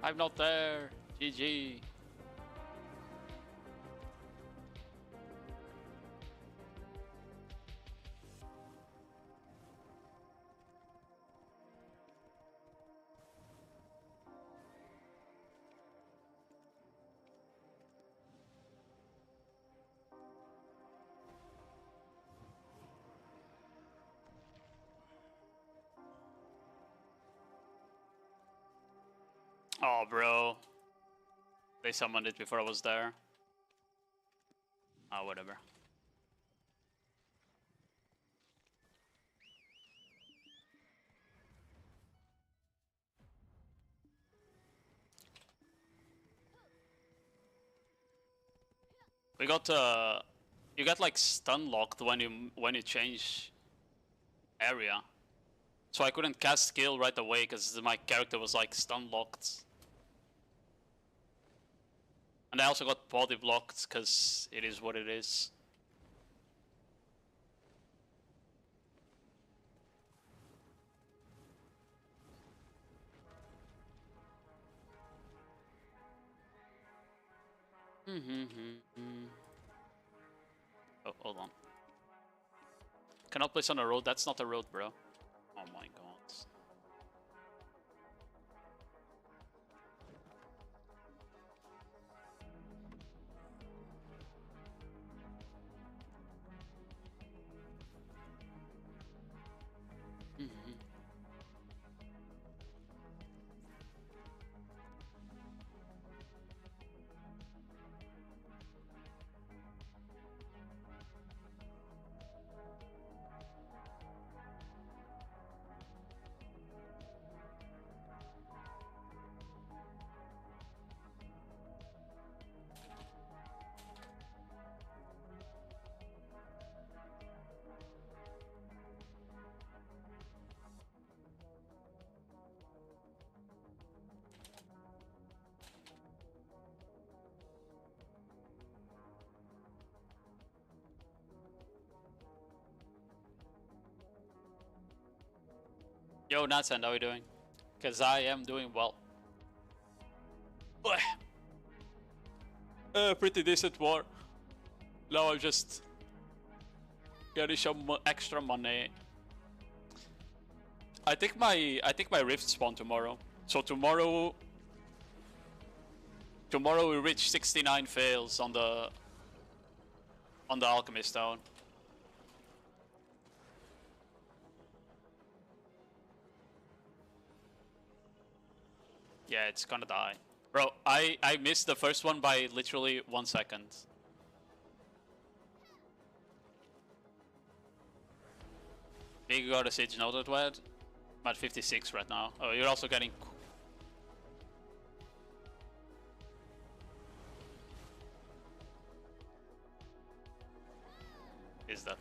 I'm not there. GG. Oh, bro. They summoned it before I was there. Ah, whatever. We got you got like stun locked when you change area. So I couldn't cast skill right away because my character was like stun locked. And I also got body blocked because it is what it is. Oh, hold on. Cannot place on a road. That's not a road, bro. Oh my god. Yo, Natsan, how are you doing? Because I am doing well. Pretty decent war. Now I'm just getting some extra money. I think my rift spawn tomorrow. So tomorrow we reach 69 fails on the alchemist stone. Yeah, it's gonna die. Bro, I missed the first one by literally 1 second. Big got a siege Nodewar. I'm at 56 right now. Oh, you're also getting... Is that?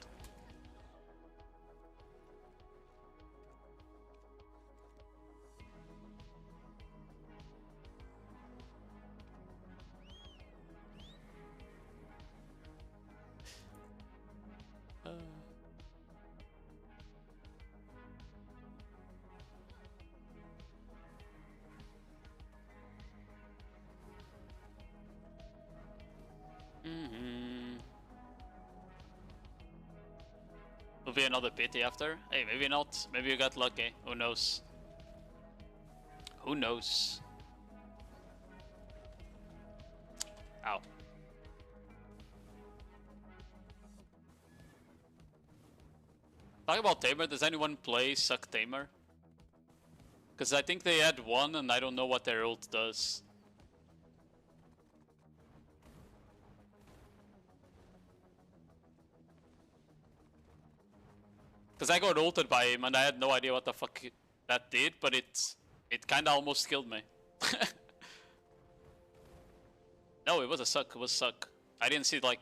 Will be another pity after. Hey, maybe not. Maybe you got lucky. Who knows? Who knows? Ow. Talking about Tamer, does anyone play Suck Tamer? Because I think they had one and I don't know what their ult does. Because I got ulted by him and I had no idea what the fuck that did, but it kinda almost killed me. No, it was a suck, it was suck. I didn't see like...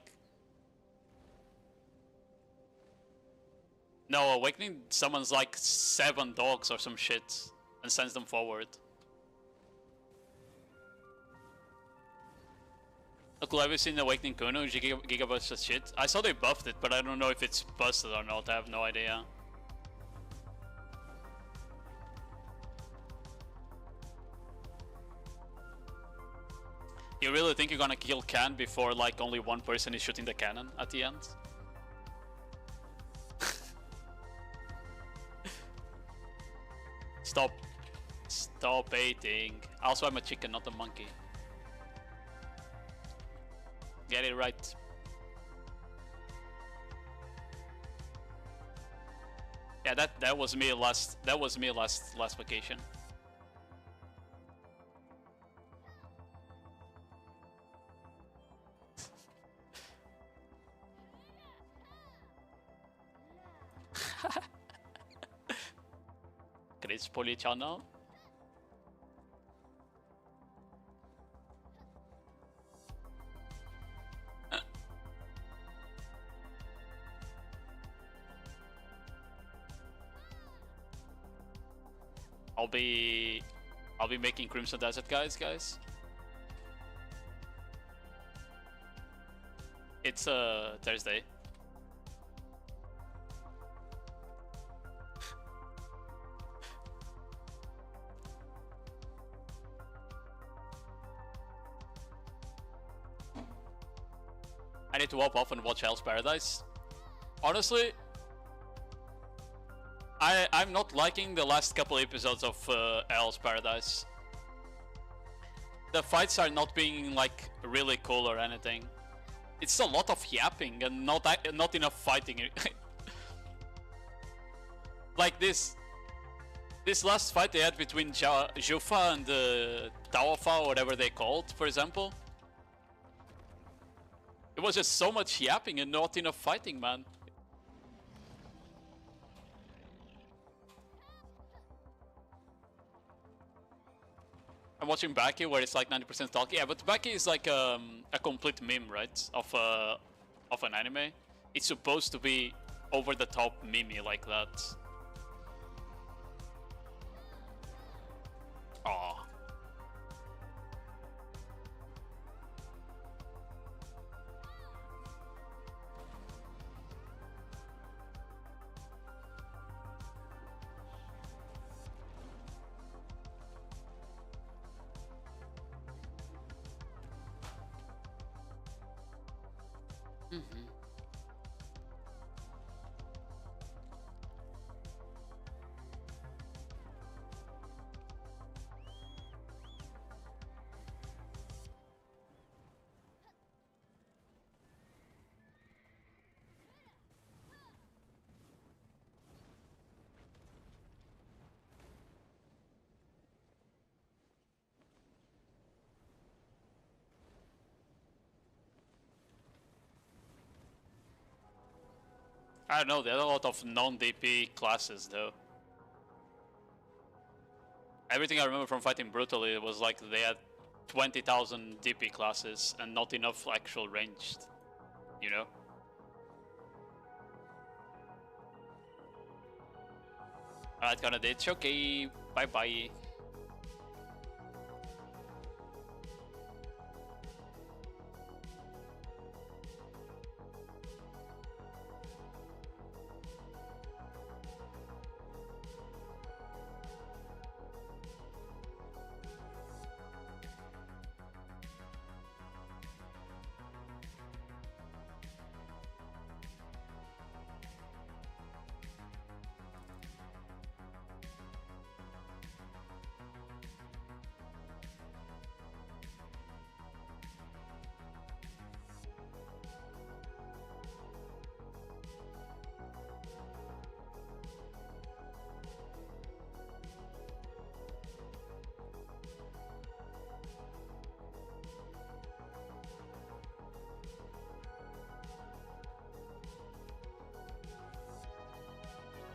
No, Awakening summons like 7 dogs or some shit and sends them forward. Look, have you seen Awakening Kuno, gigabucks of shit? I saw they buffed it, but I don't know if it's busted or not, I have no idea. You really think you're gonna kill Can before like only one person is shooting the cannon at the end? Stop baiting. Also, I'm a chicken, not a monkey. Get it right. Yeah, that was me last vacation. Chris Policiano. I'll be making Crimson Desert guys. It's Thursday. I need to hop off and watch Hell's Paradise. Honestly, I'm not liking the last couple episodes of Hell's Paradise. The fights are not being like really cool or anything. It's a lot of yapping and not enough fighting. Like this last fight they had between Jufa and Tawafa, or whatever they called, for example. It was just so much yapping and not enough fighting, man. I'm watching Baki where it's like 90% talking. Yeah, but Baki is like a complete meme, right? Of an anime. It's supposed to be over the top meme like that. Aww. Mhm. I don't know, there are a lot of non-DP classes though. Everything I remember from fighting brutally was like they had 20,000 DP classes and not enough actual ranged, you know? Alright, gonna ditch, okay, bye bye.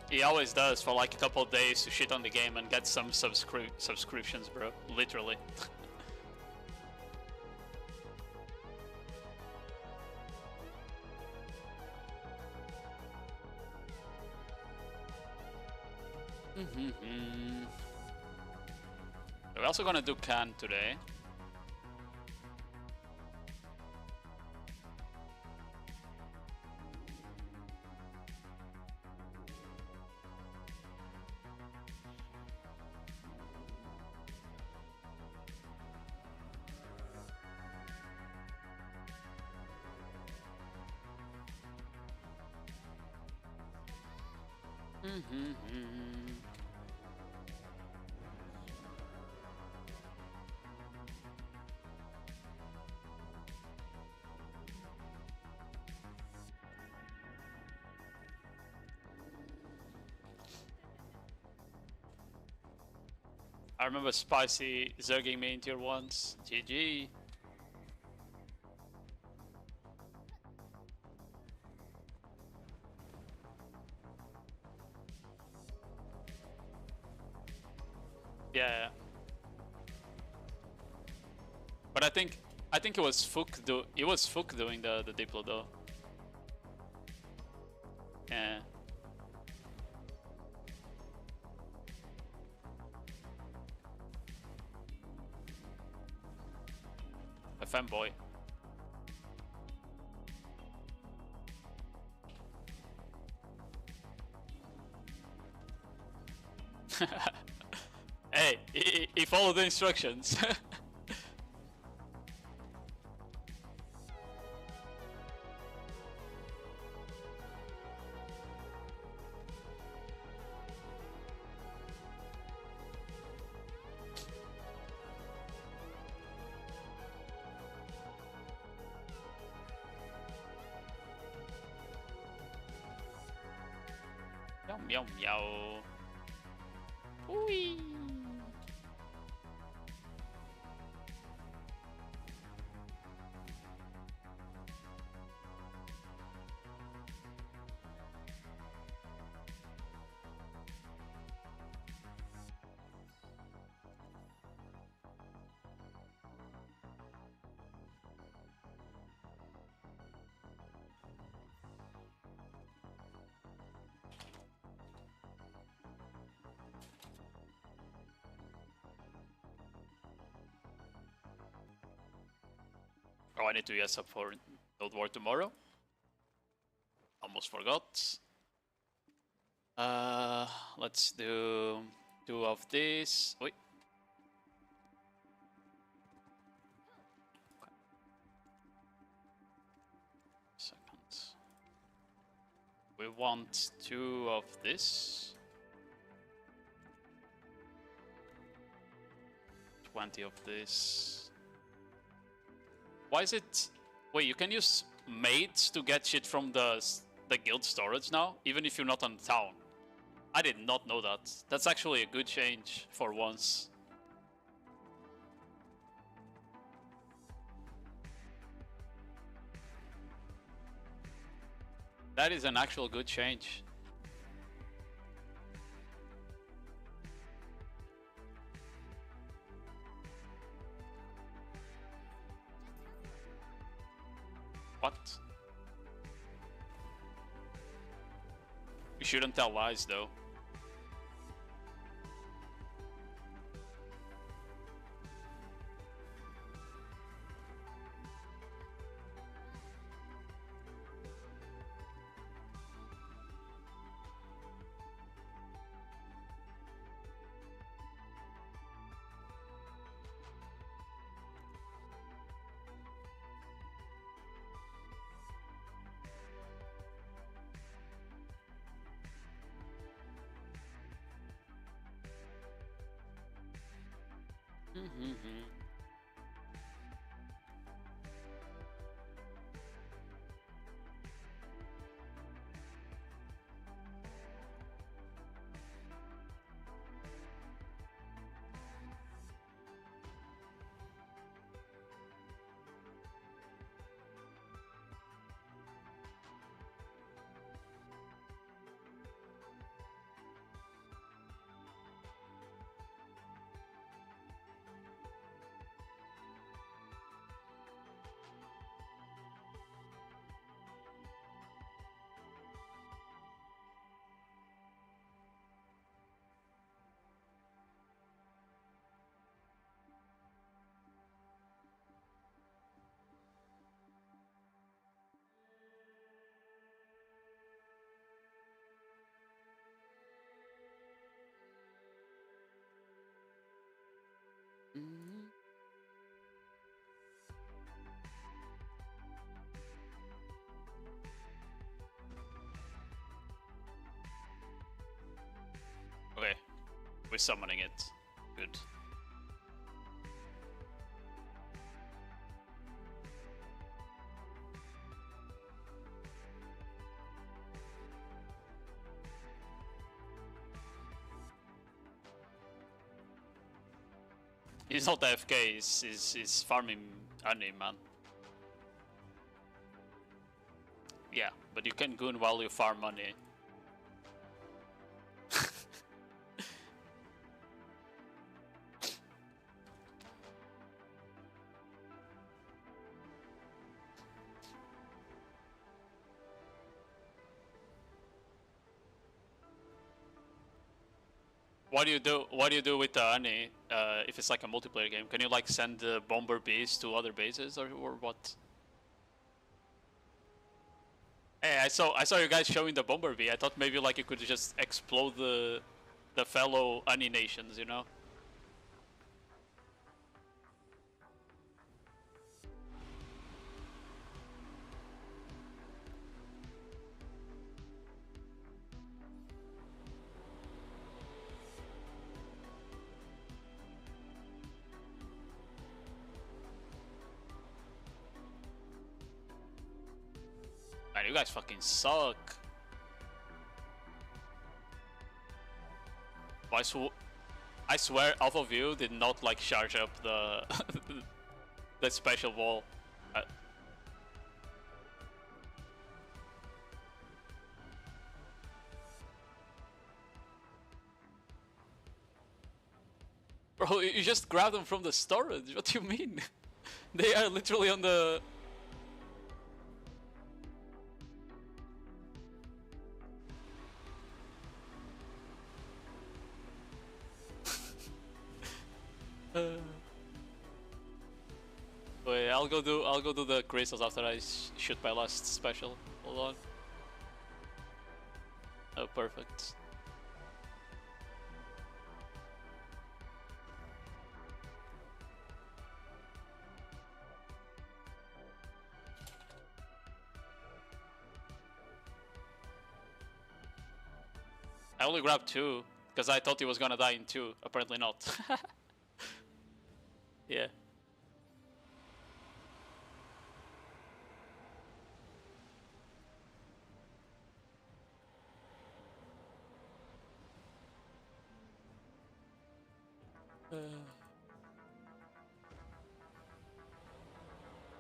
He always does for like a couple of days to shit on the game and get some subscriptions, bro. Literally. We're also gonna do Can today. I remember Spicy zerging me in tier 1s. GG. Yeah. But I think it was Fook doing the Diplo though. Yeah. A fanboy. Hey, he followed the instructions. Meow meow meow. Whee. Oh, I need to yes up for Nodewar tomorrow. Almost forgot. Let's do 2 of this. Wait. Second. we want 2 of this. 20 of this. Why is it... Wait, you can use maids to get shit from the guild storage now, even if you're not on town. I did not know that. That's actually a good change for once. That is an actual good change. What? You shouldn't tell lies though. Okay, we're summoning it. Good. He's not AFK, he's farming honey, man. Yeah, but you can goon while you farm money. What do you do? What do you do with the honey if it's like a multiplayer game? Can you like send bomber bees to other bases or what? Hey, I saw you guys showing the bomber bee. I thought maybe like you could just explode the fellow honey nations, you know? Man, you guys fucking suck. I swear, half of you did not like charge up the the special wall. Bro, you just grab them from the storage. What do you mean? They are literally on the. Wait, I'll go do the crystals after I shoot my last special. Hold on. Oh, perfect. I only grabbed 2 because I thought he was gonna die in 2. Apparently not. Yeah.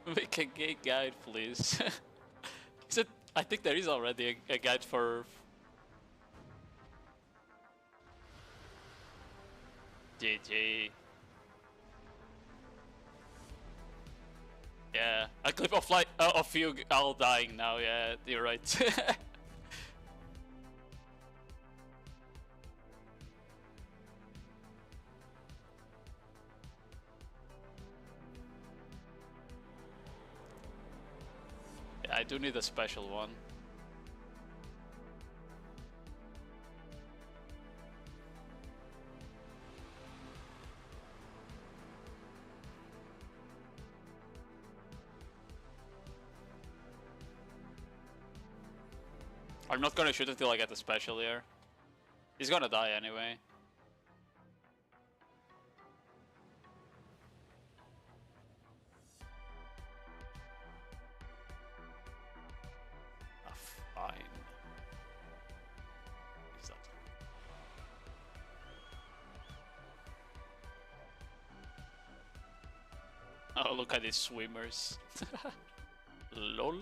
Make a gay guide, please. Is it? I think there is already a guide for. GG. Yeah, a clip of like of you all dying now. Yeah, you're right. Yeah, I do need a special one. I'm not gonna shoot until I get the special here. He's gonna die anyway. Ah, fine. Is that? Oh, look at these swimmers. Lol.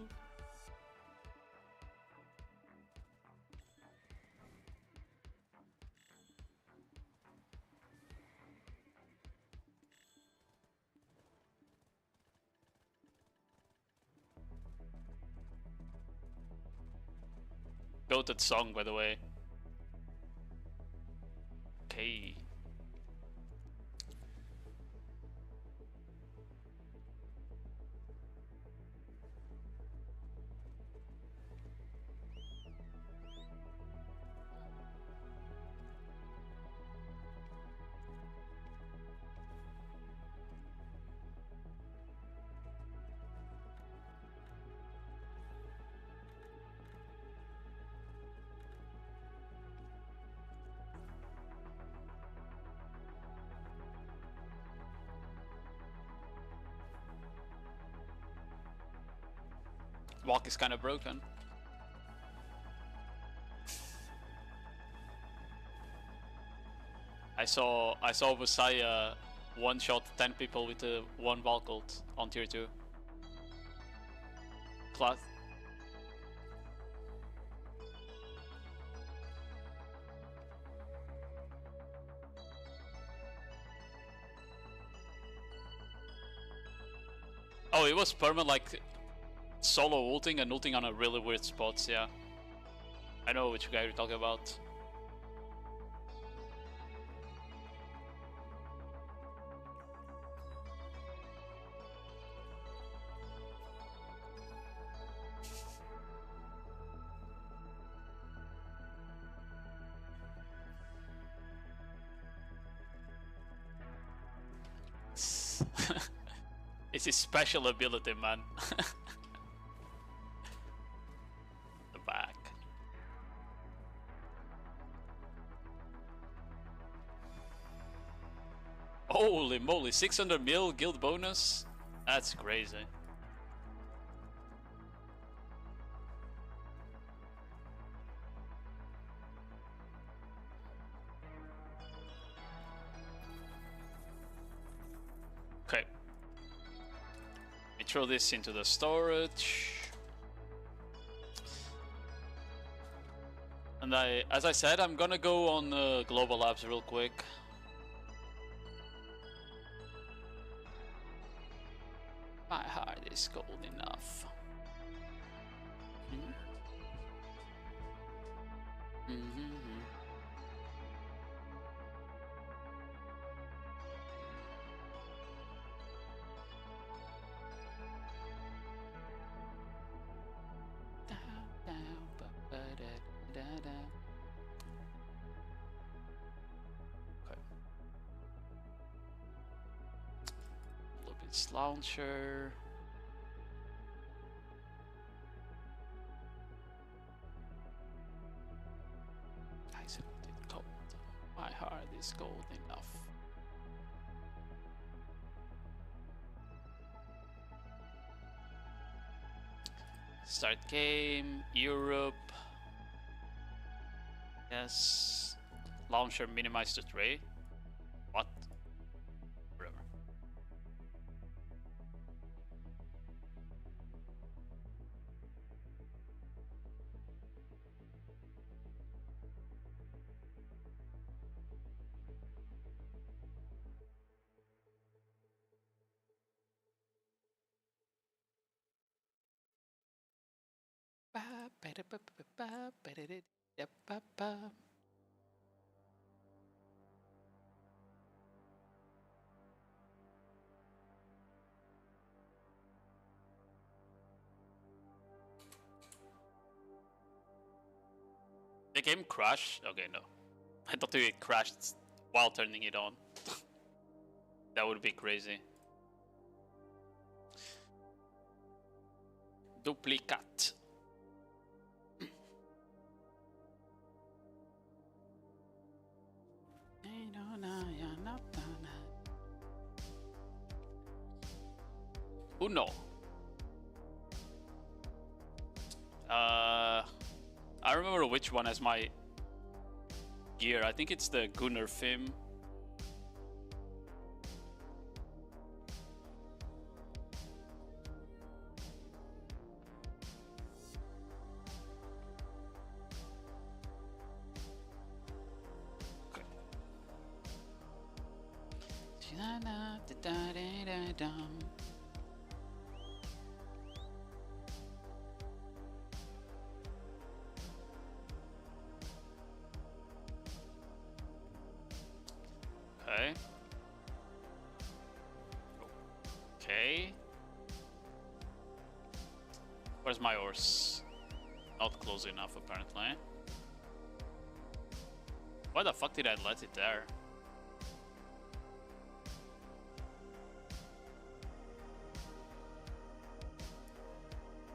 Goated song, by the way. Okay. Walk is kind of broken. I saw Messiah one shot 10 people with a 1 Valk ult on tier 2. Class. Oh, it was perma like solo ulting and ulting on a really weird spots, yeah. I know which guy you're talking about. It's his special ability, man. The back. Holy moly, 600 mil guild bonus? That's crazy. Okay. Let me throw this into the storage. And as I said, I'm gonna go on Global Labs real quick. My heart is cold enough. Lupin's launcher. Nice. Start game, Europe. Yes. Launcher minimize the tray. What? Whatever. The game crashed? Okay, no. I thought it crashed while turning it on. That would be crazy. Duplicate. Uno. I remember which one as my gear. I think it's the Gunnar Fim. Okay. Okay. Where's my horse? Not close enough, apparently. Why the fuck did I let it there?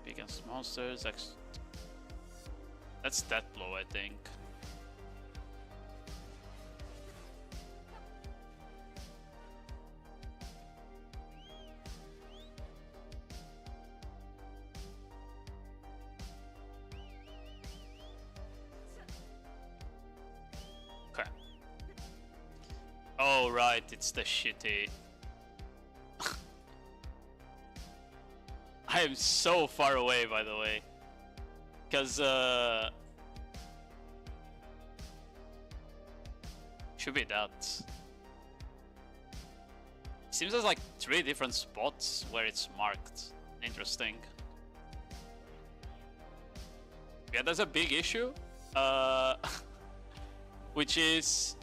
Against monsters. That's that blow, I think. Okay. Oh, right, it's the shitty. I am so far away, by the way, because should be that. Seems there's like 3 different spots where it's marked. Interesting. Yeah, there's a big issue, which is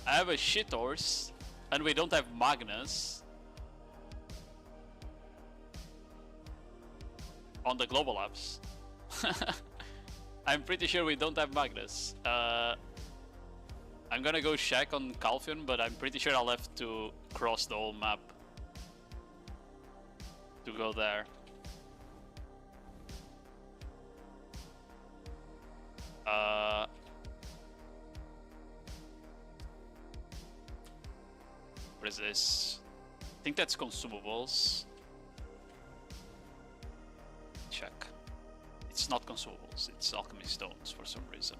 I have a shit horse and we don't have Magnus on the global apps. I'm pretty sure we don't have Magnus. I'm gonna go check on Calphion, but I'm pretty sure I'll have to cross the whole map to go there. What is this? I think that's consumables. Check. It's not consumables, it's alchemy stones for some reason.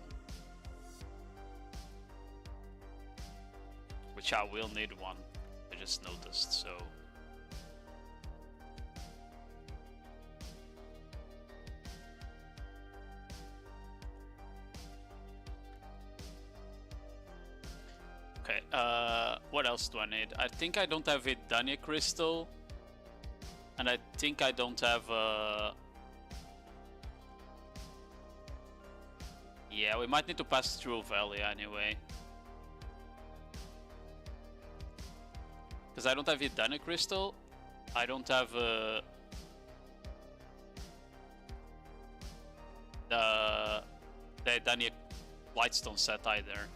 Which I will need one, I just noticed, so. Okay, what else do I need? I think I don't have a Dania crystal. And I think I don't have yeah, we might need to pass through Valley anyway. Because I don't have Idana Crystal. I don't have the Idania Lightstone set either.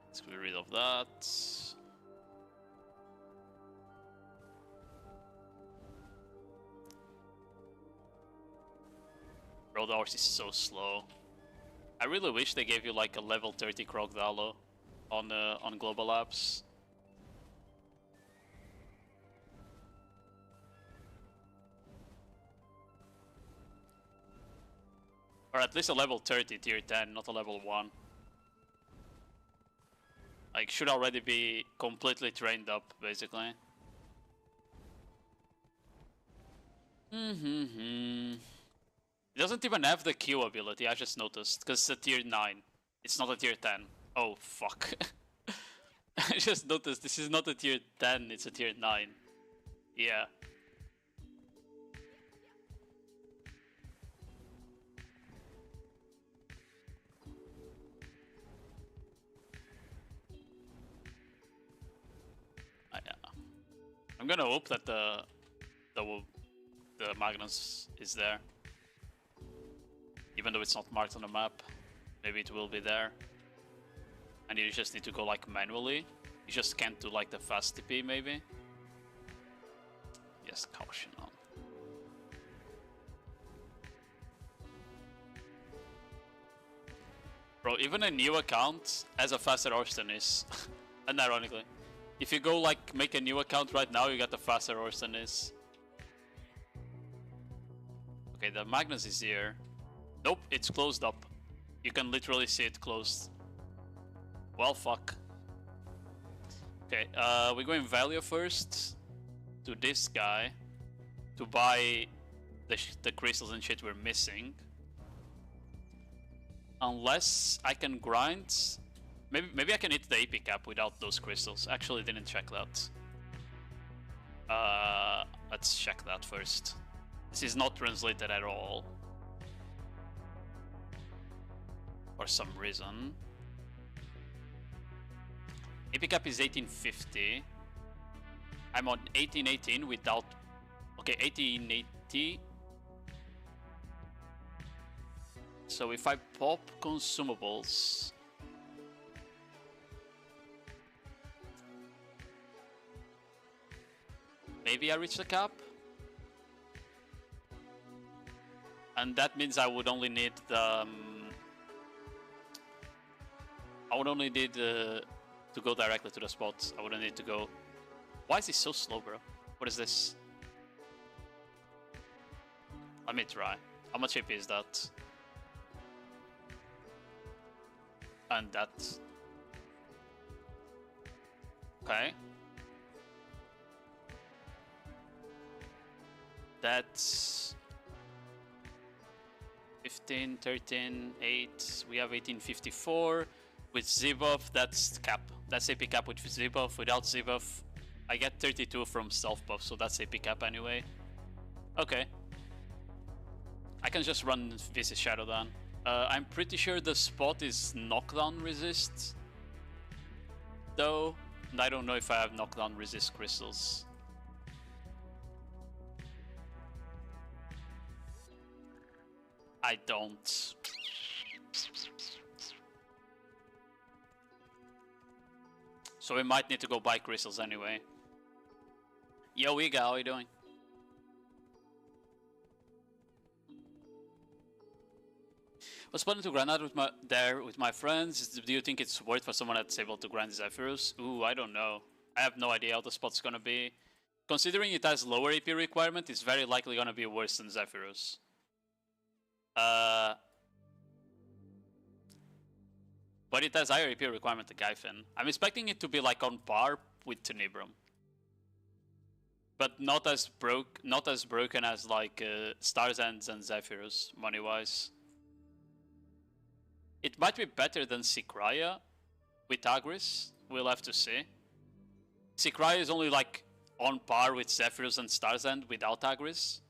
Let's get rid of that. Bro, the horse is so slow. I really wish they gave you like a level 30 Crocodile. on Global Labs. Or at least a level 30 tier 10, not a level 1. Like, should already be completely trained up, basically. It doesn't even have the Q ability, I just noticed, because it's a tier 9. It's not a tier 10. Oh, fuck. I just noticed this is not a tier 10, it's a tier 9. Yeah. I'm gonna hope that the Magnus is there. Even though it's not marked on the map, maybe it will be there. And you just need to go like manually. You just can't do like the fast TP maybe. Yes, caution on. Bro, even a new account has a faster horse than this. And ironically. If you go like make a new account right now, you get a faster horse than this. Okay, the Magnus is here. Nope, it's closed up. You can literally see it closed. Well, fuck. Okay, we're going value first to this guy to buy the crystals and shit we're missing. Unless I can grind. Maybe I can hit the AP cap without those crystals. Actually, didn't check that. Let's check that first. This is not translated at all. For some reason. AP cap is 1850. I'm on 1818 without... Okay, 1880. So if I pop consumables... Maybe I reach the cap? And that means I would only need the... I would only need to go directly to the spot. I wouldn't need to go... Why is this so slow, bro? What is this? Let me try. How much AP is that? And that... Okay. That's 15, 13, 8. We have 1854. With Z-buff, that's cap. That's AP cap with Z-buff. Without Z-buff, I get 32 from self buff, so that's AP cap anyway. Okay. I can just run Vicious Shadow then. I'm pretty sure the spot is knockdown resist. Though, and I don't know if I have knockdown resist crystals. I don't. So we might need to go buy crystals anyway. Yo, Iga, how are you doing? Was planning to grind out with my friends. Do you think it's worth for someone that's able to grind Zephyrus? Ooh, I don't know. I have no idea how the spot's gonna be. Considering it has lower AP requirement, it's very likely gonna be worse than Zephyrus. But it has higher AP requirement than Gyfin. I'm expecting it to be like on par with Tenebrum. But not as broken as like Stars Ends and Zephyrus, money-wise. It might be better than Sikraya with Agris. We'll have to see. Sikraya is only like on par with Zephyrus and Stars End without Agris.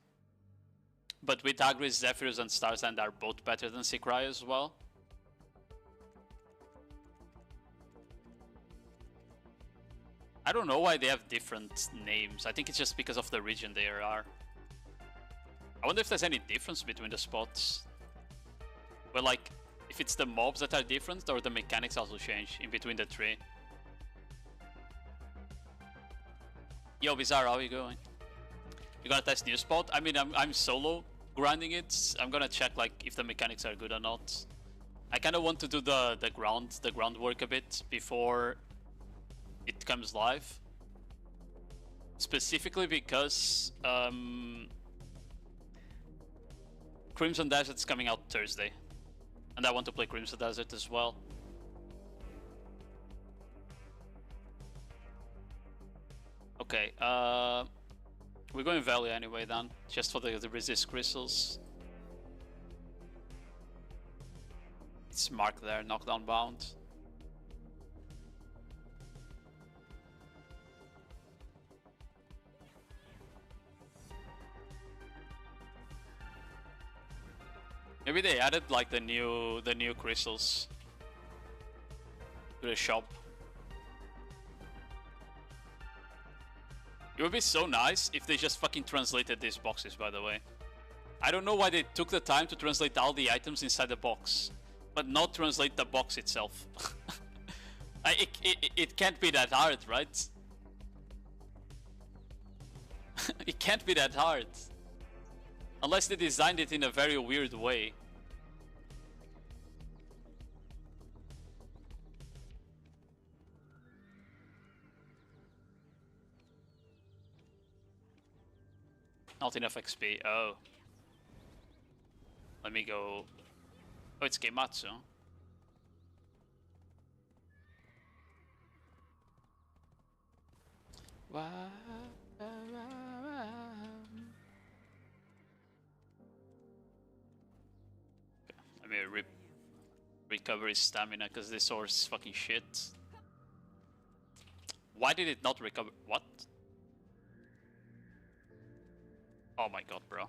But with Agris, Zephyrus and Stars End are both better than Sikraya as well. I don't know why they have different names. I think it's just because of the region they are. I wonder if there's any difference between the spots. Well, like, if it's the mobs that are different or the mechanics also change in between the three. Yo, Bizarre, how are you going? You gonna test new spot? I mean, I'm solo grinding it. I'm gonna check like if the mechanics are good or not. I kind of want to do the groundwork a bit before it comes live. Specifically because Crimson Desert's coming out Thursday, and I want to play Crimson Desert as well. Okay, we're going Valley anyway then, just for the resist crystals. It's marked there, knockdown bound. Maybe they added like the new crystals to the shop. It would be so nice if they just fucking translated these boxes, by the way. I don't know why they took the time to translate all the items inside the box, but not translate the box itself. It can't be that hard, right? It can't be that hard. Unless they designed it in a very weird way. Not enough XP. Oh. Let me go. Oh, it's Gematsu. Let me recover his stamina because this horse is fucking shit. Why did it not recover? What? Oh my god, bro.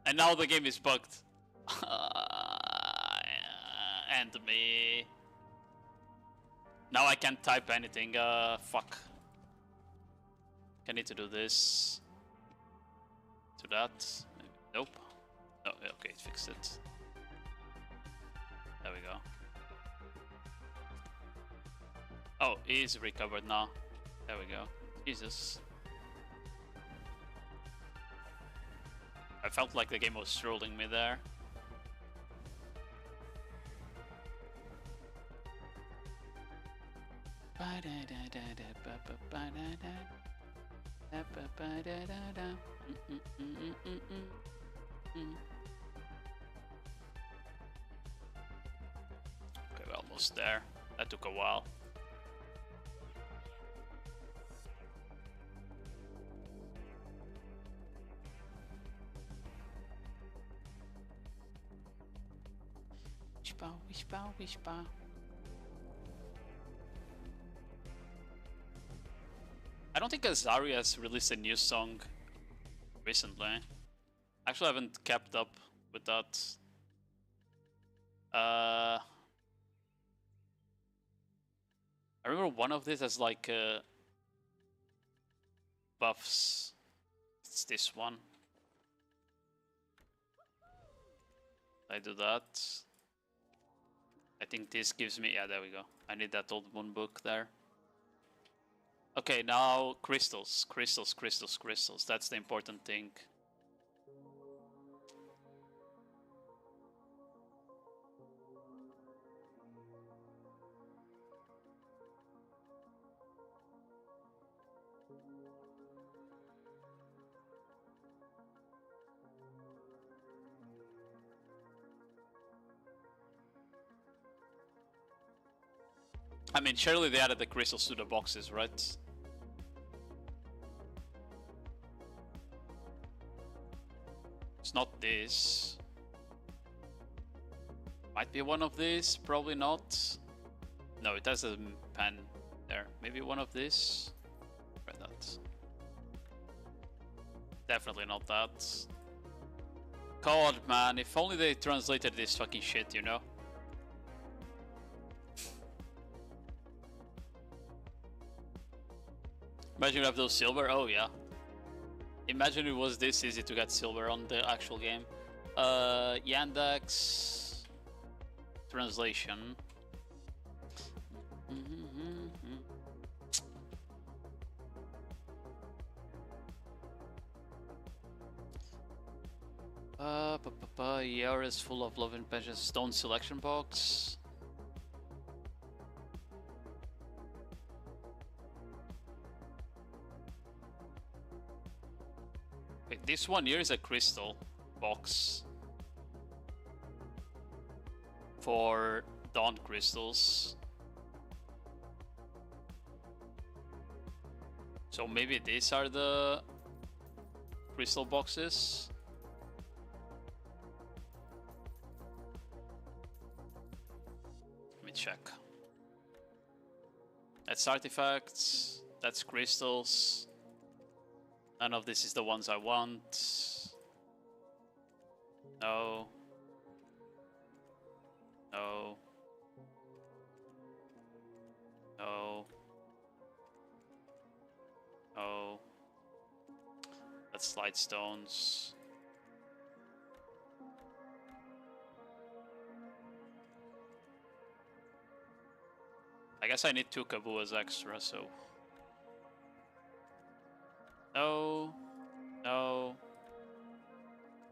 And now the game is bugged. And me. Now I can't type anything. Fuck. I need to do this. To that. Nope. Oh, okay, it fixed it. There we go. Oh, he's recovered now. There we go. Jesus. I felt like the game was trolling me there. Okay, we're almost there. That took a while. Wishba. I don't think Azari has released a new song recently. Actually, I haven't kept up with that. I remember one of these as like buffs. It's this one. I do that. I think this gives me, yeah, there we go. I need that old moon book there. Okay, now crystals. That's the important thing. I mean, surely they added the crystals to the boxes, right? It's not this. Might be one of these, probably not. No, it has a pen there. Maybe one of these. Try that. Definitely not that. God, man, if only they translated this fucking shit, you know? Imagine you have those silver. Oh yeah. Imagine it was this easy to get silver on the actual game. Yandex translation. ER is full of love and passion. Stone selection box. Wait, this one here is a crystal box for dawn crystals. So maybe these are the crystal boxes. Let me check. That's artifacts, that's crystals. None of this is the ones I want. No. No. No. No. That's light stones. I guess I need 2 Kabuas extra, so... No. No.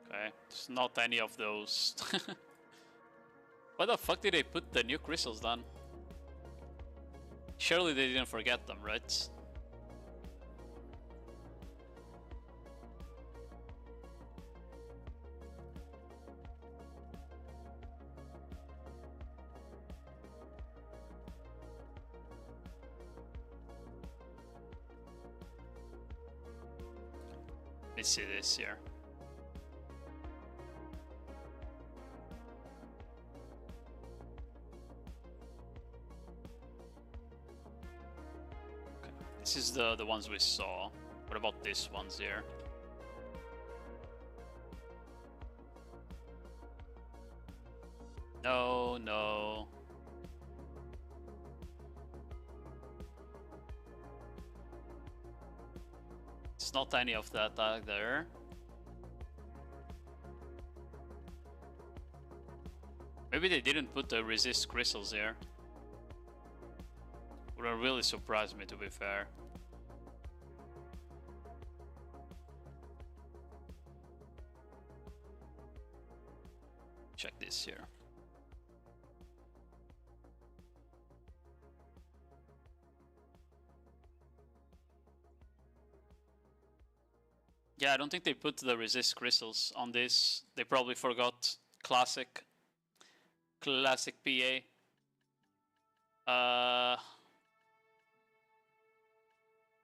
Okay, it's not any of those. Why the fuck did they put the new crystals down? Surely they didn't forget them, right? Let's see this here. Okay. This is the ones we saw. What about these ones here? No, no. It's not any of that either. Maybe they didn't put the resist crystals here. Would have really surprised me, to be fair. Check this here. Yeah, I don't think they put the resist crystals on this. They probably forgot classic PA.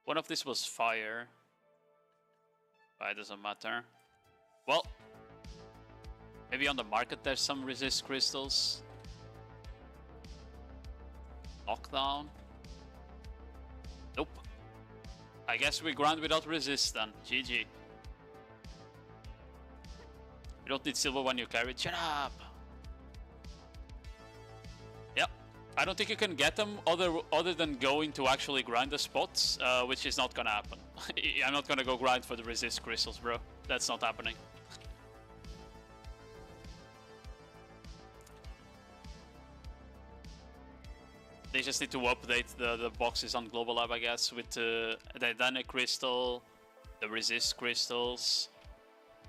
One of this was fire. But it doesn't matter. Well, maybe on the market there's some resist crystals. Lockdown. Nope. I guess we grind without resist then. GG. You don't need silver when you carry it. Shut up! Yep. I don't think you can get them other than going to actually grind the spots, which is not gonna happen. I'm not gonna go grind for the resist crystals, bro. That's not happening. They just need to update the boxes on Global Lab, I guess, with the Dynamic Crystal, the resist crystals.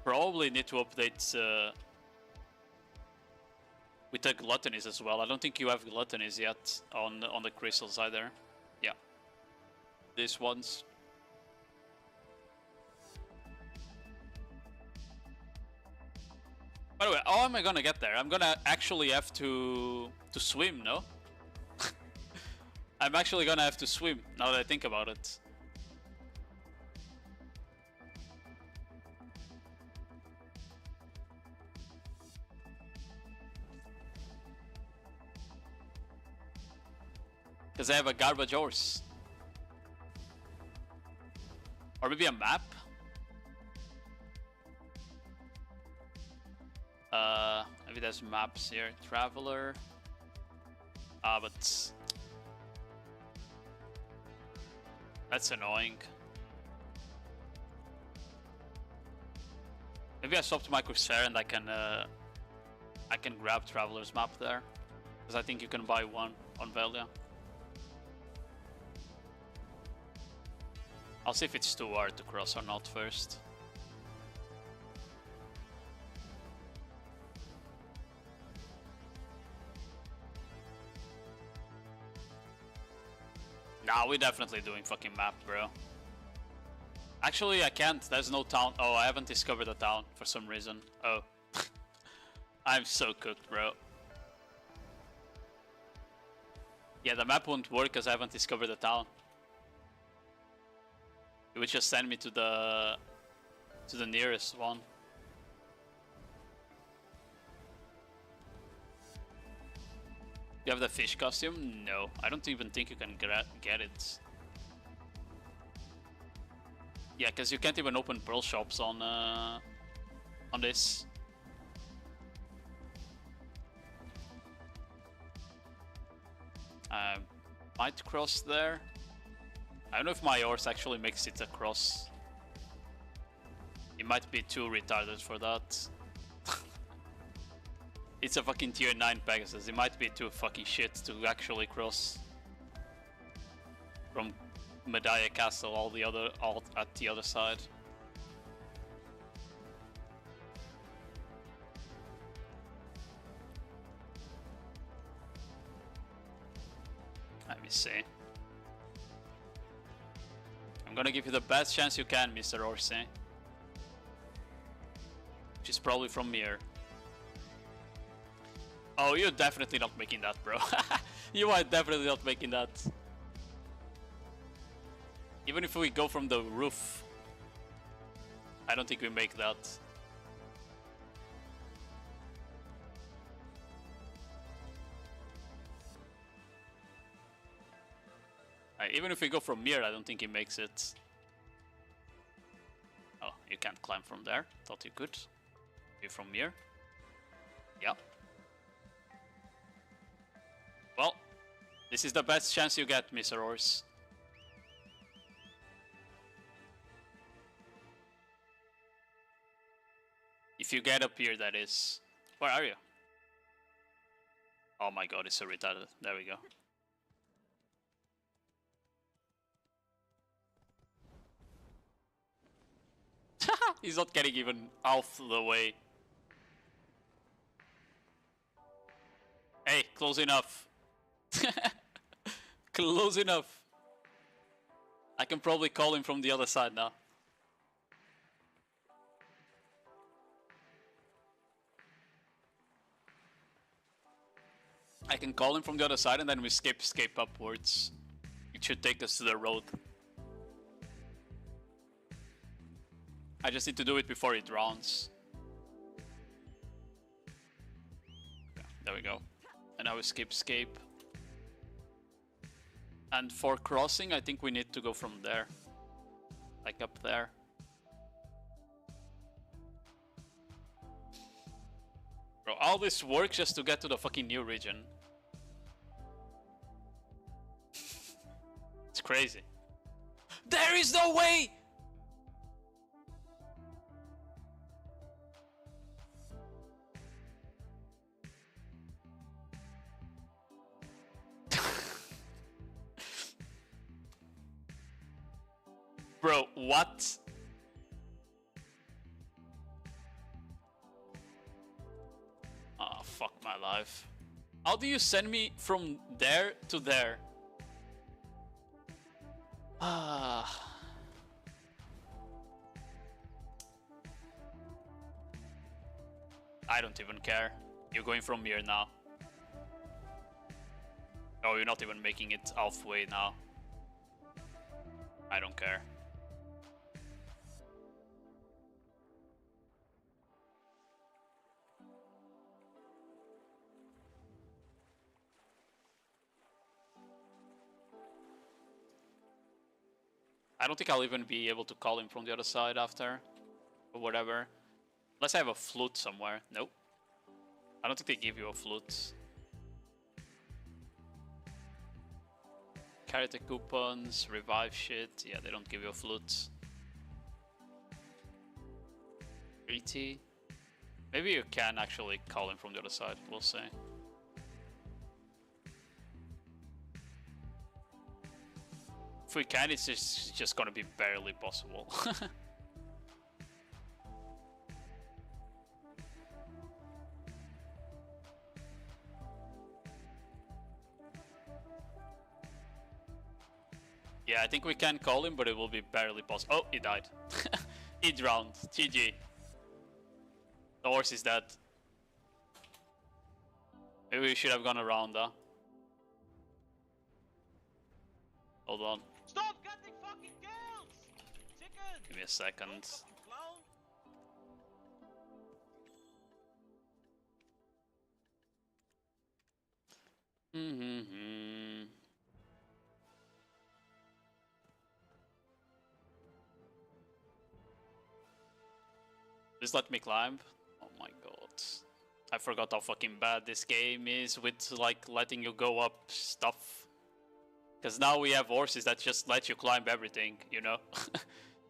Probably need to update with the gluttonies as well. I don't think you have gluttonies yet on the crystals either. Yeah, these ones. By the way, how am I gonna get there? I'm gonna actually have to swim, no? I'm actually gonna have to swim now that I think about it. Because I have a garbage horse. Or maybe a map? Maybe there's maps here. Traveler. But... that's annoying. Maybe I swapped my Corsair and I can grab Traveler's map there. Because I think you can buy one on Velia. I'll see if it's too hard to cross or not first. Nah, we're definitely doing fucking map, bro. Actually, I can't. There's no town. Oh, I haven't discovered a town for some reason. Oh. I'm so cooked, bro. Yeah, the map won't work because I haven't discovered a town. It would just send me to the nearest one. You have the fish costume? No, I don't even think you can get it. Yeah, because you can't even open pearl shops on this. I might cross there. I don't know if my horse actually makes it across. It might be too retarded for that. It's a fucking tier 9 Pegasus. It might be too fucking shit to actually cross from Medaya Castle all at the other side. Let me see. I'm gonna give you the best chance you can, Mr. Orsi. Which is probably from here. Oh, you're definitely not making that, bro. You are definitely not making that. Even if we go from the roof, I don't think we make that. Even if we go from here, I don't think he makes it. Oh, you can't climb from there. Thought you could. You from here? Yeah. Well, this is the best chance you get, Mr. Horse. If you get up here, that is. Where are you? Oh my god, it's so retarded. There we go. He's not getting even half the way. Hey, close enough. Close enough. I can probably call him from the other side now. I can call him from the other side and then we escape upwards. It should take us to the road. I just need to do it before it drowns. Okay, there we go. And now escape. And for crossing, I think we need to go from there. Like up there. Bro, all this work just to get to the fucking new region. It's crazy. There is no way! Bro, what? Oh, fuck my life. How do you send me from there to there? Ah. I don't even care. You're going from here now. Oh, you're not even making it halfway now. I don't care. I don't think I'll even be able to call him from the other side after. Or whatever. Unless I have a flute somewhere. Nope. I don't think they give you a flute. Karate coupons, revive shit. Yeah, they don't give you a flute. 80. Maybe you can actually call him from the other side. We'll see. If we can, it's just gonna be barely possible. Yeah, I think we can call him, but it will be barely possible. Oh, he died. He drowned. GG. The horse is dead. Maybe we should have gone around, huh? Hold on. Stop getting fucking kills! Chicken! Give me a second. Fucking clown! Just let me climb. Oh my god. I forgot how fucking bad this game is with like letting you go up stuff. Because now we have horses that just let you climb everything, you know?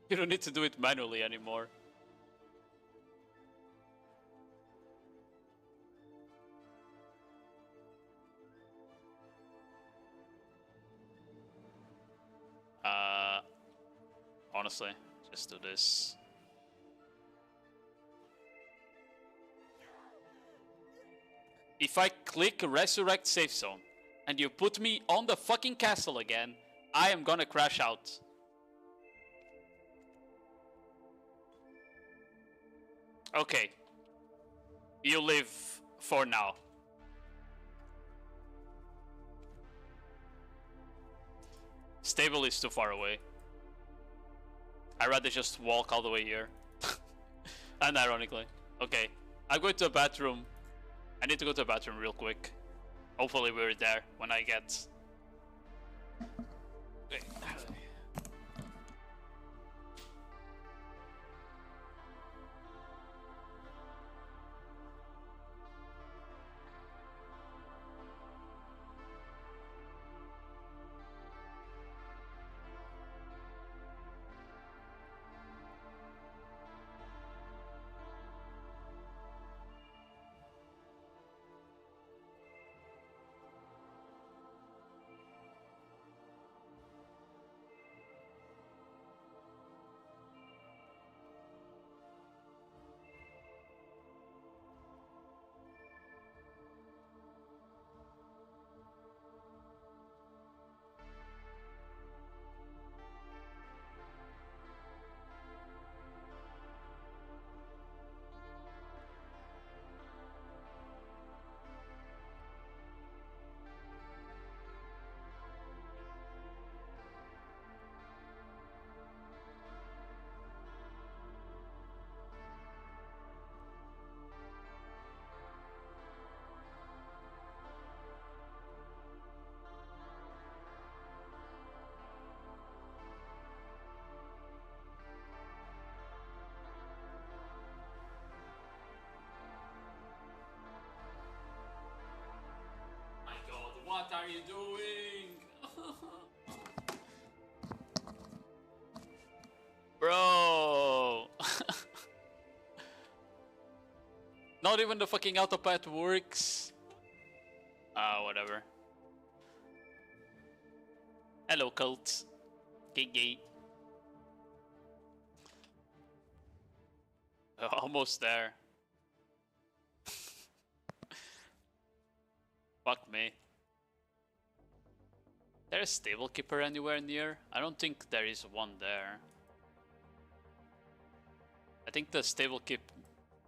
You don't need to do it manually anymore. Honestly, just do this. If I click resurrect safe zone and you put me on the fucking castle again, I am gonna crash out. Okay. You live for now. Stable is too far away. I'd rather just walk all the way here. Unironically. Okay. I'm going to the bathroom. I need to go to the bathroom real quick. Hopefully we're there when I get... Okay. What are you doing? Bro! Not even the fucking autopath works. Ah, whatever. Hello, cult. Gay. Almost there. Fuck me. There a stable keeper anywhere near? I don't think there is one there. I think the stable keep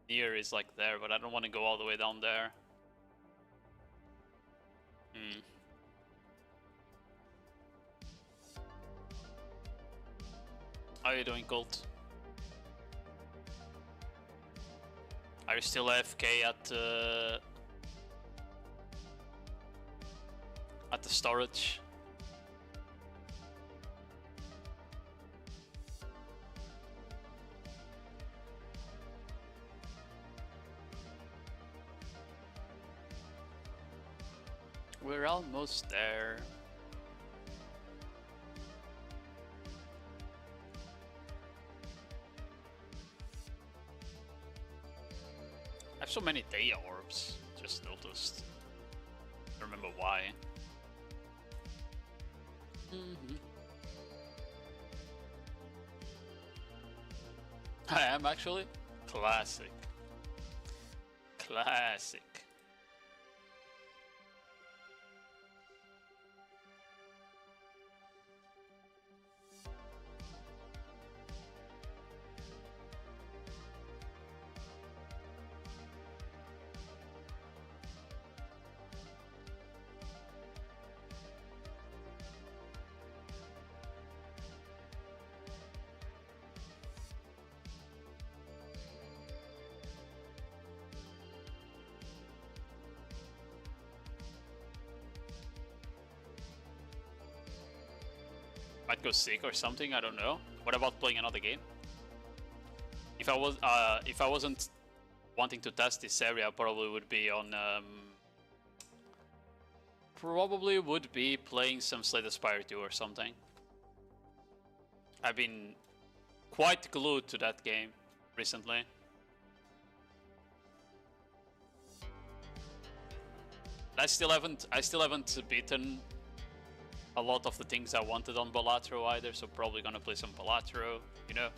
near is like there, but I don't want to go all the way down there. How are you doing, Colt? Are you still AFK at the storage? We're almost there. I have so many Daya orbs, just noticed. I don't remember why. I am actually. Classic. Classic. Might go sick or something, I don't know. What about playing another game? If I wasn't wanting to test this area, probably would be on probably would be playing some Slay the Spire 2 or something. I've been quite glued to that game recently. I still haven't beaten a lot of the things I wanted on Balatro either, so probably gonna play some Balatro, you know.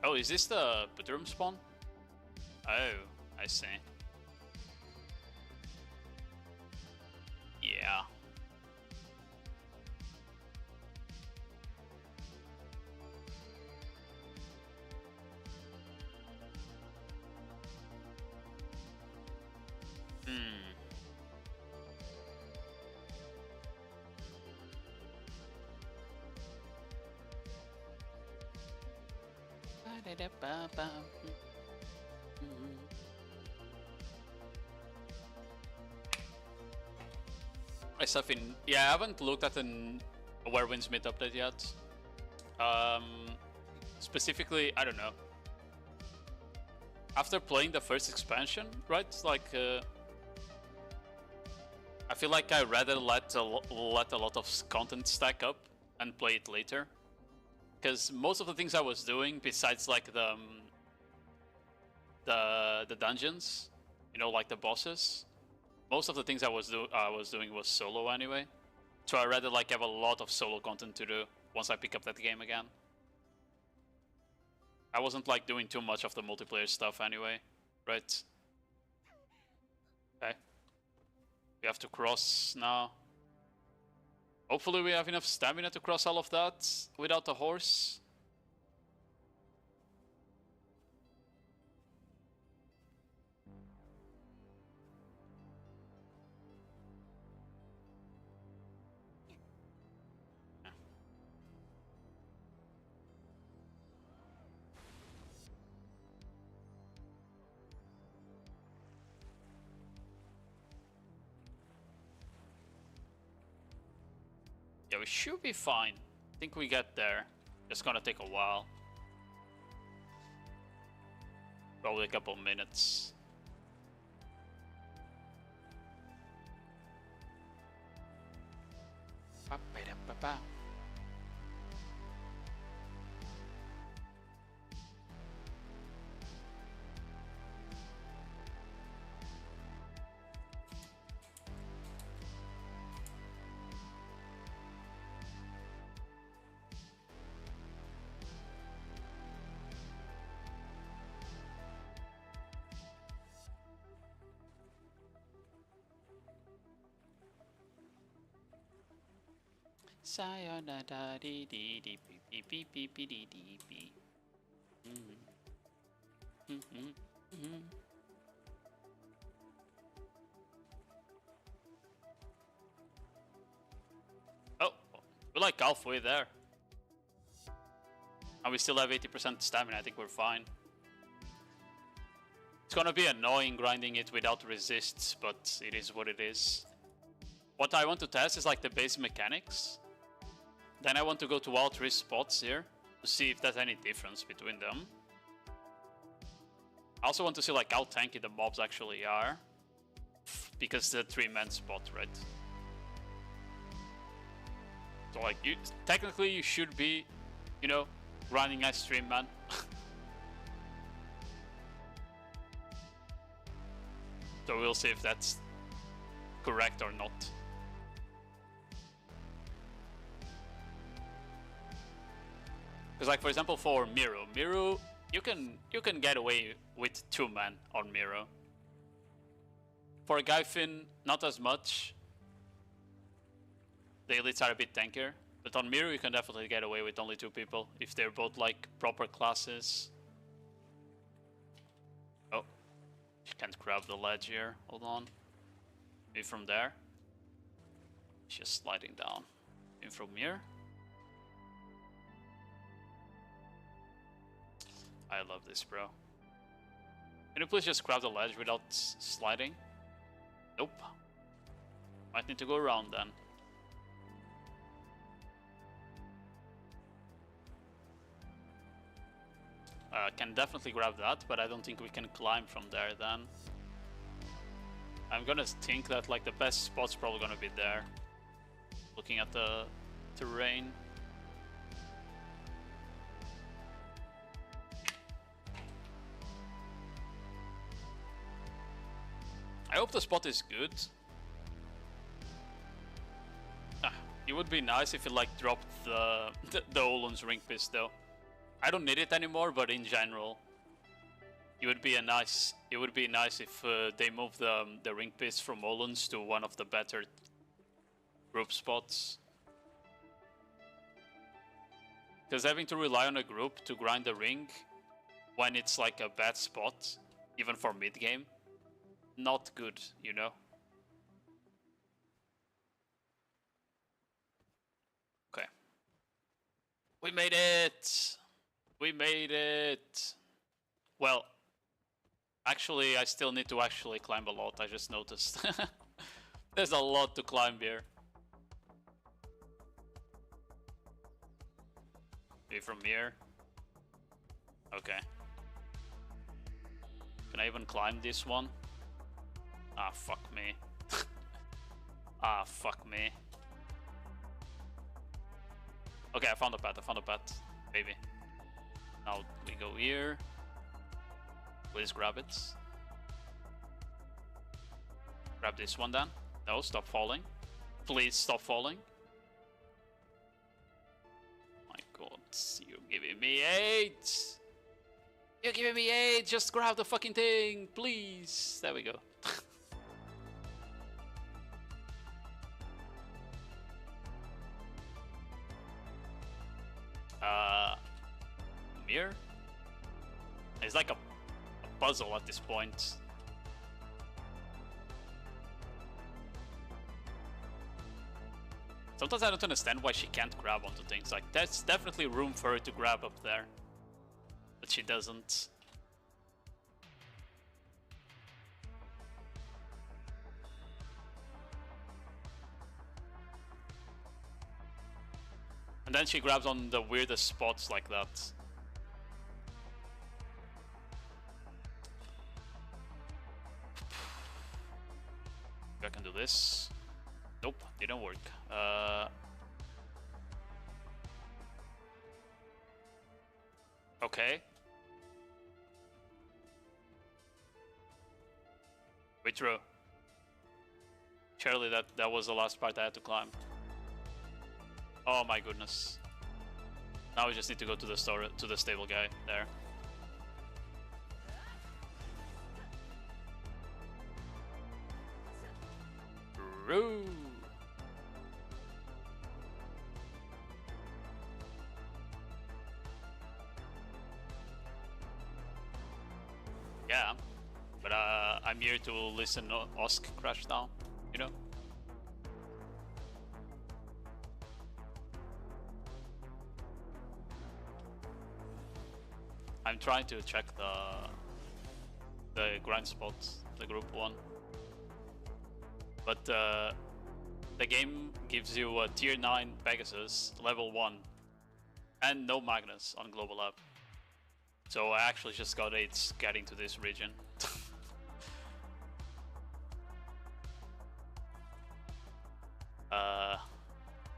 Oh, is this the bedroom spawn? Oh, I see. Yeah. Myself in, yeah, I haven't looked at an Where Winds Meet update yet. Specifically, I don't know. After playing the first expansion, right? Like, I feel like I rather let a lot of content stack up and play it later. Because most of the things I was doing, besides like the dungeons, you know, like the bosses, most of the things I was doing was solo anyway. So I rather like have a lot of solo content to do once I pick up that game again. I wasn't like doing too much of the multiplayer stuff anyway, right? Okay. We have to cross now. Hopefully we have enough stamina to cross all of that without the horse. Yeah, we should be fine. I think we get there. It's gonna take a while. Probably a couple minutes. Sayonara dee dee dee beep beep beep beep dee dee beep. Oh, we're like halfway there. And we still have 80% stamina, I think we're fine. It's gonna be annoying grinding it without resists, but it is what it is. What I want to test is like the base mechanics. Then I want to go to all 3 spots here to see if there's any difference between them. I also want to see like how tanky the mobs actually are, because the 3-man spot, right? So like, technically you should be, you know, running as 3-man. So we'll see if that's correct or not. Because like for example for Miru, you can get away with 2-man on Miru. For Gaifin, not as much. The elites are a bit tankier, but on Miru you can definitely get away with only 2 people if they're both like proper classes. Oh, she can't grab the ledge here. Hold on. Maybe from there. She's just sliding down. In from here. I love this, bro. Can you please just grab the ledge without sliding? Nope. Might need to go around then. Can definitely grab that, but I don't think we can climb from there then. I'm gonna think that like the best spot's probably gonna be there. Looking at the terrain. I hope the spot is good. It would be nice if it like dropped the Olun's ring piece though. I don't need it anymore, but in general, it would be nice if they move the ring piece from Olun's to one of the better group spots. Because having to rely on a group to grind the ring when it's like a bad spot, even for mid game, not good, you know. Okay, we made it. We made it! Well, actually, I still need to actually climb a lot, I just noticed. There's a lot to climb here. Maybe from here? Okay. Can I even climb this one? Ah, fuck me. Ah, fuck me. Okay, I found a path, baby. Now we go here. Please grab it. Grab this one then. No, stop falling. Please stop falling. My god, you're giving me 8! You're giving me 8! Just grab the fucking thing, please! There we go. Here? It's like a puzzle at this point. Sometimes I don't understand why she can't grab onto things. Like, there's definitely room for her to grab up there, but she doesn't. And then she grabs on the weirdest spots like that. I can do this. Nope, didn't work. Okay. Which row? Surely that was the last part I had to climb. Oh my goodness. Now we just need to go to the store, to the stable guy there. Roo. Yeah, but I'm here to listen to Osk crash down, you know? I'm trying to check the grind spots, the group one. But the game gives you a tier 9 Pegasus, level 1, and no Magnus on global app. So I actually just got 8 getting to this region.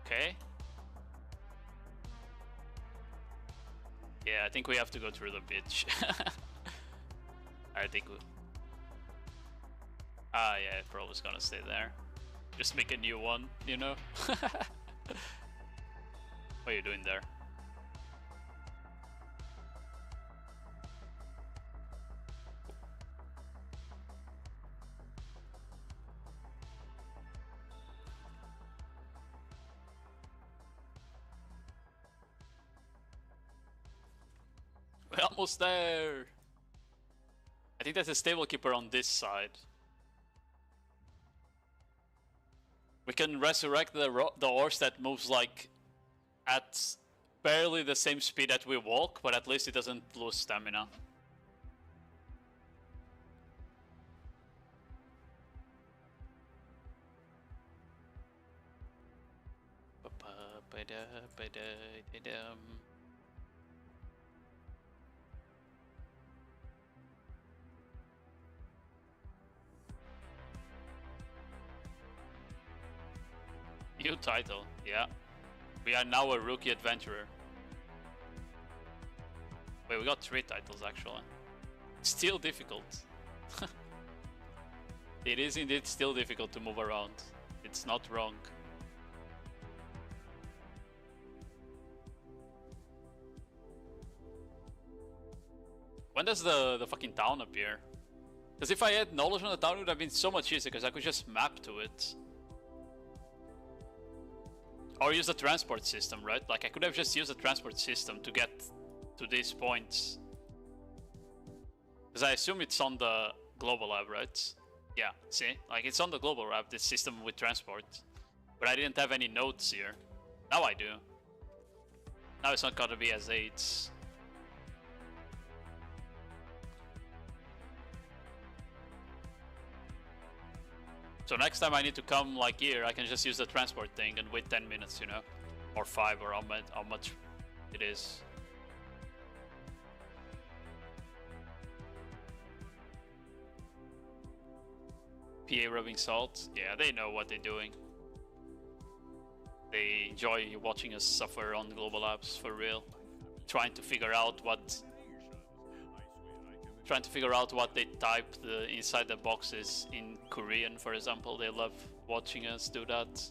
Okay. Yeah, I think we have to go through the bitch. I think we... Ah, yeah, probably gonna stay there. Just make a new one, you know? What are you doing there? We're almost there! I think there's a stable keeper on this side. We can resurrect the horse that moves like at barely the same speed that we walk, but at least it doesn't lose stamina. New title, yeah. We are now a rookie adventurer. Wait, we got 3 titles actually. Still difficult. It is indeed still difficult to move around. It's not wrong. When does the fucking town appear? Because if I had knowledge on the town, it would have been so much easier because I could just map to it. Or use the transport system, right? Like I could have just used the transport system to get to these points. Because I assume it's on the global lab, right? Yeah, see? Like it's on the global lab, this system with transport. But I didn't have any nodes here. Now I do. Now it's not gonna be as 8. So next time I need to come like here, I can just use the transport thing and wait 10 minutes, you know? Or 5, or how much it is. PA rubbing salt. Yeah, they know what they're doing. They enjoy watching us suffer on global apps for real. Trying to figure out what they type inside the boxes in Korean, for example. They love watching us do that.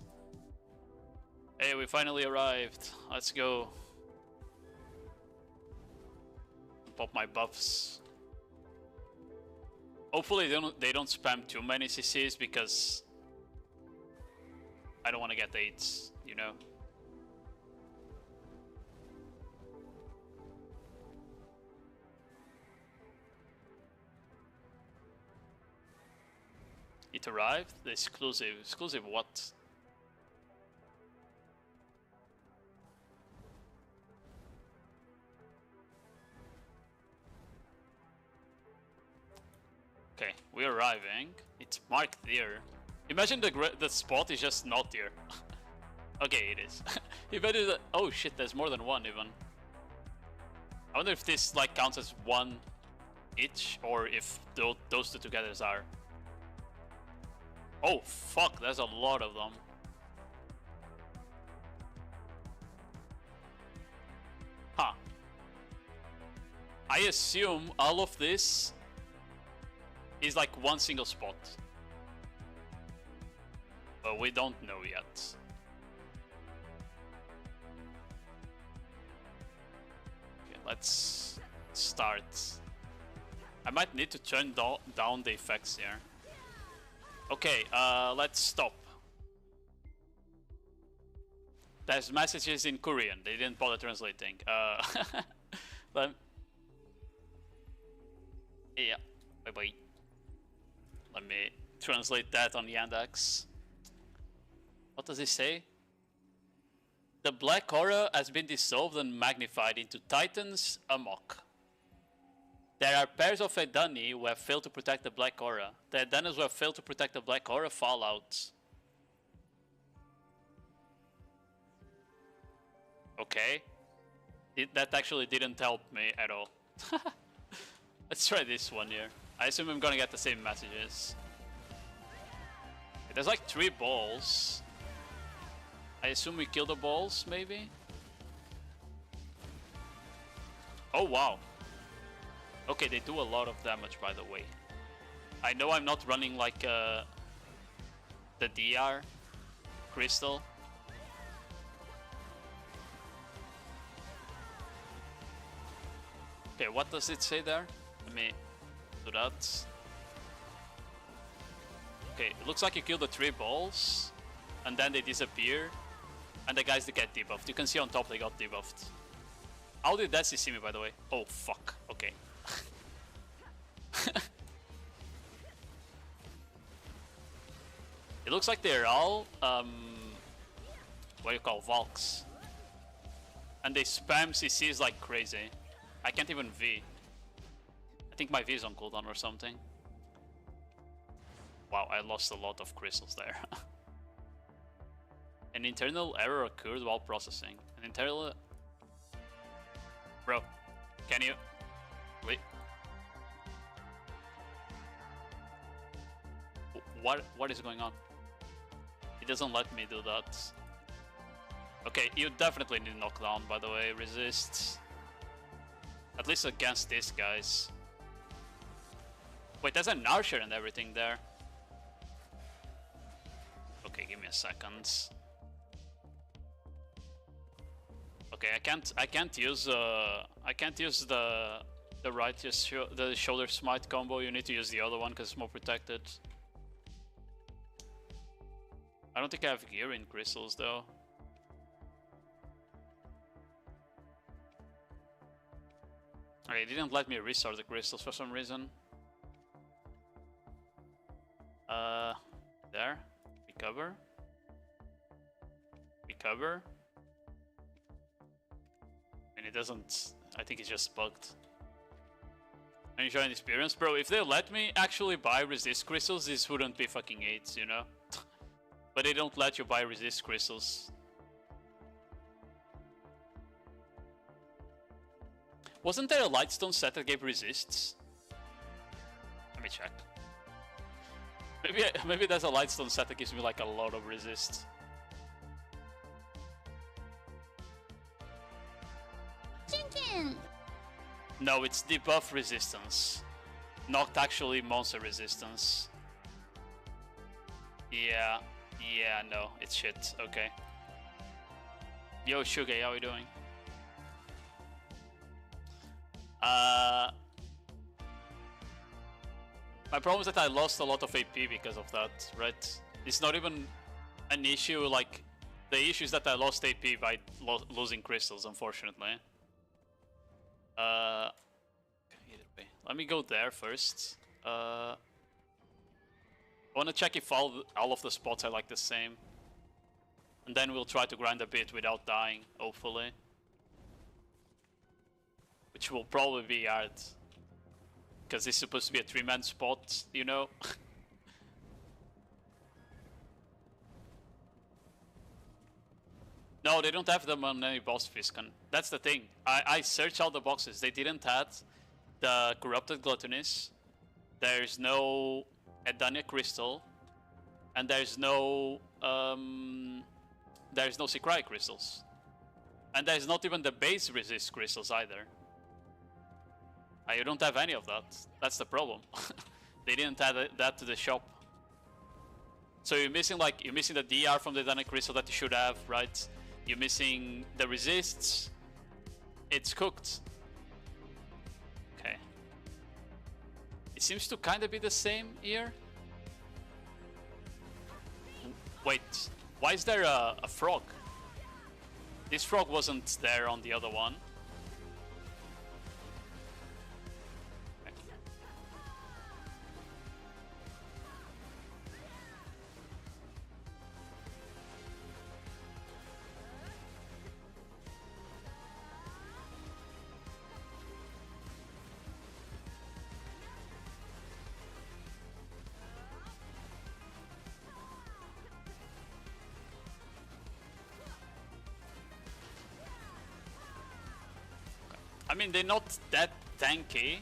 Hey, we finally arrived. Let's go. Pop my buffs. Hopefully they don't spam too many CCs because I don't want to get 8s, you know. It arrived? The exclusive. Exclusive what? Okay, we're arriving. It's marked there. Imagine the spot is just not there. Okay, it is. Imagine that. Oh shit, there's more than one even. I wonder if this like counts as one each, or if those two together are. Oh fuck, there's a lot of them. Huh. I assume all of this is like one single spot. But we don't know yet. Okay, let's start. I might need to turn down the effects here. Okay, let's stop. There's messages in Korean. They didn't bother translating. Yeah, bye-bye. Let me translate that on Yandex. What does it say? The black aura has been dissolved and magnified into titans amok. There are pairs of Edani who have failed to protect the black aura. The Edanas who have failed to protect the black aura fall out. Okay. That actually didn't help me at all. Let's try this one here. I assume I'm gonna get the same messages. There's like 3 balls. I assume we kill the balls, maybe? Oh wow. Okay, they do a lot of damage, by the way. I know I'm not running like the DR crystal. Okay, what does it say there? Let me do that. Okay, it looks like you kill the 3 balls, and then they disappear, and the guys that get debuffed. You can see on top they got debuffed. How did that see me, by the way? Oh, fuck. Okay. It looks like they're all, what do you call, Valks. And they spam CCs like crazy. I can't even V. I think my V is on cooldown or something. Wow, I lost a lot of crystals there. An internal error occurred while processing. An internal... Bro, can you... Wait. What is going on? It doesn't let me do that. Okay, you definitely need knockdown, by the way. Resist. At least against these guys. Wait, there's an archer and everything there. Okay, give me a second. Okay, I can't use the right the shoulder smite combo. You need to use the other one because it's more protected. I don't think I have gear in crystals though. Okay, it didn't let me restart the crystals for some reason. There. Recover. Recover. And it doesn't... I think it's just bugged. Enjoying the experience? Bro, if they let me actually buy resist crystals, this wouldn't be fucking 8s, you know? But they don't let you buy resist crystals. Wasn't there a lightstone set that gave resists? Let me check. Maybe there's a lightstone set that gives me like a lot of resist. Chicken. No, it's debuff resistance, not actually monster resistance. Yeah, no, it's shit. Okay. Yo, Shuge, how are you doing? My problem is that I lost a lot of AP because of that, right? It's not even an issue, like, the issue is that I lost AP by losing crystals, unfortunately. Either way. Let me go there first. I want to check if all of the spots are like the same. And then we'll try to grind a bit without dying, hopefully. Which will probably be hard. Because this is supposed to be a 3-man spot, you know? No, they don't have them on any boss Fiscon. That's the thing. I searched all the boxes. They didn't add the Corrupted Gluttonous. There's no Edania Crystal. And there's no Secrai Crystals. And there's not even the base resist crystals either. You don't have any of that. That's the problem. They didn't add that to the shop. So you're missing the DR from the Edania Crystal that you should have, right? You're missing the resists. It's cooked. Okay. It seems to kind of be the same here. Wait, why is there a frog? This frog wasn't there on the other one. I mean, they're not that tanky.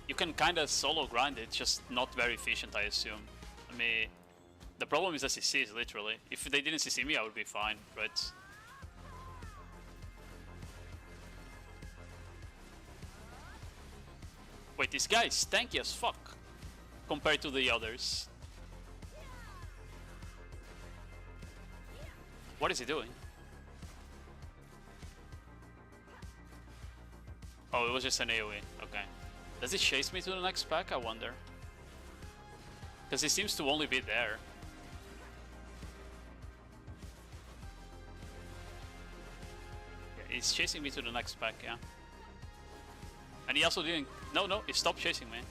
You can kind of solo grind it, just not very efficient, I assume. I mean, the problem is the CCs, literally. If they didn't CC me, I would be fine, right? Wait, this guy is tanky as fuck compared to the others. What is he doing? Oh, it was just an AoE. Okay. Does it chase me to the next pack? I wonder. Because he seems to only be there. Yeah, he's chasing me to the next pack, yeah. And he also didn't... No, he stopped chasing me.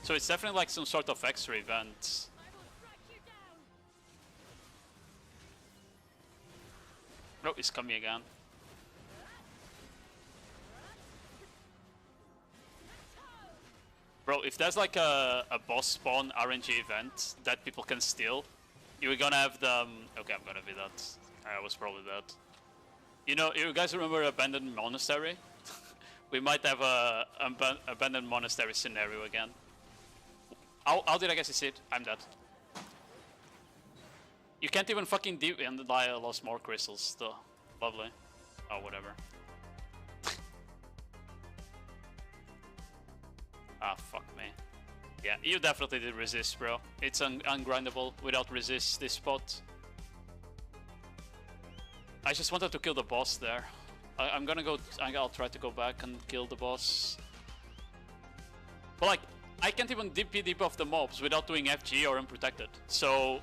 So it's definitely like some sort of extra event. Oh, he's coming again. Bro, if there's like a boss spawn RNG event that people can steal, You were gonna have the... okay, I'm gonna be that. I was probably that. You know, you guys remember Abandoned Monastery? We might have a Abandoned Monastery scenario again. How did I guess it? I'm dead. You can't even fucking deep and I lost more crystals though. Lovely. Oh, whatever. Ah, fuck me. Yeah, you definitely did resist, bro. It's ungrindable without resist this spot. I just wanted to kill the boss there. I'm gonna go... I'll try to go back and kill the boss. But like, I can't even DP deep off the mobs without doing FG or unprotected. So...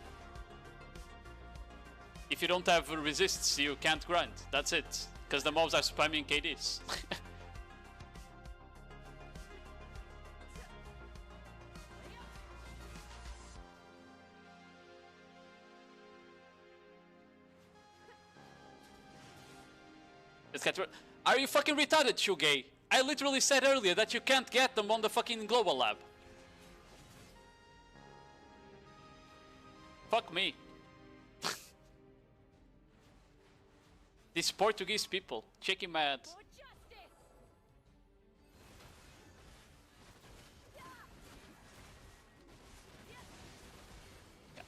if you don't have resists, you can't grind. That's it. Because the mobs are spamming KDs. Are you fucking retarded, Shugei? I literally said earlier that you can't get them on the fucking global lab. Fuck me. These Portuguese people, shaking my head.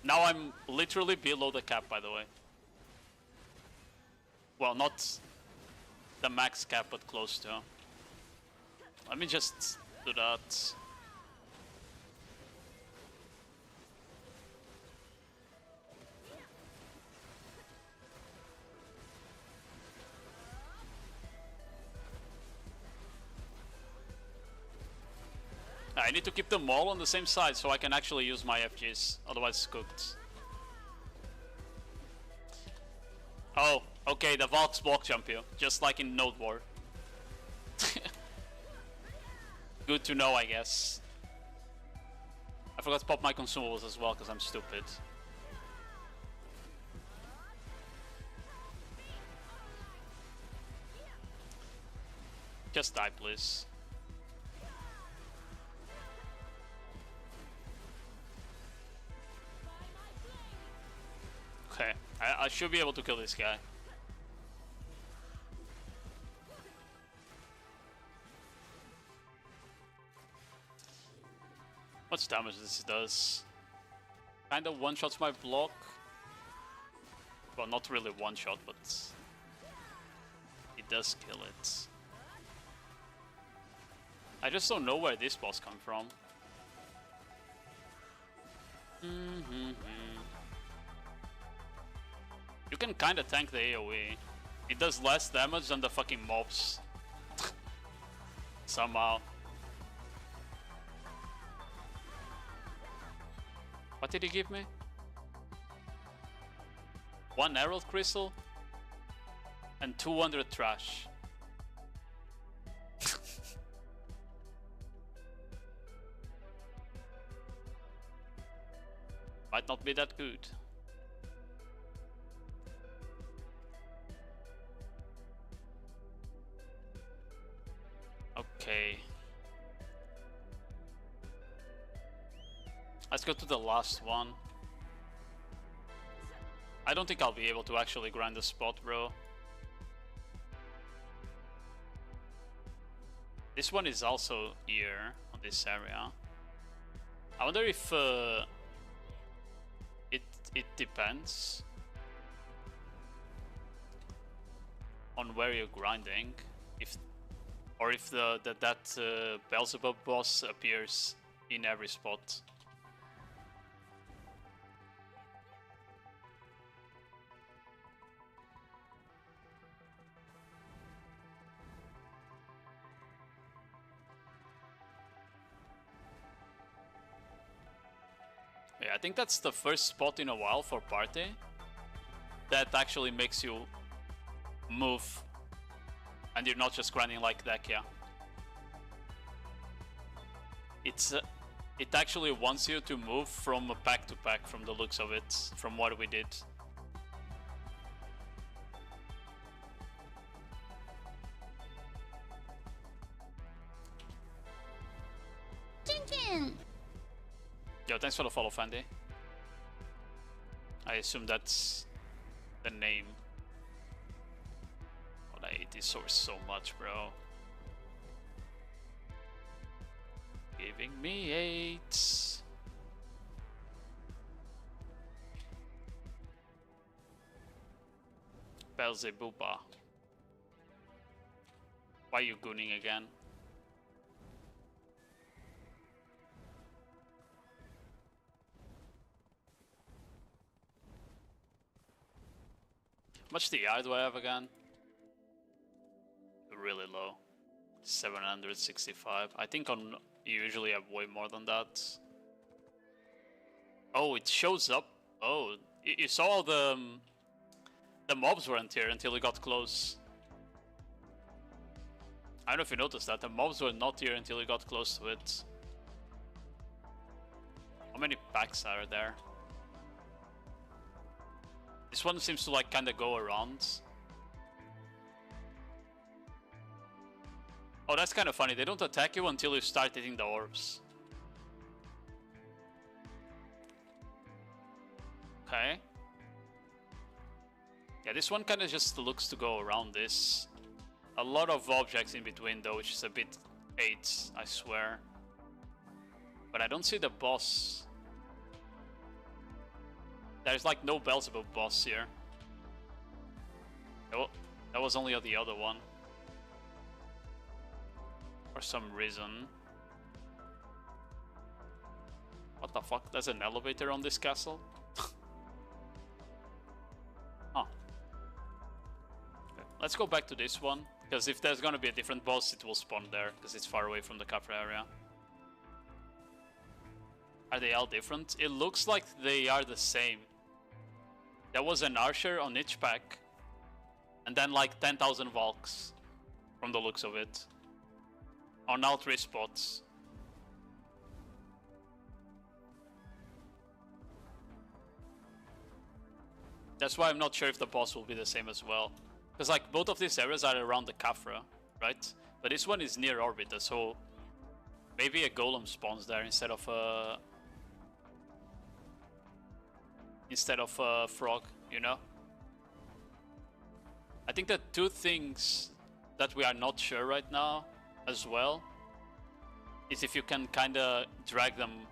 Now I'm literally below the cap, by the way. Well, not the max cap, but close to. Let me just do that. I need to keep them all on the same side so I can actually use my FGs, otherwise it's cooked. Oh, okay, the vaults block jump you, just like in Nodewar. Good to know, I guess. I forgot to pop my consumables as well, because I'm stupid. Just die, please. Okay, I should be able to kill this guy. Much damage this does. Kinda one-shots my block. Well, not really one-shot, but it does kill it. I just don't know where this boss come from. You can kinda tank the AoE. It does less damage than the fucking mobs. Somehow. What did he give me? 1 Emerald Crystal and 200 trash. Might not be that good. Okay. Let's go to the last one. I don't think I'll be able to actually grind the spot, bro. This one is also here, on this area. I wonder if it depends on where you're grinding, if that Beelzebub boss appears in every spot. Yeah, I think that's the first spot in a while for party that actually makes you move and you're not just grinding like that, yeah. It actually wants you to move from pack to pack from the looks of it, from what we did. Jinkin! Yo, thanks for the follow, Fandy. I assume that's the name. But I hate this source so much, bro. Giving me 8. Belzebuba. Why are you gooning again? How much DI do I have again? Really low. 765. I think on you usually have way more than that. Oh, it shows up. Oh, you saw the mobs weren't here until we got close. I don't know if you noticed that. The mobs were not here until we got close to it. How many packs are there? This one seems to like kind of go around. Oh, that's kind of funny. They don't attack you until you start hitting the orbs. Okay. Yeah, this one kind of just looks to go around this. A lot of objects in between though, which is a bit 8, I swear. But I don't see the boss. There's like no Beelzebub boss here. Oh, that was only the other one. For some reason. What the fuck? There's an elevator on this castle? Huh. Okay. Let's go back to this one. Because if there's gonna be a different boss, it will spawn there. Because it's far away from the Kafra area. Are they all different? It looks like they are the same. There was an Archer on each pack. And then like 10,000 Valks. From the looks of it. On all 3 spots. That's why I'm not sure if the boss will be the same as well. Because like both of these areas are around the Kafra, right? But this one is near Orbita, so maybe a golem spawns there instead of a frog, you know? I think that 2 things that we are not sure right now as well is if you can kinda drag them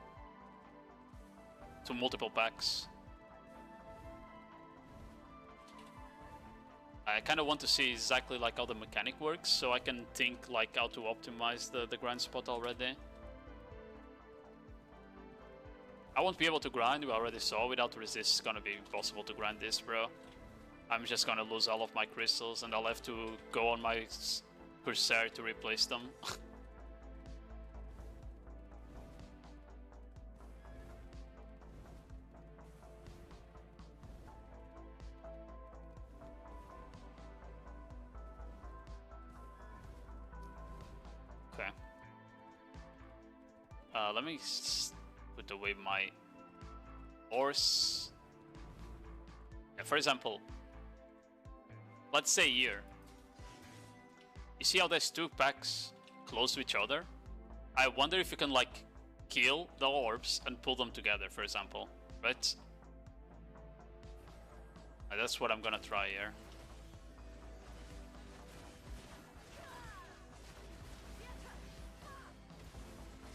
to multiple packs. I kinda want to see exactly like how the mechanic works so I can think like how to optimize the grind spot already. I won't be able to grind, we already saw. Without resist it's gonna be impossible to grind this, bro. I'm just gonna lose all of my crystals and I'll have to go on my Corsair to replace them. Okay. Let me put away my horse. Yeah, for example, let's say here. You see how there's 2 packs close to each other? I wonder if you can like kill the orbs and pull them together, for example, right? That's what I'm gonna try here.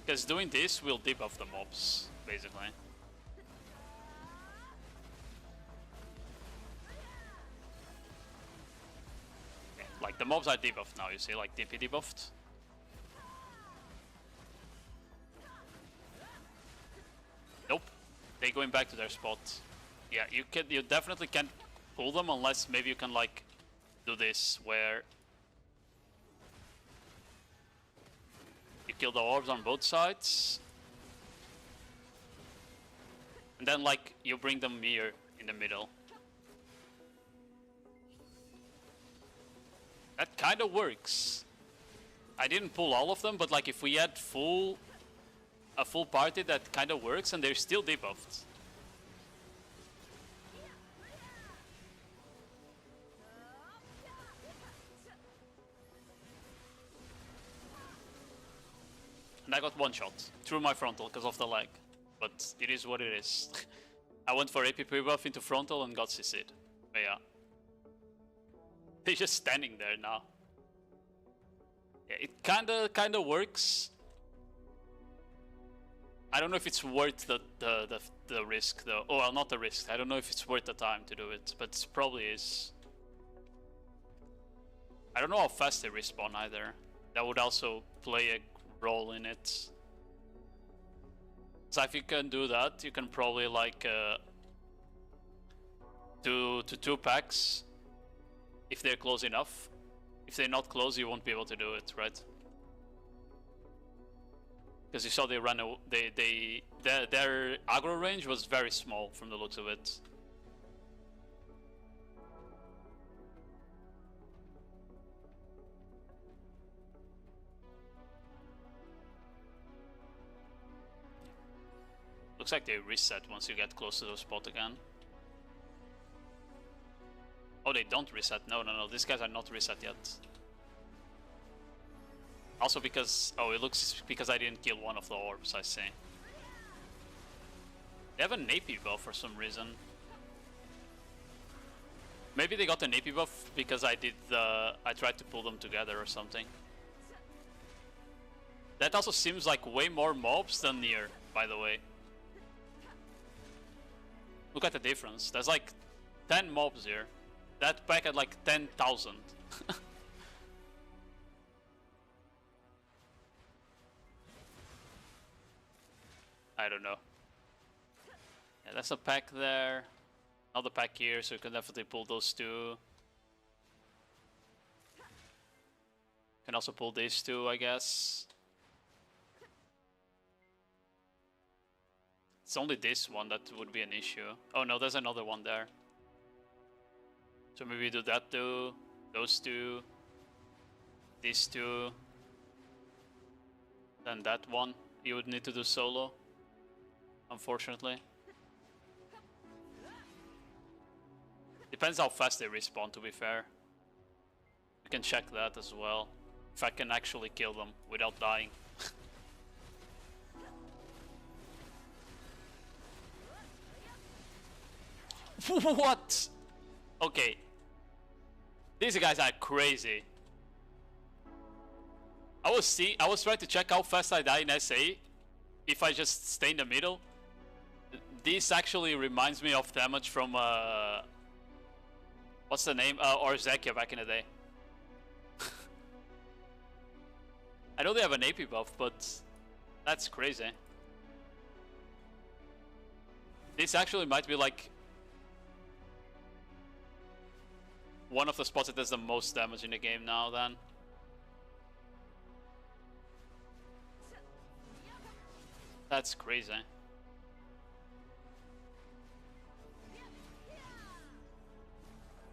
Because doing this will debuff the mobs, basically. Like the mobs are debuffed now, you see, like DP debuffed. Nope, they're going back to their spot. Yeah, you definitely can't pull them unless maybe you can like do this where you kill the orbs on both sides. And then like you bring them here in the middle. That kind of works. I didn't pull all of them, but like if we had a full party, that kind of works, and they're still debuffed. And I got one shot through my frontal because of the lag, but it is what it is. I went for AP pre-buff into frontal and got CC'd. But yeah. He's just standing there now. Yeah, it kinda works. I don't know if it's worth the risk though. Oh well, not the risk. I don't know if it's worth the time to do it, but it probably is. I don't know how fast they respawn either. That would also play a role in it. So if you can do that, you can probably like do 2 packs if they're close enough. If they're not close, you won't be able to do it, right? Because you saw they ran their aggro range was very small from the looks of it. Looks like they reset once you get close to the spot again. Oh, they don't reset. No, these guys are not reset yet. Also because... oh, it looks because I didn't kill one of the orbs, I see. They have an AP buff for some reason. Maybe they got an AP buff because I tried to pull them together or something. That also seems like way more mobs than near, by the way. Look at the difference. There's like 10 mobs here. That pack had like 10,000. I don't know. Yeah, that's a pack there. Another pack here, so you can definitely pull those two. Can also pull these two, I guess. It's only this one that would be an issue. Oh no, there's another one there. So maybe do that two, those two, these two, then that one. You would need to do solo, unfortunately. Depends how fast they respawn, to be fair. We can check that as well. If I can actually kill them without dying. What? Okay. These guys are crazy. I was trying to check how fast I die in SA if I just stay in the middle. This actually reminds me of damage from what's the name? Orzekia back in the day. I know they have an AP buff, but that's crazy. This actually might be like one of the spots that does the most damage in the game now then. That's crazy.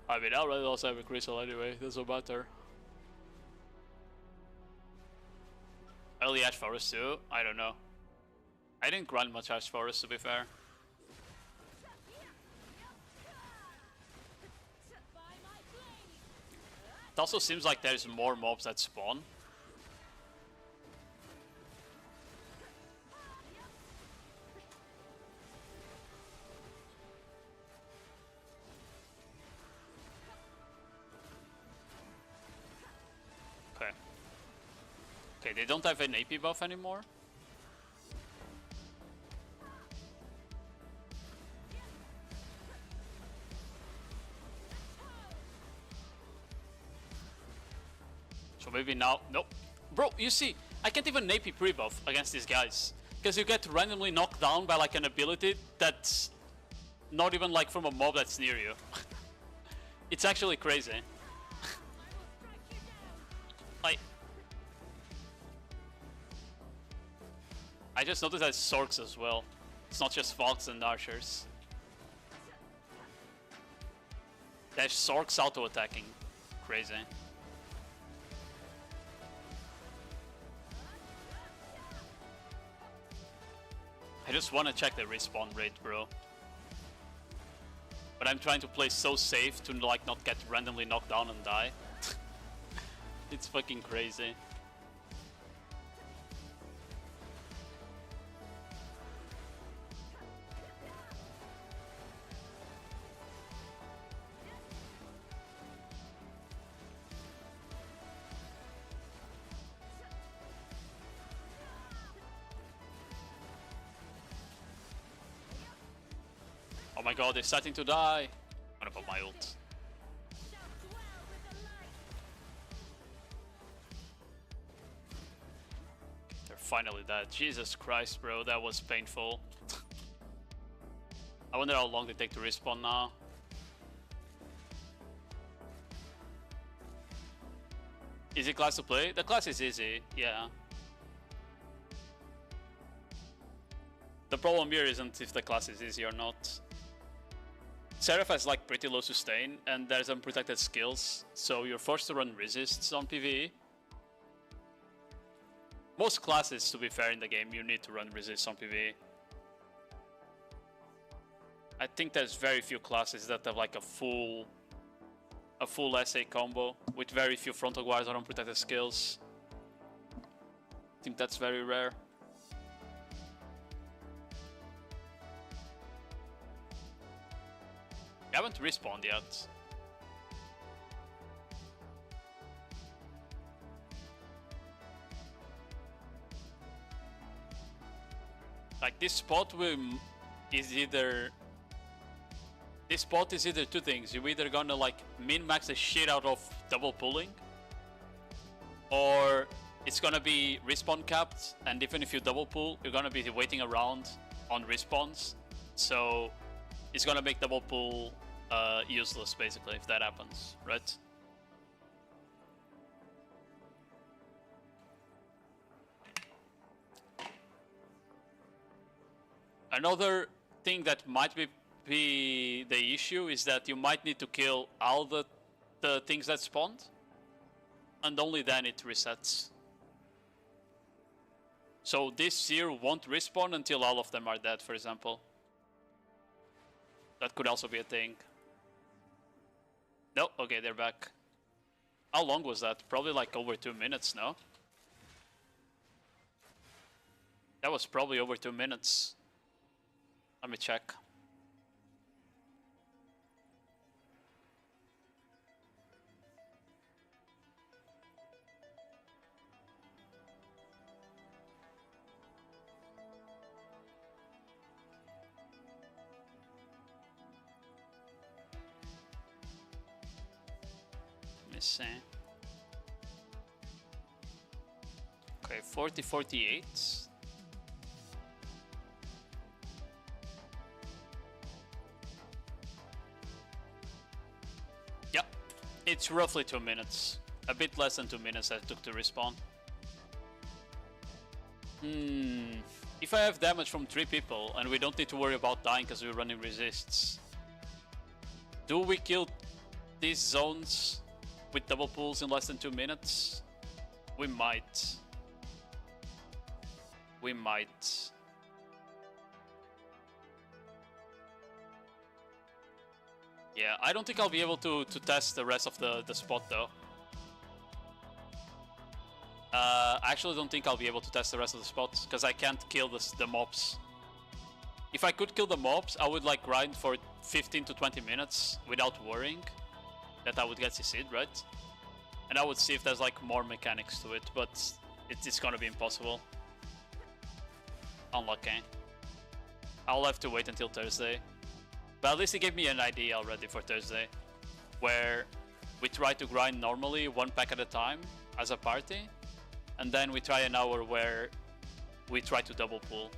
I mean, I already also have a crystal anyway, doesn't matter. Early Ash Forest too? I don't know. I didn't grind much Ash Forest, to be fair. It also seems like there's more mobs that spawn. Okay. Okay, they don't have an AP buff anymore. So maybe now, nope. Bro, you see, I can't even AP pre-buff against these guys. Because you get randomly knocked down by like an ability that's not even like from a mob that's near you. It's actually crazy. Like, I just noticed that it's Sorks as well. It's not just Fox and Archers. There's Sorks auto-attacking. Crazy. I just want to check the respawn rate, bro. But I'm trying to play so safe to like not get randomly knocked down and die. It's fucking crazy. Oh my god, they're starting to die. I'm gonna put my ult. They're finally dead. Jesus Christ, bro, that was painful. I wonder how long they take to respawn now. Easy class to play? The class is easy, yeah. The problem here isn't if the class is easy or not. Seraph has like pretty low sustain and there's unprotected skills, so you're forced to run resists on PvE. Most classes, to be fair, in the game, you need to run resists on PvE. I think there's very few classes that have like a full SA combo with very few frontal guards or unprotected skills. I think that's very rare. We haven't respawned yet. Like this spot is either two things. You're either gonna like min-max the shit out of double pulling, or it's gonna be respawn capped, and even if you double pull, you're gonna be waiting around on respawns. So it's gonna make double pull useless basically if that happens, right? Another thing that might be the issue is that you might need to kill all the things that spawned, and only then it resets. So this here won't respawn until all of them are dead, for example. That could also be a thing. No, okay, they're back. How long was that? Probably like over 2 minutes, no? That was probably over 2 minutes. Let me check. Let me see. Okay, 40-48. Yep, it's roughly 2 minutes. A bit less than 2 minutes that it took to respawn. If I have damage from 3 people and we don't need to worry about dying because we're running resists, do we kill these zones with double pulls in less than 2 minutes? We might. We might. Yeah, I don't think I'll be able to test the rest of the spot though. I actually don't think I'll be able to test the rest of the spots because I can't kill the mobs. If I could kill the mobs, I would like grind for 15 to 20 minutes without worrying that I would get CC'd, right? And I would see if there's like more mechanics to it, but it's gonna be impossible. Unlucky. I'll have to wait until Thursday. But at least he gave me an idea already for Thursday, where we try to grind normally 1 pack at a time as a party, and then we try an hour where we try to double pull.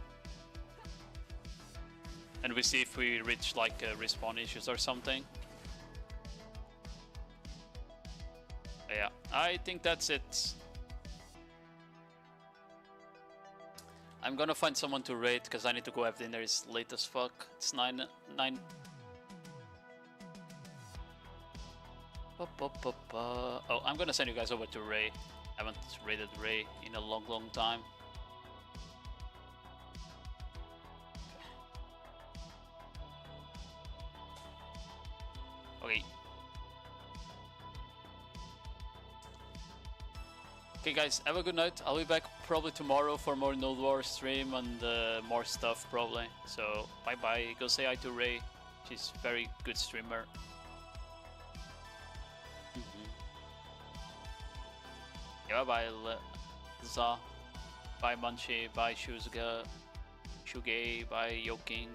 And we see if we reach like respawn issues or something. Yeah, I think that's it. I'm gonna find someone to raid because I need to go have dinner. It's late as fuck. It's 9. Oh, I'm gonna send you guys over to Ray. I haven't raided Ray in a long time. Okay. Okay guys, have a good night. I'll be back probably tomorrow for more Nodewar stream and more stuff probably. So bye bye. Go say hi to Ray. She's a very good streamer. Yeah, bye bye Za. Bye Munchie. Bye Shuzga. Shugay. Bye Yoking.